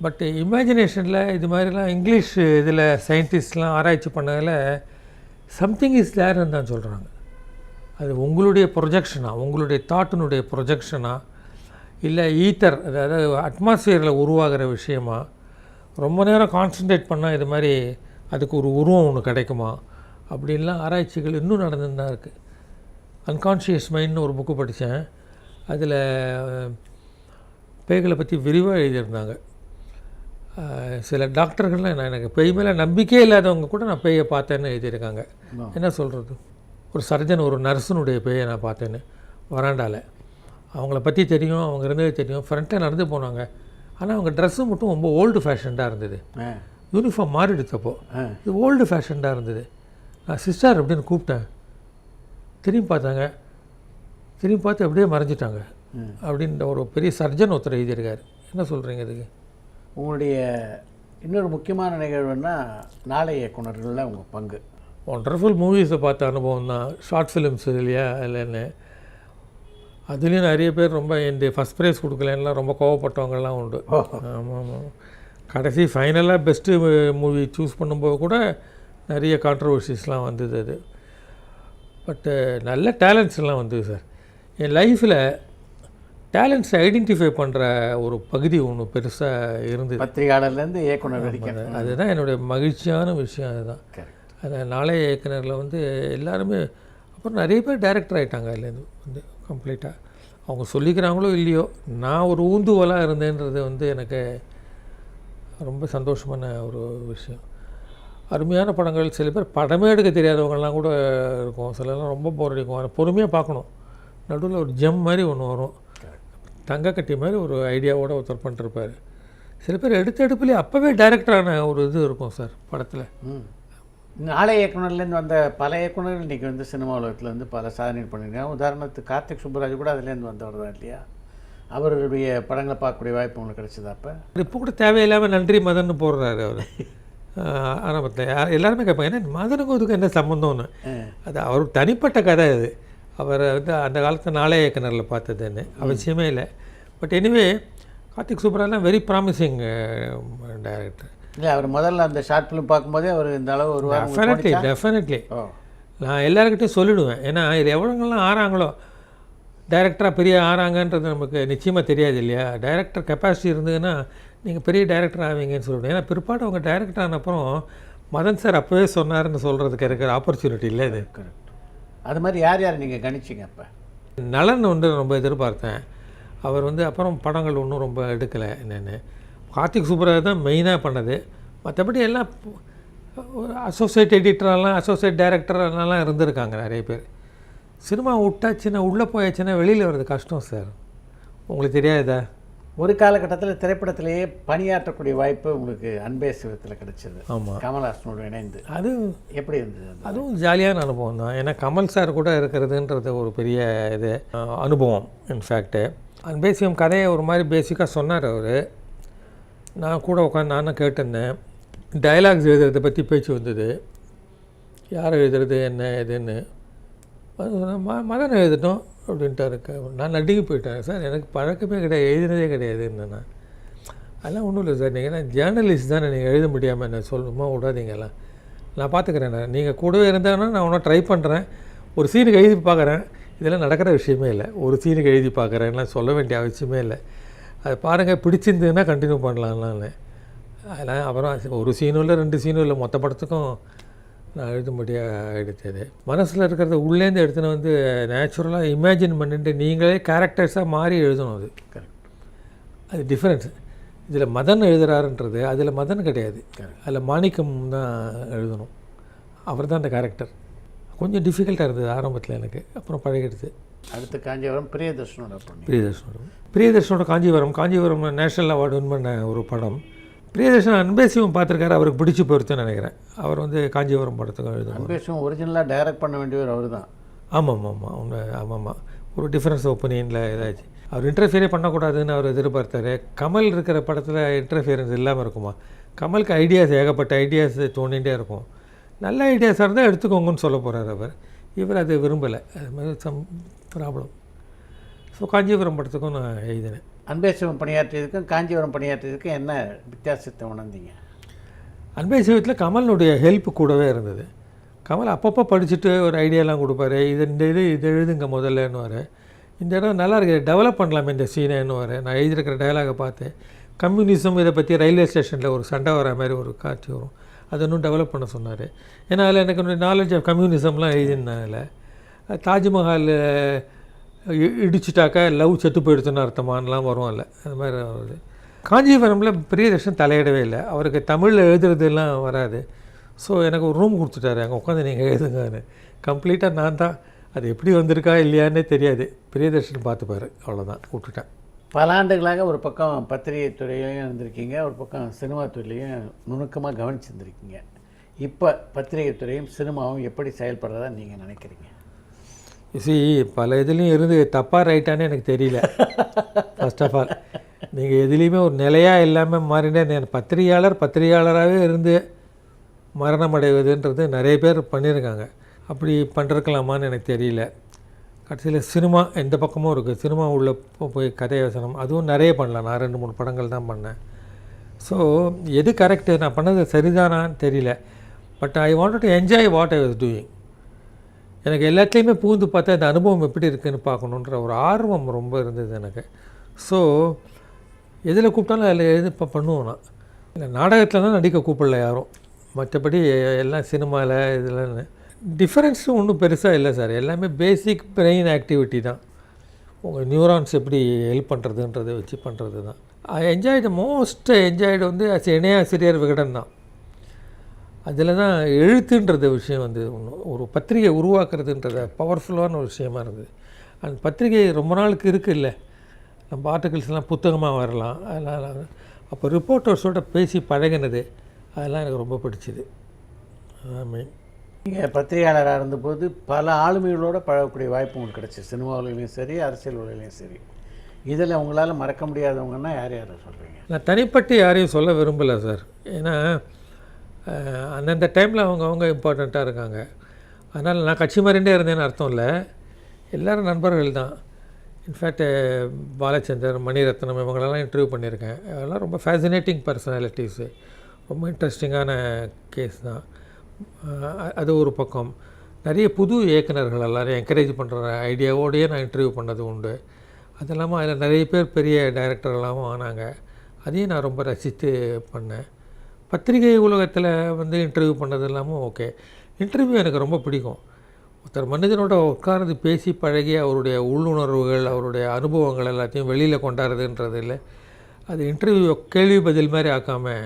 பட் இமேஜினேஷனில் இது மாதிரிலாம் இங்கிலீஷ் இதில் சயின்டிஸ்ட்லாம் ஆராய்ச்சி பண்ணதில் சம்திங் இஸ் தேர்ன்னு தான் சொல்கிறாங்க. அது உங்களுடைய ப்ரொஜெக்ஷனா, உங்களுடைய தாட்டினுடைய ப்ரொஜெக்ஷனா, இல்லை ஈத்தர், அதாவது அட்மாஸ்ஃபியரில் உருவாகிற விஷயமா, ரொம்ப நேரம் கான்சன்ட்ரேட் பண்ணால் இது மாதிரி அதுக்கு ஒரு உருவம் ஒன்று கிடைக்குமா அப்படின்லாம் ஆராய்ச்சிகள் இன்னும் நடந்துன்னு தான் இருக்குது. அன்கான்ஷியஸ் மைண்ட்னு ஒரு புக்கு படித்தேன். அதில் பேய்களை பற்றி விரிவாக எழுதியிருந்தாங்க. சில டாக்டர்கள்லாம் எனக்கு பேய் மேலே நம்பிக்கையே இல்லாதவங்க கூட நான் பேயை பார்த்தேன்னு எழுதியிருக்காங்க. என்ன சொல்கிறது? ஒரு சர்ஜன், ஒரு நர்ஸினுடைய பேயை நான் பார்த்தேன்னு வராண்டாவில். அவங்கள பற்றி தெரியும், அவங்க இருந்தது தெரியும். ஃப்ரண்ட்டில் நடந்து போனாங்க. ஆனால் அவங்க ட்ரெஸ்ஸு மட்டும் ரொம்ப ஓல்டு ஃபேஷன்டாக இருந்தது. யூனிஃபார்ம் மாறிடுத்தப்போ இது ஓல்டு ஃபேஷன்டாக இருந்தது. நான் சிஸ்டர் அப்படின்னு கூப்பிட்டேன். திரும்பி பார்த்தாங்க, திரும்பி பார்த்து அப்படியே மறைஞ்சிட்டாங்க அப்படின்ற ஒரு பெரிய சர்ஜன் ஒருத்தர் எழுதியிருக்காரு. என்ன சொல்கிறீங்க இதுக்கு? உங்களுடைய இன்னொரு முக்கியமான நிகழ்வுன்னா நாளை இயக்குனர்களில் உங்கள் பங்கு. ஒண்டர்ஃபுல் மூவிஸை பார்த்த அனுபவம் தான். ஷார்ட் ஃபிலிம்ஸ் இல்லையா இல்லைன்னு, அதுலேயும் நிறைய பேர் ரொம்ப இந்த ஃபஸ்ட் ப்ரைஸ் கொடுக்கலன்னா ரொம்ப கோவப்பட்டவங்கள்லாம் உண்டு. ஆமாம் ஆமாம். கடைசி ஃபைனலாக பெஸ்ட்டு மூவி சூஸ் பண்ணும்போது கூட நிறைய கான்ட்ரவர்சிஸ்லாம் வந்தது. அது பட்டு நல்ல டேலண்ட்ஸ்லாம் வந்தது சார். என் லைஃப்பில் டேலண்ட்ஸ் ஐடென்டிஃபை பண்ணுற ஒரு பகுதி ஒன்று பெருசாக இருந்தது. பத்திரிகையாளர்லேருந்து இயக்குனர் வரைக்கும் அதுதான் என்னுடைய மகிழ்ச்சியான விஷயம். அதுதான் அந்த நாளைய இயக்குனரில் வந்து எல்லாருமே அப்புறம் நிறைய பேர் டைரக்டர் ஆகிட்டாங்க. அதுலேருந்து வந்து கம்ப்ளீட்டாக அவங்க சொல்லிக்கிறாங்களோ இல்லையோ, நான் ஒரு ஊந்துவலாக இருந்தேன்றது வந்து எனக்கு ரொம்ப சந்தோஷமான ஒரு விஷயம். அருமையான படங்கள், சில பேர் படமே எடுக்க தெரியாதவங்கள்லாம் கூட இருக்கும். சிலர்லாம் ரொம்ப போர் அடிக்கும். அதை பொறுமையாக பார்க்கணும். நடுவில் ஒரு ஜெம் மாதிரி ஒன்று வரும், தங்க கட்டி மாதிரி ஒரு ஐடியாவோடு ஒருத்தர் பண்ணிருப்பார். சில பேர் எடுப்புலேயே அப்போவே டைரக்டரான ஒரு இது இருக்கும் சார் படத்தில். நாளை இயக்குனர்லேருந்து வந்த பல இயக்குனர்கள் இன்றைக்கி வந்து சினிமா உலகத்தில் வந்து பல சாதனைகள் பண்ணியிருக்காங்க. உதாரணத்துக்கு கார்த்திக் சுப்புராஜ் கூட அதுலேருந்து வந்தவர் தான் இல்லையா? அவருடைய படங்களை பார்க்கக்கூடிய வாய்ப்பு உங்களுக்கு கிடைச்சதா? அப்போ இப்போ கூட தேவையில்லாமல் நன்றி மதன்னு போடுறாரு அவர் ஆரம்பத்தில். எல்லாருமே கேட்பாங்க, என்ன மதனுக்கும் இதுக்கு என்ன சம்மந்தம்னு. அது அவர் தனிப்பட்ட கதை. அது அவர் வந்து அந்த காலத்தில் நாளை இயக்குனரில் பார்த்ததுன்னு அவசியமே இல்லை. பட் எனிவே கார்த்திக் சுப்புராஜ்லாம் வெரி ப்ராமிசிங் டைரக்டர். இல்லை, அவர் முதல்ல அந்த ஷார்ட் ஃபிலிம் பார்க்கும்போதே அவர் இந்த அளவு ஒரு டெஃபினெட்லி நான் எல்லாருக்கிட்டையும் சொல்லிவிடுவேன். ஏன்னா இது எவ்வளோங்கள்லாம் ஆறாங்களோ டைரக்டராக பெரிய ஆறாங்கன்றது நமக்கு நிச்சயமாக தெரியாது இல்லையா? டைரக்டர் கெப்பாசிட்டி இருந்ததுன்னா நீங்கள் பெரிய டைரக்டர் ஆவீங்கன்னு சொல்லிவிடுவேன். ஏன்னா பிற்பாடு அவங்க டைரக்டர் ஆனப்புறம் மதன் சார் அப்போவே சொன்னார்னு சொல்கிறதுக்கு இருக்கிற ஆப்பர்ச்சுனிட்டி இல்லை இது. அது மாதிரி யார் யார் நீங்கள் கணிச்சிங்க? அப்போ நலன் வந்து ரொம்ப எதிர்பார்த்தேன். அவர் வந்து அப்புறம் படங்கள் ஒன்றும் ரொம்ப எடுக்கலை. என்னென்னு கார்த்திக் சுப்புராஜ் தான் மெயினாக பண்ணது. மற்றபடி எல்லாம் ஒரு அசோசியேட் எடிட்டரெல்லாம், அசோசியேட் டைரக்டரெல்லாம் இருந்திருக்காங்க நிறைய பேர். சினிமா விட்டாச்சுன்னா, உள்ளே போயாச்சுன்னா வெளியில் வர்றது கஷ்டம் சார். உங்களுக்கு தெரியாதா? ஒரு காலகட்டத்தில் திரைப்படத்திலேயே பணியாற்றக்கூடிய வாய்ப்பு உங்களுக்கு அன்பே சிவத்தில் கிடைச்சது. ஆமாம், கமல்ஹாசனோடு இணைந்து. அது எப்படி இருந்தது? அதுவும் ஜாலியான அனுபவம் தான். ஏன்னா கமல் சார் கூட இருக்கிறதுன்றது ஒரு பெரிய இது அனுபவம். இன்ஃபேக்ட்டு அன்பேசியம் கதையை ஒரு மாதிரி பேசிக்காக சொன்னார் அவர். நான் கூட உட்காந்து நானும் கேட்டிருந்தேன். டயலாக்ஸ் எழுதுறதை பற்றி பேச்சு வந்தது. யார் எழுதுறது என்ன எதுன்னு. மதன் எழுதட்டும் அப்படின்ட்டாரு. நான் நடுங்கி போயிட்டேன். சார் எனக்கு பழக்கமே கிடையாது, எழுதினதே கிடையாது என்னென்னா. அதெல்லாம் ஒன்றும் இல்லை சார், நீங்கள் ஜேர்னலிஸ்ட் தானே, நீங்கள் எழுத முடியாமல் என்ன சொல்லணுமா விடாதீங்கலாம். நான் பார்த்துக்கிறேன். நீங்கள் கூடவே இருந்தாங்கன்னா நான் ஒன்றும் ட்ரை பண்ணுறேன். ஒரு சீனுக்கு எழுதி பார்க்குறேன். இதெல்லாம் நடக்கிற விஷயமே இல்லை. ஒரு சீனுக்கு எழுதி பார்க்குறேன்லாம் சொல்ல வேண்டிய அவசியமே இல்லை. அது பாருங்கள், பிடிச்சிருந்ததுன்னா கண்டினியூ பண்ணலாம்லான்னு. அதெல்லாம் அப்புறம் ஒரு சீனும் இல்லை 2 சீனும் இல்லை, மொத்த படத்துக்கும் நான் எழுதும்படியாக எடுத்தது. மனசில் இருக்கிறத உள்ளேருந்து எடுத்துன்னு வந்து நேச்சுரலாக இமேஜின் பண்ணிட்டு நீங்களே கேரக்டர்ஸாக மாறி எழுதணும். அது கரெக்ட். அது டிஃப்ரென்ஸ். இதில் மதன் எழுதுகிறாருன்றது அதில் மதன் கிடையாது, அதில் மாணிக்கம் தான் எழுதணும். அவர் தான் அந்த கேரக்டர். கொஞ்சம் டிஃபிகல்ட்டாக இருந்தது ஆரம்பத்தில் எனக்கு, அப்புறம் பழகிடுது. அடுத்து காஞ்சிபுரம் பிரியதர்ஷனோட பிரியதர்ஷனோட காஞ்சிபுரம் நேஷ்னல் அவார்டு வின் பண்ண ஒரு படம். பிரியதர்ஷன் அன்பேசியம் பார்த்துருக்காரு, அவருக்கு பிடிச்சி போயிருச்சுன்னு நினைக்கிறேன். அவர் வந்து காஞ்சிபுரம் படத்துக்கும் எழுதும். அன்பேசியம் ஒரிஜினலாக டைரக்ட் பண்ண வேண்டியவர் அவர் தான். ஆமாம். ஒரு டிஃப்ரென்ஸ் ஒப்பீனியனில் ஏதாச்சும் அவர் இன்டர்ஃபியரே பண்ணக்கூடாதுன்னு அவர் எதிர்பார்த்தாரு. கமல் இருக்கிற படத்தில் இன்டர்ஃபியரன்ஸ் இல்லாமல் இருக்குமா? கமலுக்கு ஐடியாஸ், ஏகப்பட்ட ஐடியாஸ் தோண்டிகிட்டே இருக்கும். நல்ல ஐடியாஸாக இருந்தால் எடுத்துக்கோங்கன்னு சொல்ல போகிறார் அவர். இவர் அது விரும்பலை. அது மாதிரி சம் ப்ராப்ளம். ஸோ காஞ்சிபுரம் படத்துக்கும் நான் எழுதினேன். அன்பேசியம் பணியாற்றியதுக்கும் காஞ்சிபுரம் பணியாற்றியதுக்கும் என்ன வித்தியாசத்தை உணர்ந்தீங்க? அன்பேசியத்தில் கமலினுடைய ஹெல்ப் கூடவே இருந்தது. கமல் அப்பப்போ படிச்சுட்டு ஒரு ஐடியாலாம் கொடுப்பாரு. இது எழுதுங்க முதல்லன்னுவார். இந்த இடம் நல்லா இருக்குது, டெவலப் பண்ணலாமே இந்த சீனைன்னுவார். நான் எழுதியிருக்கிற டயலாகை பார்த்து கம்யூனிசம் இதை பற்றி ரயில்வே ஸ்டேஷனில் ஒரு சண்டை வர மாதிரி ஒரு காட்சி வரும், அதை இன்னும் டெவலப் பண்ண சொன்னார். ஏன்னா அதில் எனக்கு நாலேஜ் ஆஃப் கம்யூனிசம்லாம் எழுதினால. தாஜ்மஹால் இடிச்சுட்டாக்கா லவ் செத்து போயிடுச்சுன்னு அர்த்தமானலாம் வரும். இல்லை அது மாதிரி வருது. காஞ்சிபுரமில் பிரியதர்ஷன் தலையிடவே இல்லை. அவருக்கு தமிழில் எழுதுறதுலாம் வராது. ஸோ எனக்கு ஒரு ரூம் கொடுத்துட்டாரு, அங்கே உட்காந்து நீங்கள் எழுதுங்கன்னு. கம்ப்ளீட்டாக நான் தான், அது எப்படி வந்திருக்கா இல்லையான்னே தெரியாது, பிரியதர்ஷன் பார்த்துப்பார், அவ்வளோதான், விட்டுட்டேன். பல ஆண்டுகளாக ஒரு பக்கம் பத்திரிகை துறையிலையும் இருந்திருக்கீங்க, ஒரு பக்கம் சினிமா துறையிலையும் நுணுக்கமாக கவனிச்சிருந்துருக்கீங்க. இப்போ பத்திரிகை துறையும் சினிமாவும் எப்படி செயல்படுறதா நீங்கள் நினைக்கிறீங்க? பல இதுலேயும் இருந்து தப்பாக ரைட்டானே எனக்கு தெரியல. ஃபர்ஸ்ட் ஆஃப் ஆல் நீங்கள் எதுலேயுமே ஒரு நிலையாக இல்லாமல் மாறினேன். பத்திரிகையாளராகவே இருந்து மரணம் அடைவதுன்றது நிறைய பேர் பண்ணியிருக்காங்க. அப்படி பண்ணிருக்கலாமான்னு எனக்கு தெரியல. கடைசியில் சினிமா எந்த பக்கமும் இருக்குது. சினிமா உள்ள போய் கதை வசனம் அதுவும் நிறைய பண்ணலாம். நான் 2-3 படங்கள் தான் பண்ணேன். ஸோ எது கரெக்டு, நான் பண்ணது சரிதானான்னு தெரியல. But I wanted to enjoy what I was doing. எனக்கு எல்லாத்துலேயுமே பூந்து பார்த்தா இந்த அனுபவம் எப்படி இருக்குதுன்னு பார்க்கணுன்ற ஒரு ஆர்வம் ரொம்ப இருந்தது எனக்கு. ஸோ எதில் கூப்பிட்டாலும் அதில் எது இப்போ பண்ணுவோம். நான் இல்லை நாடகத்தில் தான் நடிக்க கூப்பிடல யாரும், மற்றபடி எல்லாம் சினிமாவில் இதில் டிஃப்ரென்ஸும் ஒன்றும் பெருசாக இல்லை சார். எல்லாமே பேசிக் பிரெயின் ஆக்டிவிட்டி தான். உங்கள் நியூரான்ஸ் எப்படி ஹெல்ப் பண்ணுறதுன்றதை வச்சு பண்ணுறது தான். ஐ என்ஜாய்டு மோஸ்ட் என்ஜாய்டு வந்து இணையாசிரியர் விகடன் தான். அதில் தான் எழுத்துன்றது விஷயம் வந்து ஒரு பத்திரிகை உருவாக்குறதுன்றத பவர்ஃபுல்லான ஒரு விஷயமா இருந்தது. அந்த பத்திரிகை ரொம்ப நாளுக்கு இருக்குது இல்லை, நம்ம ஆர்டிகல்ஸ்லாம் புத்தகமாக வரலாம். அதெல்லாம் அப்போ ரிப்போர்ட்டர்ஸோடு பேசி பழகினது அதெல்லாம் எனக்கு ரொம்ப பிடிச்சிது. அதான் மெயின். நீங்கள் பத்திரிகையாளராக இருந்தபோது பல ஆளுமைகளோடு பழகக்கூடிய வாய்ப்பு உங்களுக்கு கிடச்சி, சினிமா உலகிலையும் சரி அரசியல் உலகிலையும் சரி. இதில் உங்களால் மறக்க முடியாதவங்கன்னா யார் சொல்கிறீங்க? நான் தனிப்பட்டு யாரையும் சொல்ல விரும்பலை சார். ஏன்னா அந்தந்த டைமில் அவங்க இம்பார்ட்டண்ட்டாக இருக்காங்க. அதனால் நான் கட்சி மாதிரிண்டே இருந்தேன்னு அர்த்தம் இல்லை. எல்லோரும் நண்பர்கள் தான். இன்ஃபேக்ட் பாலச்சந்தர், மணிரத்னம் இவங்களெல்லாம் இன்டர்வியூ பண்ணியிருக்கேன். அதெல்லாம் ரொம்ப ஃபேசினேட்டிங் பர்சனாலிட்டிஸு, ரொம்ப இன்ட்ரெஸ்டிங்கான கேஸ் தான். அது ஒரு பக்கம். நிறைய புது இயக்குநர்கள் எல்லாரையும் என்கரேஜ் பண்ணுற ஐடியாவோடையே நான் இன்டர்வியூ பண்ணது உண்டு. அது இல்லாமல் அதில் நிறைய பேர் பெரிய டைரக்டர்களாகவும் ஆனாங்க. அதையும் நான் ரொம்ப ரசித்து பண்ணேன். பத்திரிகை உலகத்தில் வந்து இன்டர்வியூ பண்ணது இல்லாமல் ஓகே. இன்டர்வியூ எனக்கு ரொம்ப பிடிக்கும். ஒருத்தர் மனிதனோட உட்கார்ந்து பேசி பழகி அவருடைய உள்ளுணர்வுகள், அவருடைய அனுபவங்கள் எல்லாத்தையும் வெளியில் கொண்டாடுறதுன்றது இல்லை. அது இன்டர்வியூ கேள்வி பதில் மாதிரி ஆக்காமல்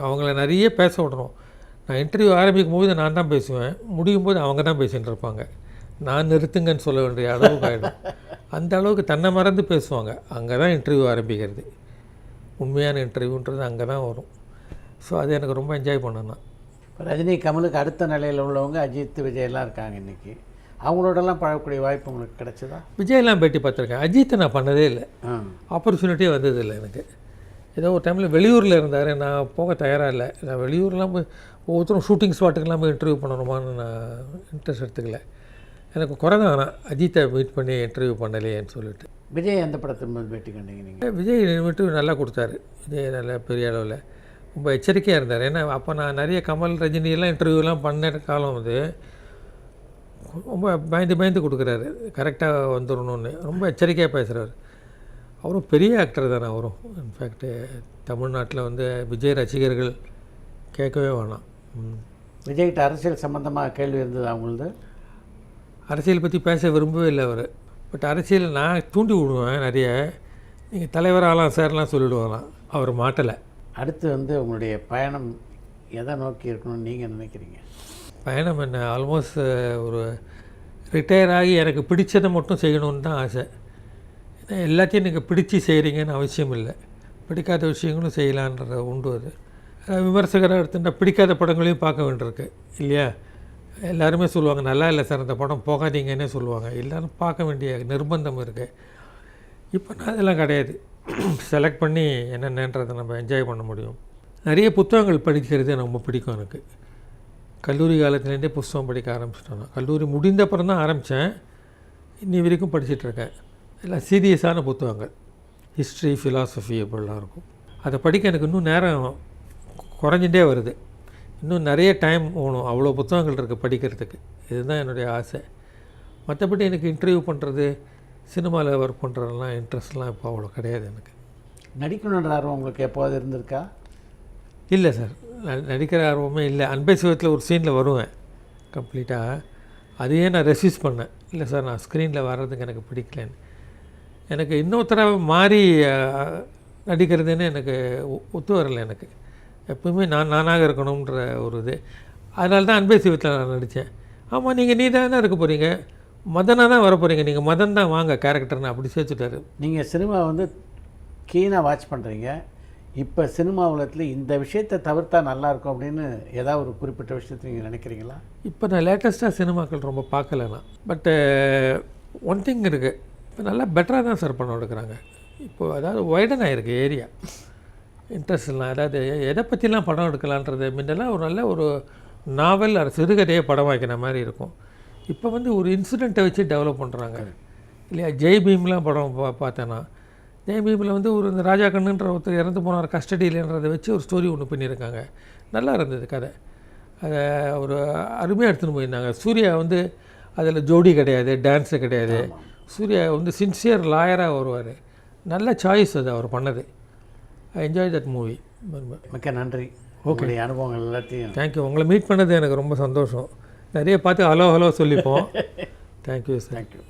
அவங்கள நிறைய பேச விடணும். நான் இன்டர்வியூ ஆரம்பிக்கும் போது நான் தான் பேசுவேன், முடியும் போது அவங்க தான் பேசிகிட்டு இருப்பாங்க. நான் நிறுத்துங்கன்னு சொல்ல வேண்டிய அளவுக்கு ஆகிடும். அந்த அளவுக்கு தன்னை மறந்து பேசுவாங்க. அங்கே தான் இன்டர்வியூ ஆரம்பிக்கிறது. உண்மையான இன்டர்வியூன்றது அங்கே தான் வரும். ஸோ அது எனக்கு ரொம்ப என்ஜாய் பண்ணேன். ரஜினி கமலுக்கு அடுத்த நிலையில் உள்ளவங்க அஜித், விஜயெல்லாம் இருக்காங்க இன்றைக்கி. அவங்களோடலாம் பழகக்கூடிய வாய்ப்பு உங்களுக்கு கிடைச்சதா? விஜயெல்லாம் பேட்டி பார்த்துருக்கேன். அஜித்தை நான் பண்ணதே இல்லை, ஆப்பர்ச்சுனிட்டியே வந்ததில்லை எனக்கு. ஏதோ ஒரு டைமில் வெளியூரில் இருந்தார், நான் போக தயாராக இல்லை. நான் வெளியூர்லாம் போய் ஒவ்வொருத்தரும் ஷூட்டிங் ஸ்பாட்டுக்கெல்லாம் போய் இன்டர்வியூ பண்ணணுமான்னு நான் இன்ட்ரெஸ்ட் எடுத்துக்கல. எனக்கு குறை தான். ஆனால் அஜித்தை மீட் பண்ணி இன்டர்வியூ பண்ணலையேன்னு சொல்லிட்டு. விஜய் எந்த படத்தின் போது பேட்டி கண்டீங்க நீங்கள்? விஜய் இன்டர்வியூ நல்லா கொடுத்தாரு. விஜய் நல்ல பெரிய அளவில் ரொம்ப எச்சரிக்கையாக இருந்தார். ஏன்னா அப்போ நான் நிறைய கமல் ரஜினியெல்லாம் இன்டர்வியூலாம் பண்ண காலம் வந்து ரொம்ப பயந்து கொடுக்குறாரு, கரெக்டாக வந்துடணும்னு ரொம்ப எச்சரிக்கையாக பேசுகிறார். அவரும் பெரிய ஆக்டர் தானே அவரும். இன்ஃபேக்ட்டு தமிழ்நாட்டில் வந்து விஜய் ரசிகர்கள் கேட்கவே வேணாம். விஜய்கிட்ட அரசியல் சம்மந்தமாக கேள்வி இருந்தது அவங்களது? அரசியல் பற்றி பேச விரும்பவே இல்லை அவர். பட் அரசியல் நான் தூண்டி விடுவேன் நிறைய. நீங்கள் தலைவராகலாம் சார்லாம் சொல்லிவிடுவாங்களாம், அவர் மாட்டலை. அடுத்து வந்து உங்களுடைய பயணம் எதை நோக்கி இருக்கணும்னு நீங்கள் நினைக்கிறீங்க? பயணம் என்ன, ஆல்மோஸ்ட் ஒரு ரிட்டையர் ஆகி எனக்கு பிடிச்சதை மட்டும் செய்யணுன்னு தான் ஆசை. ஏன்னா எல்லாத்தையும் நீங்கள் பிடிச்சி செய்கிறீங்கன்னு அவசியம் இல்லை, பிடிக்காத விஷயங்களும் செய்யலான்ற உண்டு. அது விமர்சகராக எடுத்துட்டா பிடிக்காத படங்களையும் பார்க்க வேண்டியிருக்கு இல்லையா? எல்லாருமே சொல்லுவாங்க நல்லா இல்லை சார் அந்த படம் போகாதீங்கன்னே சொல்லுவாங்க. எல்லோரும் பார்க்க வேண்டிய நிர்பந்தம் இருக்குது. இப்போ நான் அதெல்லாம் கிடையாது. செலக்ட் பண்ணி என்னென்னன்றதை நம்ம என்ஜாய் பண்ண முடியும். நிறைய புத்தகங்கள் படிக்கிறது எனக்கு ரொம்ப பிடிக்கும். எனக்கு கல்லூரி காலத்துலேருந்தே புத்தகம் படிக்க ஆரம்பிச்சிட்டேன். நான் கல்லூரி முடிந்த அப்புறம் தான் ஆரம்பித்தேன், இன்னி வரைக்கும் படிச்சிட்ருக்கேன். எல்லாம் சீரியஸான புத்தகங்கள், ஹிஸ்ட்ரி, ஃபிலாசபி அப்படிலாம் இருக்கும். அதை படிக்க எனக்கு இன்னும் நேரம் குறைஞ்சிட்டே வருது. இன்னும் நிறைய டைம் போகணும், அவ்வளோ புத்தகங்கள் இருக்குது படிக்கிறதுக்கு. இதுதான் என்னுடைய ஆசை. மற்றபடி எனக்கு இன்டர்வியூ பண்ணுறது, சினிமாவில் ஒர்க் பண்ணுறதுலாம் இன்ட்ரெஸ்ட்லாம் இப்போ அவ்வளோ கிடையாது எனக்கு. நடிக்கணுன்ற ஆர்வம் உங்களுக்கு எப்போது இருந்திருக்கா? இல்லை சார், நடிக்கிற ஆர்வமே இல்லை. அன்பை சிவத்தில் ஒரு சீனில் வருவேன் கம்ப்ளீட்டாக, அதையே நான் ரெசியூஸ் பண்ணேன். இல்லை சார் நான் ஸ்க்ரீனில் வர்றதுக்கு எனக்கு பிடிக்கலன்னு. எனக்கு இன்னொருத்தராக மாறி நடிக்கிறதுன்னு எனக்கு ஒத்து வரலை. எனக்கு எப்பவுமே நானாக இருக்கணுன்ற ஒரு இது. அதனால தான் அன்பை சிவத்தில் நான் நடித்தேன். ஆமாம், நீங்கள் நீ தானே இருக்க போகிறீங்க, மதனாக தான் வர போகிறீங்க, நீங்கள் மதன் தான் வாங்க கேரக்டர்னு அப்படி சேர்த்துட்டாரு. நீங்கள் சினிமா வந்து கீனாக வாட்ச் பண்ணுறீங்க. இப்போ சினிமா உலகத்தில் இந்த விஷயத்தை தவிர்த்தா நல்லாயிருக்கும் அப்படின்னு ஏதாவது ஒரு குறிப்பிட்ட விஷயத்தை நீங்கள் நினைக்கிறீங்களா? இப்போ நான் லேட்டஸ்ட்டாக சினிமாக்கள் ரொம்ப பார்க்கல நான். பட்டு ஒன் திங் இருக்குது, இப்போ நல்லா பெட்டராக தான் சார் படம் எடுக்கிறாங்க. இப்போது அதாவது வைடன் ஆகிருக்கு ஏரியா, இன்ட்ரெஸ்ட்லாம். அதாவது எதை பற்றிலாம் படம் எடுக்கலான்றது முன்னெல்லாம் ஒரு நல்ல ஒரு நாவல் அது சிறுகதையை படம் வைக்கிற மாதிரி இருக்கும். இப்போ வந்து ஒரு இன்சிடெண்ட்டை வச்சு டெவலப் பண்ணுறாங்க இல்லையா? ஜெய் பீம்லாம் படம் பார்த்தேன்னா, ஜெய் பீமில் வந்து ஒரு இந்த ராஜா கண்ணுன்ற ஒருத்தர் இறந்து போனார் கஸ்டடியில்ன்றதை வச்சு ஒரு ஸ்டோரி ஒன்று பண்ணியிருக்காங்க. நல்லா இருந்தது கதை. அதை ஒரு அருமையாக எடுத்துன்னு போயிருந்தாங்க. சூர்யா வந்து அதில் ஜோடி கிடையாது, டான்ஸு கிடையாது. சூர்யா வந்து சின்சியர் லாயராக வருவார். நல்ல சாய்ஸ் அது அவர் பண்ணது. I enjoy that movie. மிக்க நன்றி. ஓகே, அனுபவங்கள் எல்லாத்தையும் தேங்க்யூ. உங்களை மீட் பண்ணது எனக்கு ரொம்ப சந்தோஷம். நிறைய பார்த்து ஹலோ சொல்லிப்போம். Thank you sir. தேங்க்யூ.